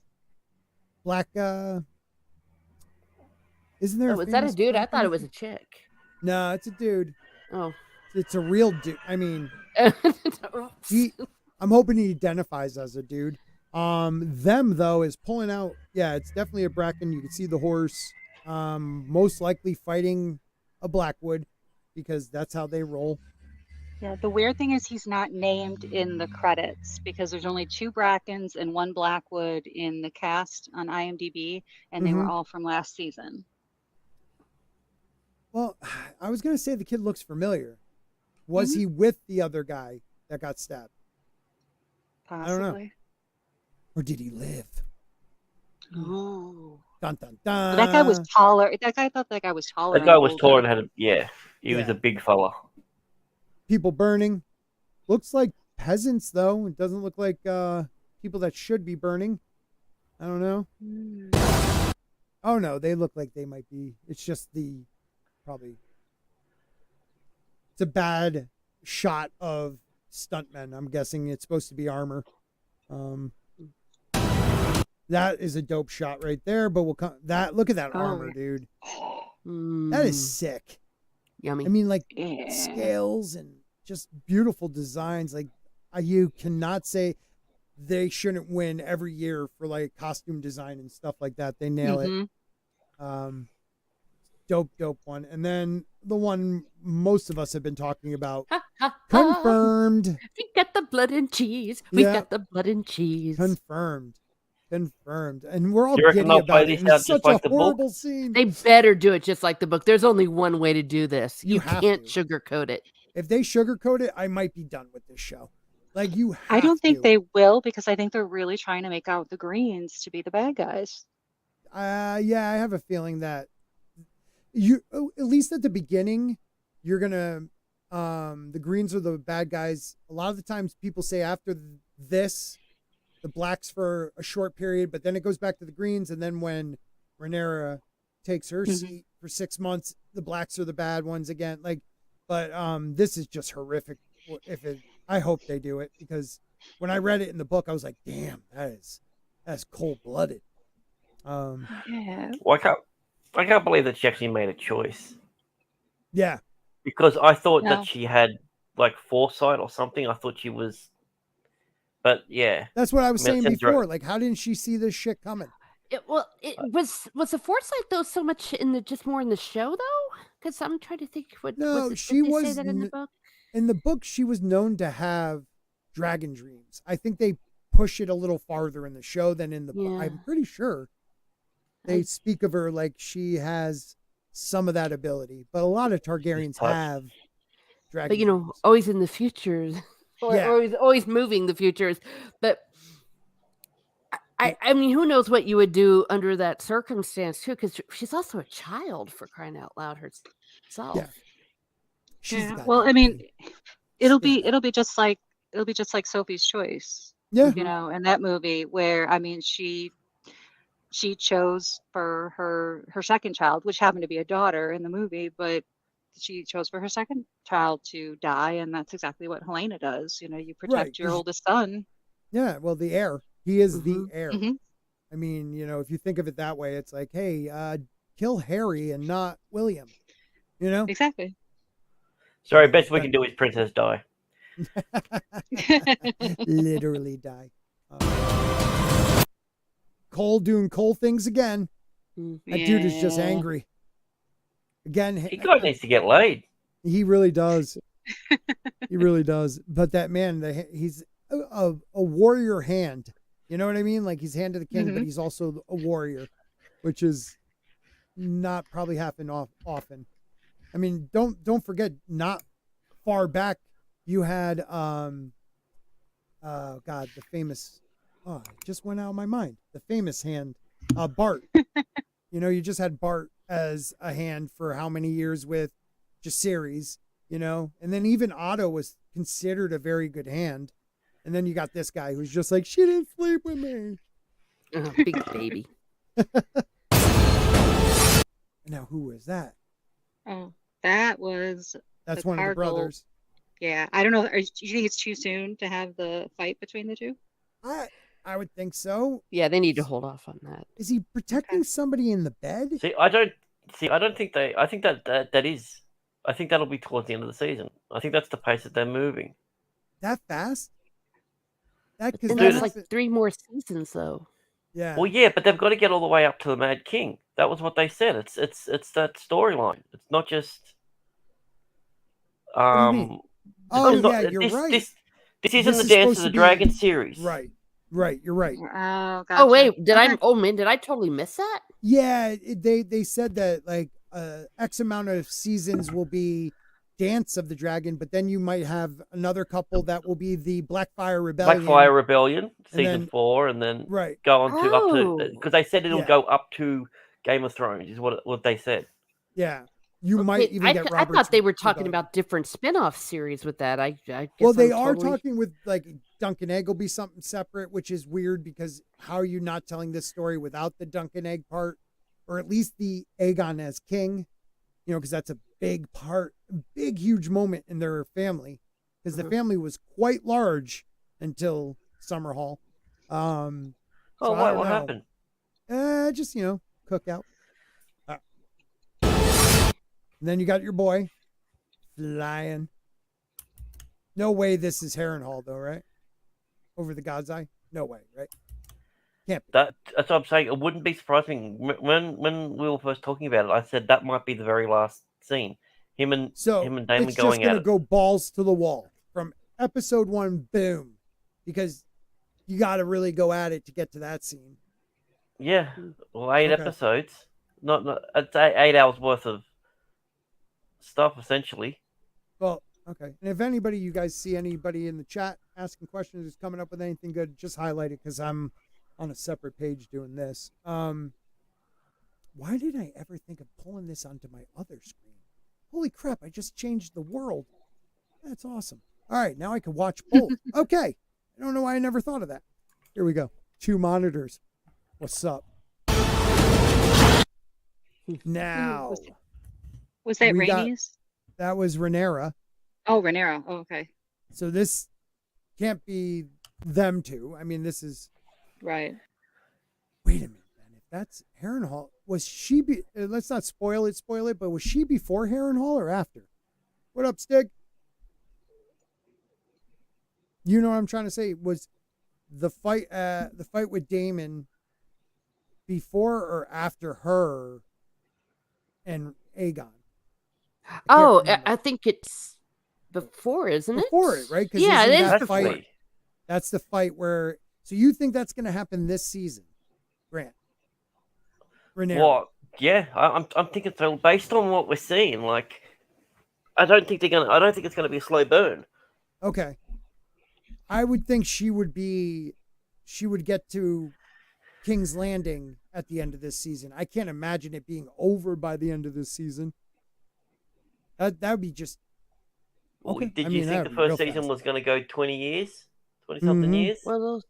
Black. Isn't there? Oh, was that a famous dude? I Bracken? thought it was a chick. No, it's a dude. Oh. It's a real dude. I mean, I'm hoping he identifies as a dude. Them though is pulling out. Yeah, it's definitely a Bracken. You can see the horse. Most likely fighting a Blackwood because that's how they roll. Yeah, the weird thing is he's not named in the credits because there's only 2 Brackens and 1 Blackwood in the cast on IMDb, and they were all from last season. Well, I was gonna say the kid looks familiar. Was he with the other guy that got stabbed, Possibly. don't know. Or did he live? Ooh. Dun dun dun. That guy was taller. I thought that guy was taller. That guy and was older. tall and had a he was Yeah. a big fella. People burning. Looks like peasants though. It doesn't look like people that should be burning. I don't know. Oh no, they look like they might be. It's just probably. It's a bad shot of stuntmen. I'm guessing it's supposed to be armor. That is a dope shot right there. But look at that armor, dude. That is sick. Yummy. I mean, like Yeah. scales and just beautiful designs. Like you cannot say they shouldn't win every year for like costume design and stuff like that. They nail it. Dope one. And then the one most of us have been talking about, confirmed. We got the blood and cheese. We Yeah. got the blood and cheese. Confirmed. And we're all Do you reckon giddy they'll play about it. this And out it's just such like a the book? horrible scene. They better do it just like the book. There's only one way to do this. You You have can't to. sugarcoat it. If they sugarcoat it, I might be done with this show. Like you have I don't think to. they will because I think they're really trying to make out the Greens to be the bad guys. Yeah, I have a feeling that at least at the beginning, you're gonna the Greens are the bad guys. A lot of the times people say after this, the Blacks for a short period, but then it goes back to the Greens, and then when Rhaenyra takes her seat for 6 months, the Blacks are the bad ones again. But this is just horrific. I hope they do it because when I read it in the book, I was like, damn, that's cold blooded. Yeah. Well, I can't believe that she actually made a choice Yeah. because I thought No. that she had like foresight or something. I thought she was, but yeah, That's what I was I mean, saying it's in before. Like, how didn't she see this shit coming? It was the foresight though so much just more in the show though, because I'm trying to think what. No, did she they say was that in the book. In the book, she was known to have dragon dreams. I think they push it a little farther in the show than in the book. Yeah. I'm pretty sure they speak of her like she has some of that ability, but a lot of Targaryens touched. have dragon. But dreams. always in the futures, or Yeah. always moving the futures. But I mean, who knows what you would do under that circumstance too? Because she's also a child, for crying out loud herself. Yeah. She's the Yeah. goddamn Well, I mean, queen. it'll Yeah. be just like Sophie's Choice, Yeah. you know, in that movie where I mean she chose for her second child, which happened to be a daughter in the movie, but she chose for her second child to die, and that's exactly what Helena does. You know, you protect Right, your 'cause- oldest son. Yeah. Well, the heir. He is the Mhm. heir. Mhm. I mean, if you think of it that way, it's like, hey, kill Harry and not William. You know? Exactly. sorry, best we can do is Princess die. Literally die. Cole doing Cole things again. That dude is just Yeah. angry. Again, He guy needs to get laid. he really does. He really does. But that man, he's a warrior hand. You know what I mean? Like he's hand to the king, but he's also a warrior, which is not probably happen often. I mean, don't forget, not far back, you had God, the famous. Oh, it just went out of my mind. The famous hand, Bart. You just had Bart as a hand for how many years with Jacaerys, and then even Otto was considered a very good hand. And then you got this guy who's just like, she didn't sleep with me. Big baby. Now, who was that? Oh, that was That's the one of the Cardinal. brothers. Yeah, I don't know. Do you think it's too soon to have the fight between the two? I would think so. Yeah, they need to hold off on that. Is he protecting Okay. somebody in the bed? I don't think they. I think that is. I think that'll be towards the end of the season. I think that's the pace that they're moving. That fast? That because And Dude, that's like 3 more seasons, though. yeah. Well, yeah, but they've got to get all the way up to the Mad King. That was what they said. It's that storyline. It's not just. do you mean? Oh it's not- yeah, you're right. This isn't the is Dance supposed of the to be- Dragon series. Right. You're right. Oh, gotcha. Oh wait, did Okay. I? Oh man, did I totally miss that? Yeah, they said that like X amount of seasons will be Dance of the Dragon, but then you might have another couple that will be the Blackfire Rebellion. Blackfire Rebellion, season then- 4, and then Right. go on to up Oh. to because they said it'll Yeah. go up to Game of Thrones. Is what they said. Yeah. You might Okay, even I, get I Robert's thought they were talking Rebellion. about different spin-off series with that. I guess Well, they I'm are totally- talking with like Duncan Egg will be something separate, which is weird because how are you not telling this story without the Duncan Egg part, or at least the Aegon as king? You know, because that's a big part, big huge moment in their family, because the family was quite large until Summerhall. Oh, so I what don't know. happened? Just cookout. And then you got your boy flying. No way this is Harrenhal though, right? Over the God's Eye? No way, right? Can't be. That's what I'm saying. It wouldn't be surprising when we were first talking about it. I said that might be the very last scene. Him and Damon it's just going gonna at it. go balls to the wall from episode 1. Boom, because you got to really go at it to get to that scene. Yeah, well, 8 Okay. episodes. Not it's 8 hours worth of stuff essentially. Well, okay. And if anybody, you guys see anybody in the chat asking questions who's coming up with anything good, just highlight it because I'm on a separate page doing this. Why did I ever think of pulling this onto my other screen? Holy crap, I just changed the world. That's awesome. All right, now I can watch both. Okay. I don't know why I never thought of that. Here we go. 2 monitors. What's up? Now, Was that we got- Rainey's? that was Rhaenyra. Oh, Rhaenyra. Oh, okay. So this can't be them two. I mean, this is... Right. Wait a minute, then. If that's Harrenhal, was she let's not spoil it, but was she before Harrenhal or after? What up, Stig? You know what I'm trying to say? Was the fight with Daemon before or after her and Aegon? Oh, remember. I think it's before, isn't it? Before it, right? 'Cause Yeah, isn't it is that before. fight- That's the fight where... So you think that's going to happen this season, Grant? Rhaenyra. Well, yeah, I'm thinking so. Based on what we're seeing, like, I don't think it's gonna be a slow burn. Okay. I would think she would get to King's Landing at the end of this season. I can't imagine it being over by the end of this season. That would be just... Well, Okay. Did I you mean, think that'd the be real first season fast. was gonna go 20 years, 20-something Mhm. years? Well,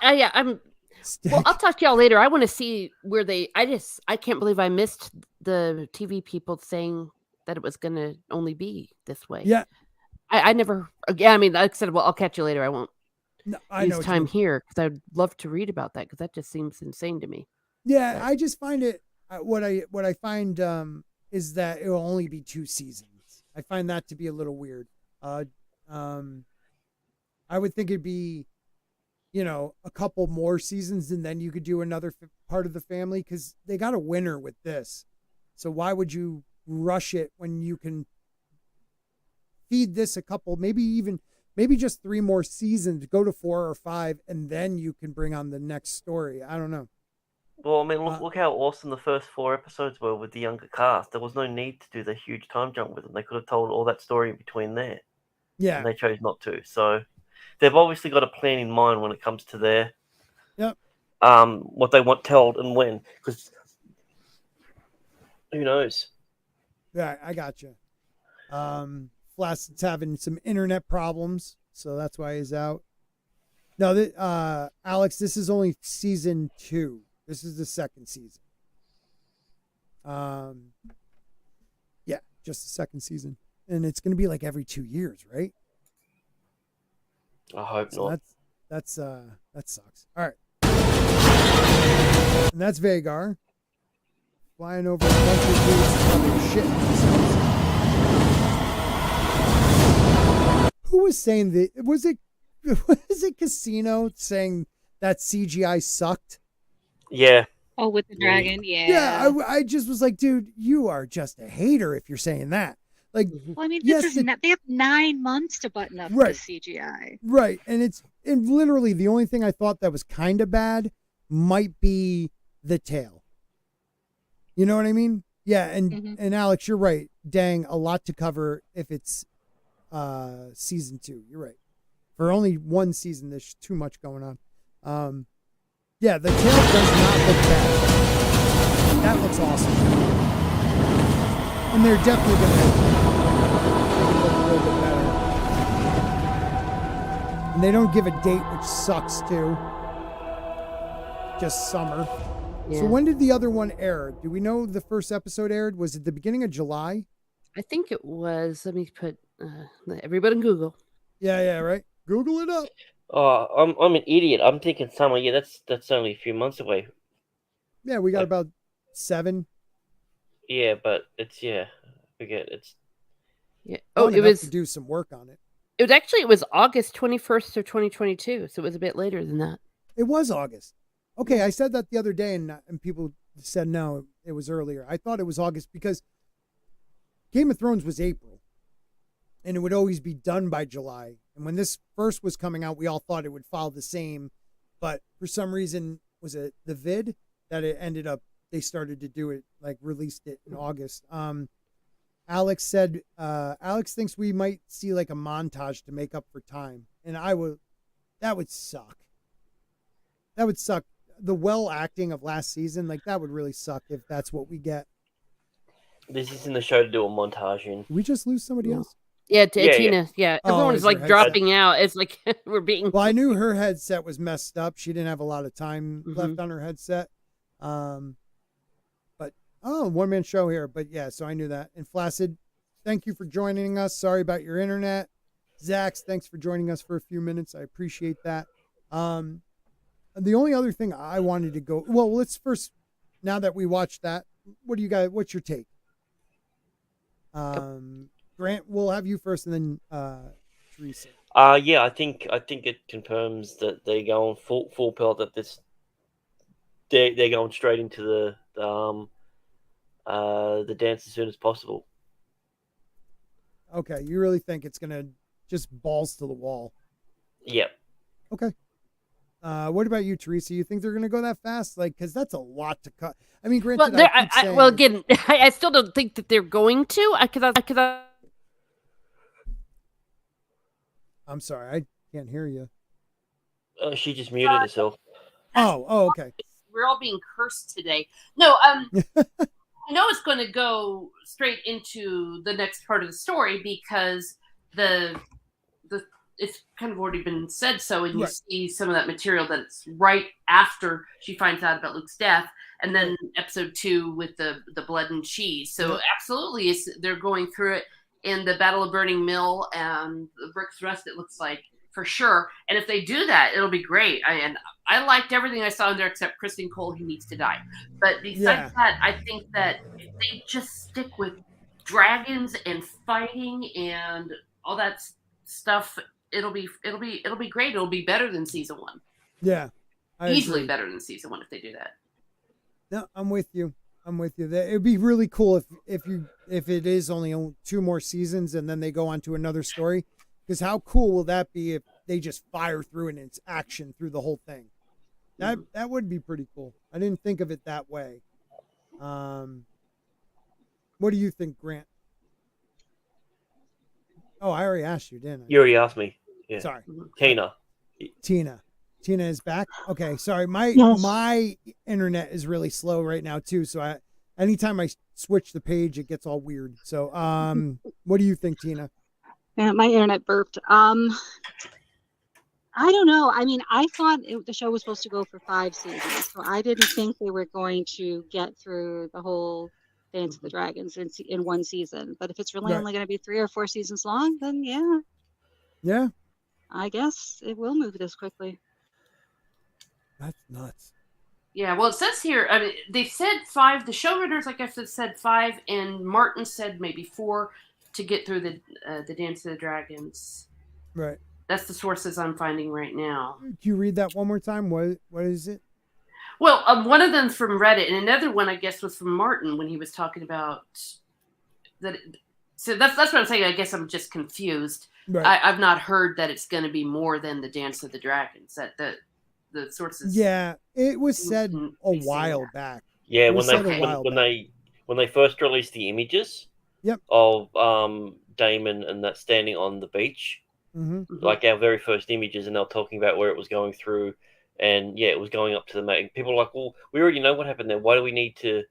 yeah, I'm. Stick. Well, I'll talk to y'all later. I want to see where they. I can't believe I missed the TV people saying that it was going to only be this way. Yeah. I never. Yeah, I mean, like I said, well, I'll catch you later. I won't No, I know use what you time mean. here because I'd love to read about that because that just seems insane to me. Yeah, I just find it... What I find is that it will only be 2 seasons. I find that to be a little weird. I would think it'd be, a couple more seasons and then you could do another part of the family because they got a winner with this. So why would you rush it when you can feed this a couple, maybe just 3 more seasons, go to 4 or 5, and then you can bring on the next story. I don't know. Well, I mean, look how awesome the first 4 episodes were with the younger cast. There was no need to do the huge time jump with them. They could have told all that story in between there. Yeah. And they chose not to. So they've obviously got a plan in mind when it comes to their what they want told and when. Because who knows? Yeah, I got you. Flaccid's having some internet problems, so that's why he's out. No, Alex, this is only season 2. This is the second season. Yeah, just the second season, and it's going to be like every 2 years, right? I hope So not. that sucks. All right, and that's Vagar flying over a bunch of dudes talking shit. Who was saying that? Was it Casino saying that CGI sucked? Yeah. Oh, with the dragon, yeah. Yeah, I just was like, dude, you are just a hater if you're saying that. Like, Well, I mean, yes, this is they have 9 months to button up Right. the CGI. right, and literally the only thing I thought that was kind of bad might be the tail. You know what I mean? Yeah, and Alex, you're right. Dang, a lot to cover if it's season 2. You're right. For only one season, there's too much going on. Yeah, the tail does not look bad. That looks awesome. And they're definitely going to look a little bit better. And they don't give a date, which sucks too. Just summer. Yeah. So when did the other one air? Do we know the first episode aired? Was it the beginning of July? I think it was. Let me put everybody in Google. Yeah, right. Google it up. Oh, I'm an idiot. I'm thinking summer. Yeah, that's only a few months away. Yeah, we got about 7. Yeah, but forget it's. Yeah. Long Oh, it enough was. to do some work on it. It was August 21st of 2022, so it was a bit later than that. It was August. Okay, I said that the other day, and people said no, it was earlier. I thought it was August because Game of Thrones was April, and it would always be done by July. And when this first was coming out, we all thought it would follow the same, but for some reason, was it the vid that it ended up? They started to do it, like released it in August. Alex said, Alex thinks we might see like a montage to make up for time, and that would suck. That would suck. The well acting of last season, like that would really suck if that's what we get. This isn't the show to do a montage in. Did we just lose somebody else? Yeah, Yeah, Tina. Yeah, Oh, everyone is is her like headset? dropping out. It's like we're being. Well, I knew her headset was messed up. She didn't have a lot of time Mhm. left on her headset. But one man show here. But yeah, so I knew that. And Flaccid, thank you for joining us. Sorry about your internet. Zax, thanks for joining us for a few minutes. I appreciate that. The only other thing I wanted to go, well, let's first, now that we watched that, what do you guys, what's your take? Grant, we'll have you first, and then Teresa. Yeah, I think it confirms that they're going full pelt at this. They're going straight into the dance as soon as possible. Okay, you really think it's gonna just balls to the wall? Yep. Okay. What about you, Teresa? You think they're gonna go that fast? Like, because that's a lot to cut. I mean, granted, Well, again, I still don't think that they're going to. I'm sorry, I can't hear you. She just muted herself. Oh, okay. We're all being cursed today. No, I know it's going to go straight into the next part of the story because it's kind of already been said so, and you see some of that material that's right after she finds out about Luke's death, and then episode 2 with the blood and cheese. So absolutely, they're going through it in the Battle of Burning Mill and the Brick's Rest. It looks like for sure, and if they do that, it'll be great. I liked everything I saw in there except Kristen Cole, who needs to die. But besides that, I think that if they just stick with dragons and fighting and all that stuff, it'll be great. It'll be better than season 1. Yeah, easily agree. better than season 1 if they do that. No, I'm with you. It'd be really cool if it is only 2 more seasons and then they go on to another story. Because how cool will that be if they just fire through and it's action through the whole thing? That would be pretty cool. I didn't think of it that way. What do you think, Grant? Oh, I already asked you, didn't I? You already asked me. Yeah. Sorry. Tina is back. Okay, sorry. My internet is really slow right now too. So anytime I switch the page, it gets all weird. So what do you think, Tina? Yeah, my internet burped. I don't know. I mean, I thought the show was supposed to go for 5 seasons, so I didn't think they were going to get through the whole Dance of the Dragons in one season. But if it's really Right. only going to be 3 or 4 seasons long, then yeah, Yeah, I guess it will move this quickly. that's nuts. Yeah, well, it says here, I mean, they said 5. The showrunners, I guess, it said 5, and Martin said maybe 4 to get through the Dance of the Dragons. Right. That's the sources I'm finding right now. Can you read that one more time? What is it? Well, one of them from Reddit, and another one, I guess, was from Martin when he was talking about that. So that's what I'm saying. I guess I'm just confused. Right. I've not heard that it's going to be more than the Dance of the Dragons. That the sources. Yeah, it was said Mm, a they say while that. back. Yeah, It when was they said a while when back. they first released the images Yep. of Damon and that standing on the beach, Mm-hmm. like our very first images, and they were talking about where it was going through, and yeah, it was going up to the mate. People were like, well, we already know what happened there. Why do we need to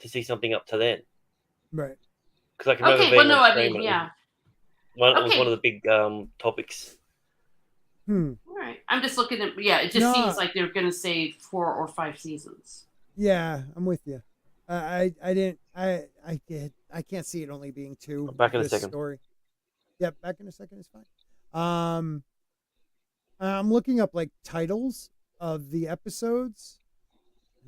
see something up to then? Right. Because I can remember Okay, being well, no, on I stream mean, and yeah. it was Okay. one of the big topics. Hmm. All right. I'm just looking at, yeah, it just No. seems like they're going to say 4 or 5 seasons. Yeah, I'm with you. I can't see it only being 2. Back in a this second. Story. Yep, back in a second is fine. I'm looking up like titles of the episodes.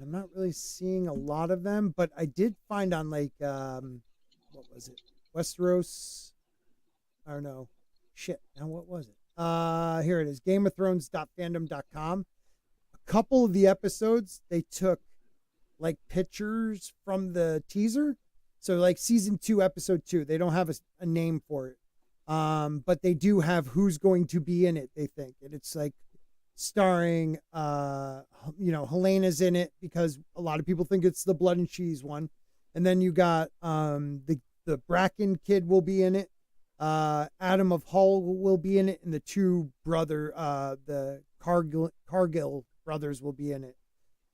I'm not really seeing a lot of them, but I did find on like what was it? Westeros. I don't know. Shit. Now what was it? Here it is. GameOfThrones.fandom.com. A couple of the episodes they took like pictures from the teaser. So like season 2, episode 2, they don't have a name for it. But they do have who's going to be in it, they think. And it's like starring Helena's in it because a lot of people think it's the Blood and Cheese one. And then you got the Bracken kid will be in it. Adam of Hull will be in it, and the 2 the Cargill brothers will be in it.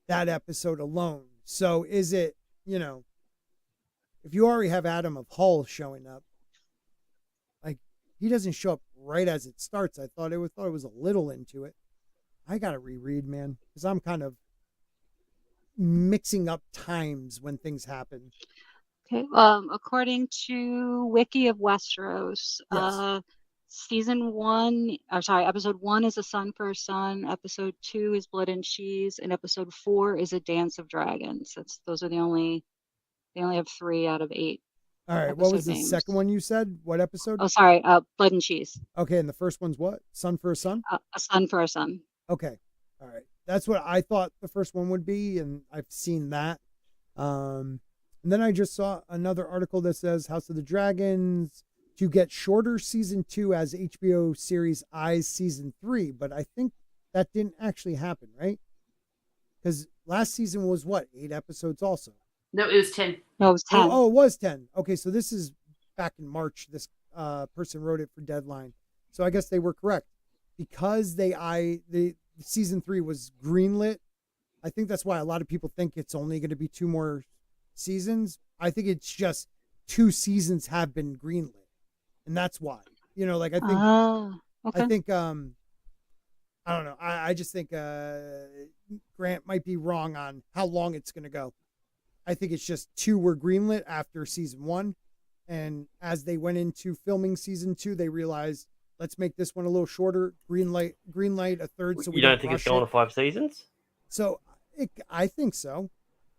That episode alone. So is it, if you already have Adam of Hull showing up, like he doesn't show up right as it starts. I thought it was a little into it. I gotta reread, man, because I'm kind of mixing up times when things happen. Okay. According to Wiki of Westeros, Yes. episode 1 is A Son for a Son, episode 2 is Blood and Cheese, and episode 4 is A Dance of Dragons. Those are they only have 3 out of 8. All right. What was episode the names. second one you said? What episode? Oh, sorry, Blood and Cheese. Okay, and the first one's what? Son for a Son? A Son for a Son. Okay. All right. That's what I thought the first one would be, and I've seen that. And then I just saw another article that says House of the Dragons to get shorter season 2 as HBO series Eyes season 3, but I think that didn't actually happen, right? Because last season was what, 8 episodes also? No, it was 10. No, it was 10. Oh, it was 10. Okay, so this is back in March. This person wrote it for Deadline. So I guess they were correct. Because the season 3 was greenlit, I think that's why a lot of people think it's only going to be 2 more seasons. I think it's just 2 seasons have been greenlit. And that's why. I think Okay. I think I don't know. I just think Grant might be wrong on how long it's going to go. I think it's just 2 were greenlit after season 1, and as they went into filming season 2, they realized let's make this one a little shorter. Greenlight a third. So You don't think it's going to 5 seasons? So I think so.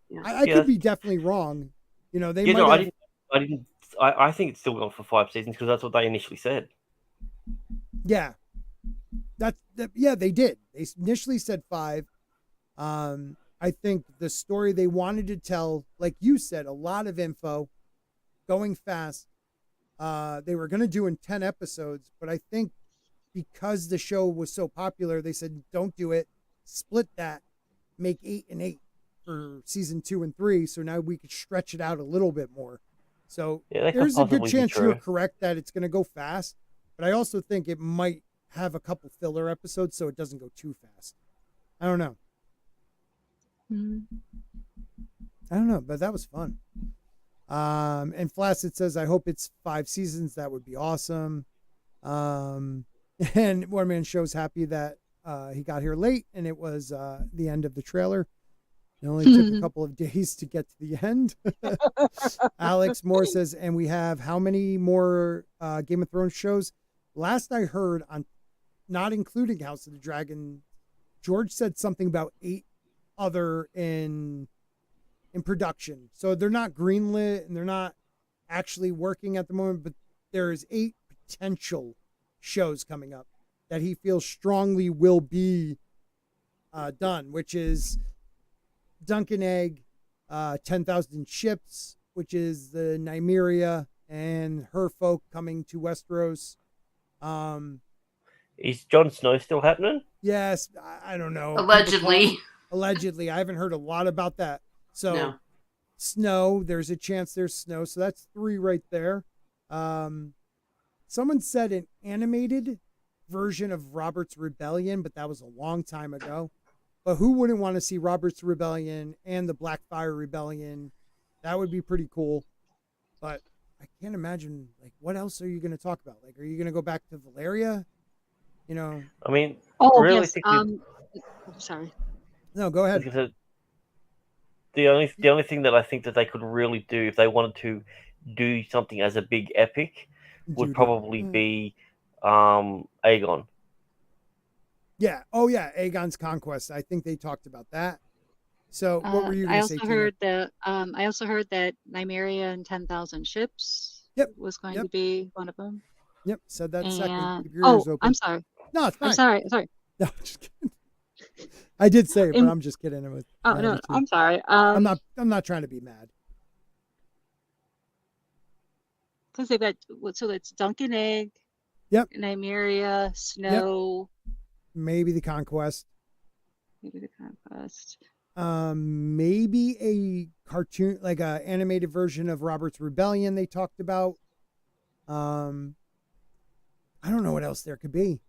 Yeah. I could be definitely wrong. They Yeah, might. no, have, I didn't. I think it's still going for 5 seasons because that's what they initially said. Yeah, yeah, they did. They initially said 5. I think the story they wanted to tell, like you said, a lot of info, going fast. They were going to do in 10 episodes, but I think because the show was so popular, they said, don't do it. Split that, make 8 and 8 for season 2 and 3. So now we could stretch it out a little bit more. So Yeah, that could there's a good possibly be chance true. you're correct that it's going to go fast, but I also think it might have a couple filler episodes so it doesn't go too fast. I don't know. I don't know, but that was fun. And Flaccid says, I hope it's 5 seasons. That would be awesome. And One Man Show's happy that he got here late, and it was the end of the trailer. It only took a couple of days to get to the end. Alex Moore says, and we have how many more Game of Thrones shows? Last I heard, on not including House of the Dragon, George said something about 8 other in production. So they're not greenlit and they're not actually working at the moment, but there is 8 potential shows coming up that he feels strongly will be done, which is Dunk and Egg, 10,000 Ships, which is the Nymeria and her folk coming to Westeros. Is Jon Snow still happening? Yes, I don't know. Allegedly. Allegedly. I haven't heard a lot about that. So No. Snow, there's a chance there's Snow. So that's 3 right there. Someone said an animated version of Robert's Rebellion, but that was a long time ago. But who wouldn't want to see Robert's Rebellion and the Blackfire Rebellion? That would be pretty cool. But I can't imagine, like, what else are you going to talk about? Like, are you going to go back to Valeria? You know? I mean, Oh, really yes. Sorry. No, go ahead. The only thing that I think that they could really do if they wanted to do something as a big epic would probably be Aegon. Yeah. Oh, yeah. Aegon's Conquest. I think they talked about that. So what were you going to say, Tina? I also heard that Nymeria and 10,000 Ships was going to be one of them. Yep. Said that second. Keep your Oh, ears open. I'm sorry. No, it's fine. I'm sorry. No, just kidding. I did say it, but I'm just kidding. It was no, I'm sorry. I'm not trying to be mad. Because they've got, so that's Dunk and Egg. Yep. Nymeria, Snow. Yep. Maybe the Conquest. Maybe a cartoon, like a animated version of Robert's Rebellion they talked about. I don't know what else there could be.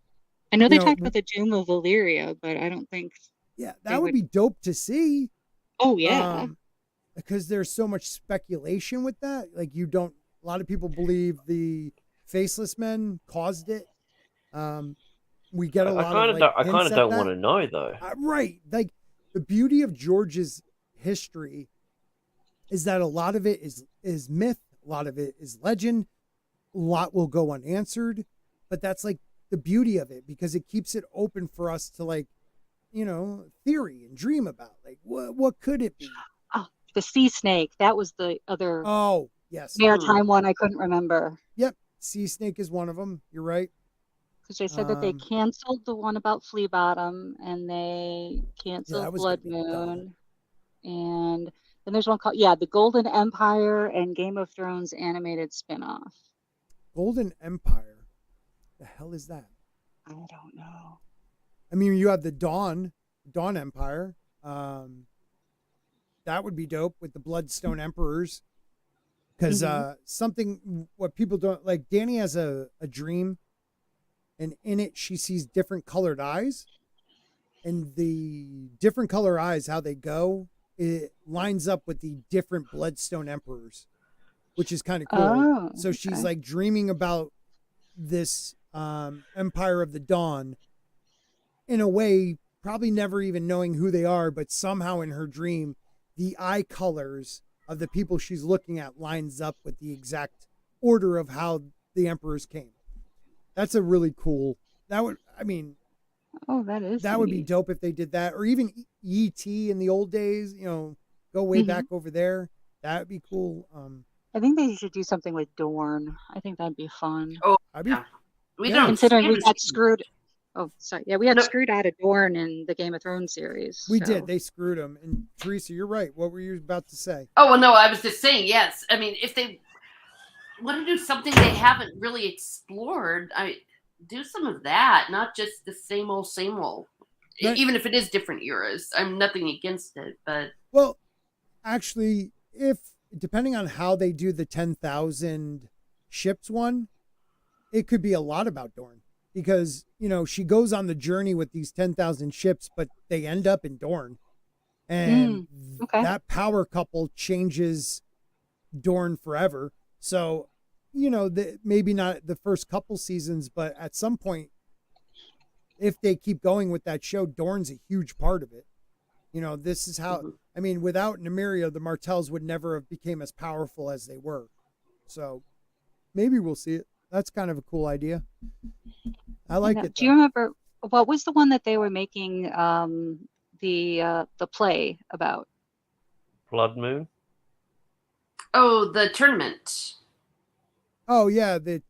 I know they talked about the Doom of Valyria, but I don't think. Yeah, that would be dope to see. Oh, yeah. Because there's so much speculation with that. Like, a lot of people believe the Faceless Men caused it. We get a lot of I kind of don't want to know, though. Right. Like, the beauty of George's history is that a lot of it is myth, a lot of it is legend, a lot will go unanswered, but that's like the beauty of it because it keeps it open for us to, like, theory and dream about, like, what could it be? Oh, the sea snake. That was the other. Oh, yes. Maritime one I couldn't remember. Yep. Sea snake is one of them. You're right. Because they said that they canceled the one about Flea Bottom and they canceled Blood Moon. And then there's one called, the Golden Empire and Game of Thrones animated spinoff. Golden Empire? The hell is that? I don't know. I mean, you have the Dawn Empire. That would be dope with the Bloodstone Emperors. Because what people don't, like, Dany has a dream. And in it, she sees different colored eyes. And the different color eyes, how they go, it lines up with the different Bloodstone Emperors, which is kind of cool. Oh, so she's like dreaming about this Empire of the Dawn in a way, probably never even knowing who they are, but somehow in her dream, the eye colors of the people she's looking at lines up with the exact order of how the emperors came. That's a really cool. That would be dope if they did that, or even E.T. in the old days. Go way back over there. That would be cool. I think they should do something with Dorne. I think that'd be fun. Oh, we don't. Considering we got screwed. Oh, sorry. Yeah, we had screwed out of Dorne in the Game of Thrones series. We did. They screwed him. And Teresa, you're right. What were you about to say? Oh, well, no, I was just saying, yes. I mean, if they want to do something they haven't really explored, do some of that, not just the same old, even if it is different eras. I'm nothing against it, but. Well, actually, depending on how they do the 10,000 ships one, it could be a lot about Dorne. Because, she goes on the journey with these 10,000 ships, but they end up in Dorne. And that power couple changes Dorne forever. So, maybe not the first couple seasons, but at some point, if they keep going with that show, Dorne's a huge part of it. You know, this is how, I mean, without Nymeria, the Martells would never have became as powerful as they were. So maybe we'll see it. That's kind of a cool idea. I like it. Do you remember what was the one that they were making the play about? Blood Moon. Oh, the tournament. Oh yeah, the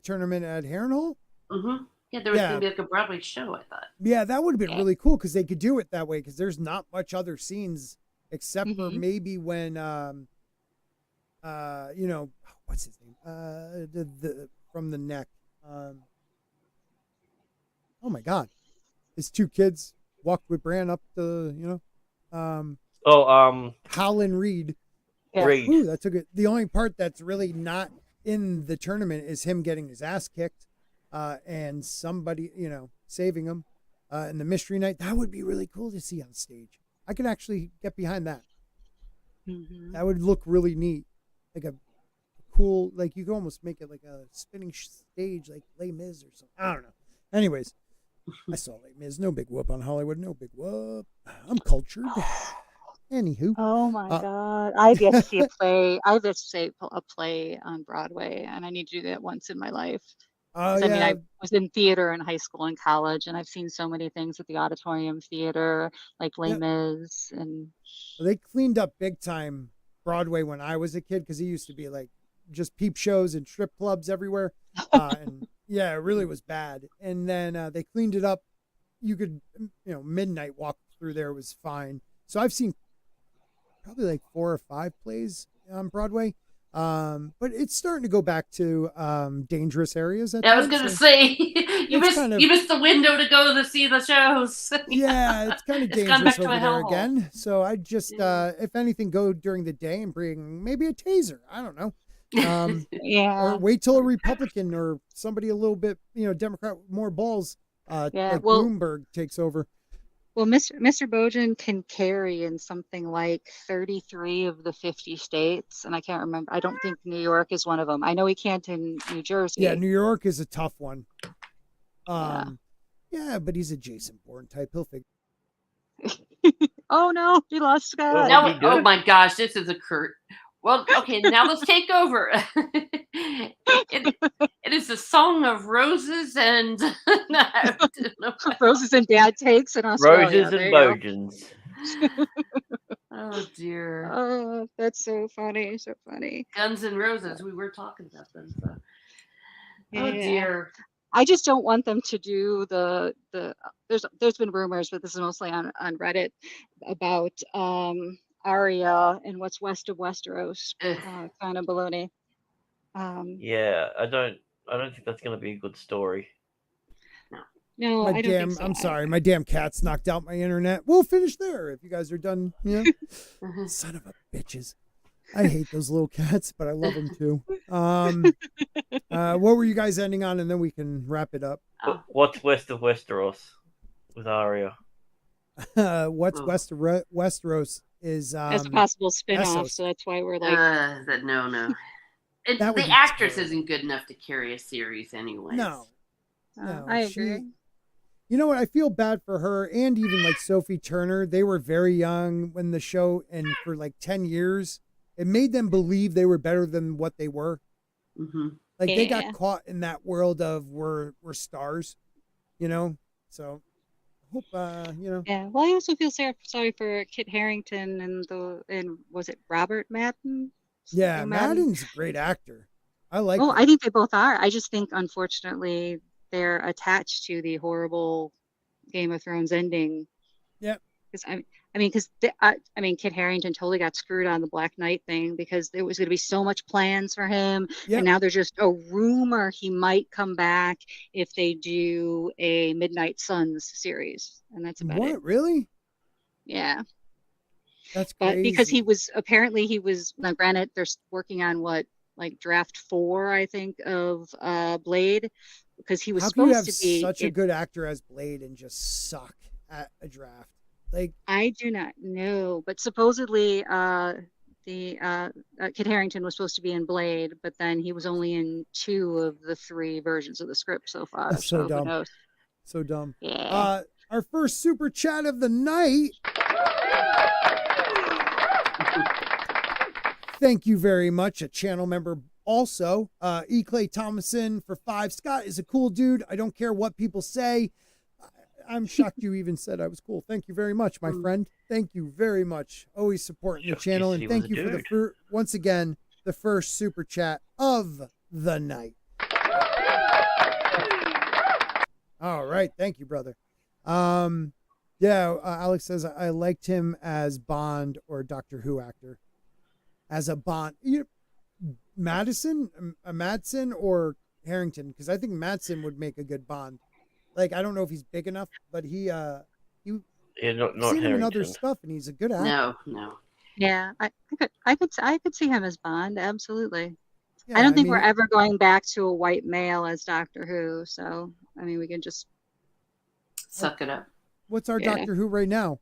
tournament at Harrenhal. Mm-hmm. Yeah, there was going to be like a Broadway show, I thought. Yeah, that would have been really cool because they could do it that way because there's not much other scenes except for maybe when you know, what's his name? The from the neck. Oh my God, his two kids walked with Bran up the, you know, Howland Reed. Yeah. Reed. Ooh, that took it. The only part that's really not in the tournament is him getting his ass kicked, and somebody, you know, saving him, in the mystery night. That would be really cool to see on stage. I could actually get behind that. That would look really neat, like a cool, like you could almost make it like a spinning stage, like Les Mis or something. I don't know. Anyways, I saw Les Mis. No big whoop on Hollywood. No big whoop. I'm cultured. Anywho. Oh my God. I've yet to see a play. I've yet to see a play on Broadway, and I need to do that once in my life. I mean, I was in theater in high school and college, and I've seen so many things at the Auditorium Theater, like Les Mis. And they cleaned up big time Broadway when I was a kid because it used to be like just peep shows and strip clubs everywhere. And yeah, it really was bad. And then they cleaned it up. You could, you know, midnight walk through there was fine. So I've seen probably like 4 or 5 plays on Broadway. But it's starting to go back to dangerous areas. I was going to say, you missed the window to go to see the shows. Yeah, it's kind of dangerous over there again. So I just, if anything, go during the day and bring maybe a taser. I don't know. Or wait till a Republican or somebody a little bit, you know, Democrat with more balls, like Bloomberg takes over. Well, Mr. Bojan can carry in something like 33 of the 50 states, and I can't remember. I don't think New York is one of them. I know he can't in New Jersey. Yeah, New York is a tough one. Yeah, but he's a Jason Bourne type. He'll figure. Oh no, he lost Scott. Now, oh my gosh, this is a Kurt. Well, okay, now let's take over. It is a song of roses and roses and bad takes in Australia. Roses and Bojans. Oh dear. Oh, that's so funny, so funny. Guns and Roses. We were talking about them. So. Oh dear. I just don't want them to do the. There's been rumors, but this is mostly on Reddit about Arya and what's west of Westeros, kind of baloney. Yeah, I don't think that's going to be a good story. No, I don't think so. I'm sorry, my damn cat's knocked out my internet. We'll finish there if you guys are done. Yeah, son of a bitches. I hate those little cats, but I love them too. What were you guys ending on, and then we can wrap it up. What's west of Westeros with Arya? What's west of Westeros is as a possible spin-off, so that's why we're like no. The actress isn't good enough to carry a series anyway. No, I agree. You know what? I feel bad for her, and even like Sophie Turner. They were very young when the show, and for like 10 years, it made them believe they were better than what they were. Like they got caught in that world of we're stars, you know. So hope you know. Yeah. Well, I also feel sorry for Kit Harington and was it Robert Madden? Yeah, Madden's a great actor. I like. I think they both are. I just think, unfortunately, they're attached to the horrible Game of Thrones ending. Yeah. Because Kit Harington totally got screwed on the Black Knight thing because there was going to be so much plans for him, and now there's just a rumor he might come back if they do a Midnight Suns series, and that's about it. What, really? Yeah. That's crazy. But because he was now granted, they're working on draft 4, I think, of Blade, because he was supposed to be such a good actor as Blade and just suck at a draft. Like, I do not know, but supposedly Kit Harington was supposed to be in Blade, but then he was only in 2 of the 3 versions of the script so far. That's so dumb. Who knows? So dumb. Yeah. Our first super chat of the night. Thank you very much. A channel member also. E. Clay Thomason for 5. Scott is a cool dude. I don't care what people say. I'm shocked you even said I was cool. Thank you very much, my friend. Thank you very much. Always supporting the Shocked channel. you And said he thank was you a for the dude. once again, the first super chat of the night. All right. Thank you, brother. Alex says I liked him as Bond or Doctor Who actor. As a Bond, Madison or Harrington, because I think Madsen would make a good Bond. Like, I don't know if he's big enough, but Yeah, not seen him in other Harrington. stuff, and he's a good actor. No. Yeah, I could see him as Bond, absolutely. Yeah, I don't think we're mean, ever going back to a white male as Doctor Who, so I mean we can just Suck it up. What's our Yeah. Doctor Who right now?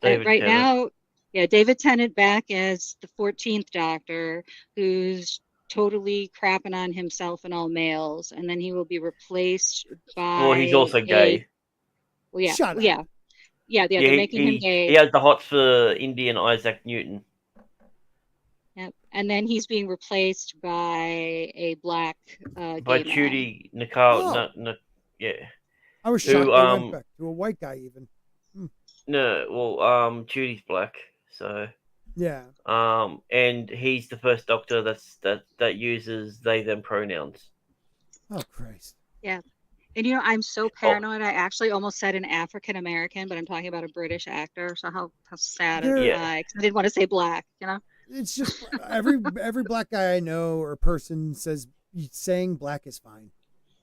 David right Tennant. now, yeah, David Tennant back as the 14th Doctor, who's totally crapping on himself and all males, and then he will be replaced by Well, he's also gay. Well, yeah, Shut up. yeah, they're making him he gay. has the hots for Indian Isaac Newton. Yep. And then he's being replaced by a black By gay man. Judy Nicole. Oh. Yeah. I was Who, shocked they went back to a white guy even. No, well, Judy's black, so Yeah. and he's the first Doctor that uses they them pronouns. Oh Christ. Yeah. And I'm so paranoid. I actually almost said an African American, but I'm talking about a British actor. So how sad am Yeah. I? 'Cause I didn't want to say black, It's just every black guy I know or person says saying black is fine.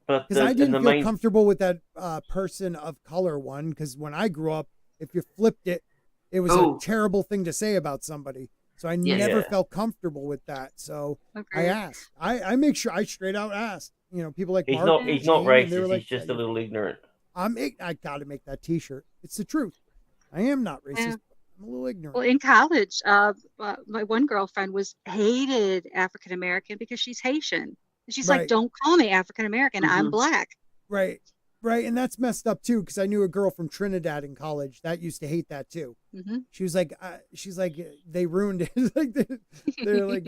But Because I didn't feel comfortable with that person of color one. Because when I grew up, if you flipped it, it was a terrible thing to say about somebody. So I never felt comfortable with that. So I asked. I make sure I straight out asked. People like he's Mark not and he's not Jane, and they were racist. like, He's just "Yeah, a little ignorant. I got to make that T-shirt. It's the truth. I am not racist. Yeah. I'm a little ignorant. Well, in college, my one girlfriend hated African American because she's Haitian. And she's like, "Don't call me African American. I'm black." Right. And that's messed up too, because I knew a girl from Trinidad in college that used to hate that too. Mm-hmm. She was like, they ruined it. Like they're like,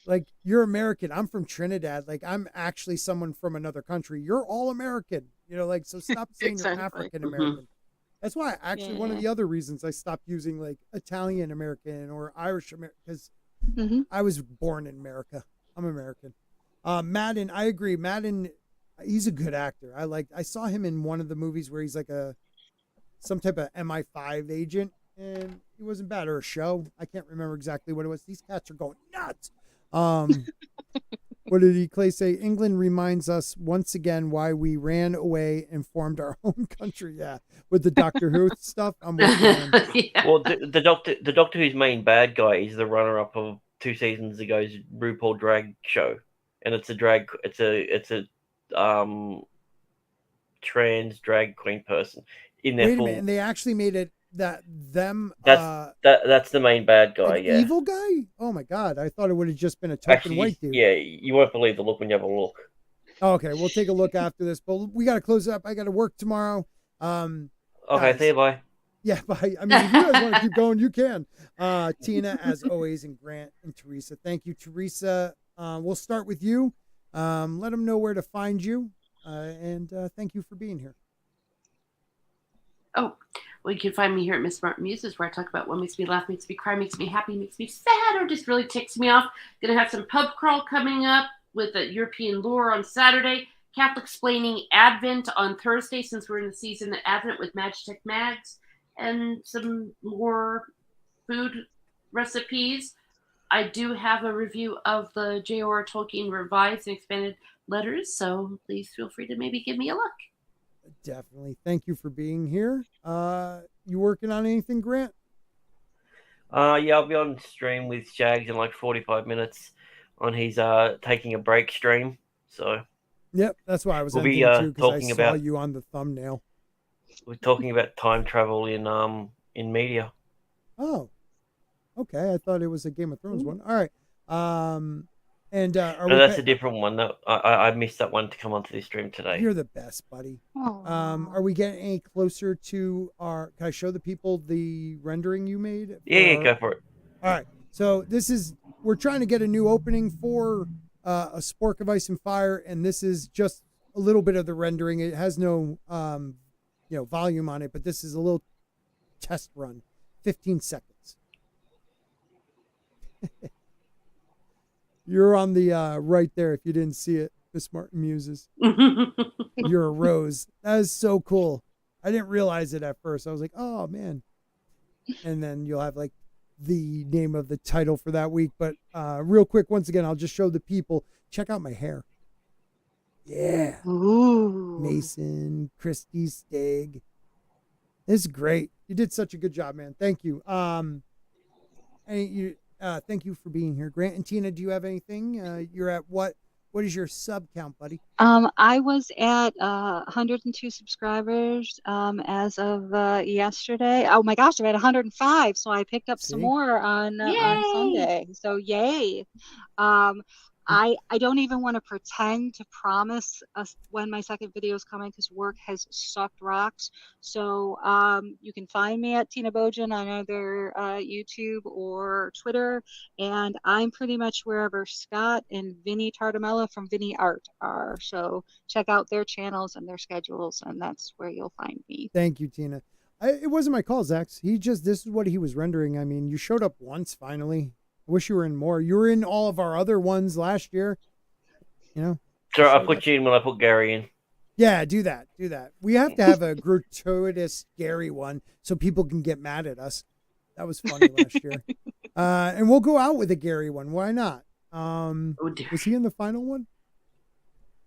like you're American. I'm from Trinidad. Like I'm actually someone from another country. You're all American. So stop saying Exactly. you're African American. That's why actually one of the other reasons I stopped using like Italian American or Irish American, because I was born in America. I'm American. Madden, I agree. Madden, he's a good actor. I saw him in one of the movies where he's like some type of MI5 agent, and he wasn't bad, or a show. I can't remember exactly what it was. These cats are going nuts. What did Clay say? England reminds us once again why we ran away and formed our own country. Yeah, with the Doctor Who stuff. I'm with you. Well, the Doctor Who's main bad guy is the runner-up of 2 seasons ago's RuPaul drag show, and it's a trans drag queen person in their Wait a full. minute, and they actually made it that's the main bad guy. an Yeah, evil guy. Oh my god, I thought it would have just been a token white dude. Yeah, you won't believe the look when you have a look. Okay, we'll take a look after this, but we got to close it up. I got to work tomorrow. Okay, guys, see you. Bye. Yeah, bye. I mean, if you guys want to keep going, you can. Tina, as always, and Grant and Teresa. Thank you, Teresa. We'll start with you. Let them know where to find you, and thank you for being here. Oh, well, you can find me here at Miss Smart Muses, where I talk about what makes me laugh, makes me cry, makes me happy, makes me sad, or just really ticks me off. Gonna have some pub crawl coming up with the European lore on Saturday. Catholic Explaining Advent on Thursday, since we're in the season of Advent with Magitech Mags, and some more food recipes. I do have a review of the J.R.R. Tolkien revised and expanded letters, so please feel free to maybe give me a look. Definitely. Thank you for being here. You working on anything, Grant? Yeah, I'll be on stream with Shags in like 45 minutes on his taking a break stream. So Yep, that's why I was we'll be too, because I talking saw about you on the thumbnail. we're talking about time travel in media. Oh, okay. I thought it was a Game of Thrones one. All right. And are No, we? that's a different one. That I missed that one to come onto the stream today. You're the best, buddy. Oh. Are we getting any closer to our? Can I show the people the rendering you made? Yeah, go for it. All right. So we're trying to get a new opening for a Spork of Ice and Fire, and this is just a little bit of the rendering. It has no volume on it, but this is a little test run, 15 seconds. You're on the right there if you didn't see it, Miss Martin Muses. You're a rose. That is so cool. I didn't realize it at first. I was like, oh man. And then you'll have like the name of the title for that week. But real quick, once again, I'll just show the people. Check out my hair. Yeah. Ooh. Mason, Christy, Stig. This is great. You did such a good job, man. Thank you. Thank you for being here. Grant and Tina, do you have anything? You're at what is your sub count, buddy? I was at 102 subscribers as of yesterday. Oh my gosh, I'm at 105. So I picked up some more on Sunday. So yay. I don't even want to pretend to promise us when my second video is coming because work has sucked rocks. So you can find me at Tina Bojan on either YouTube or Twitter. And I'm pretty much wherever Scott and Vinny Tartamella from Vinny Art are. So check out their channels and their schedules, and that's where you'll find me. Thank you, Tina. It wasn't my call, Zax. This is what he was rendering. I mean, you showed up once finally. I wish you were in more. You were in all of our other ones last year. Sure, I'll put you in when I put Gary in. Yeah, do that. Do that. We have to have a gratuitous Gary one so people can get mad at us. That was funny last year. And we'll go out with a Gary one. Why not? Was he in the final one?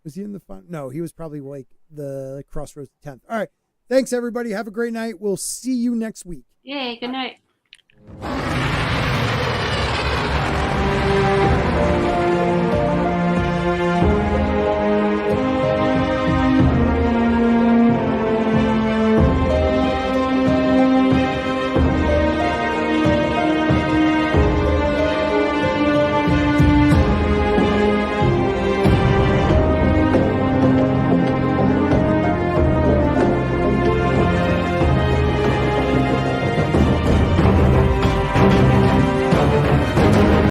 Was he in the final? No, he was probably like the Crossroads 10th. All right. Thanks, everybody. Have a great night. We'll see you next week. Yay, good night.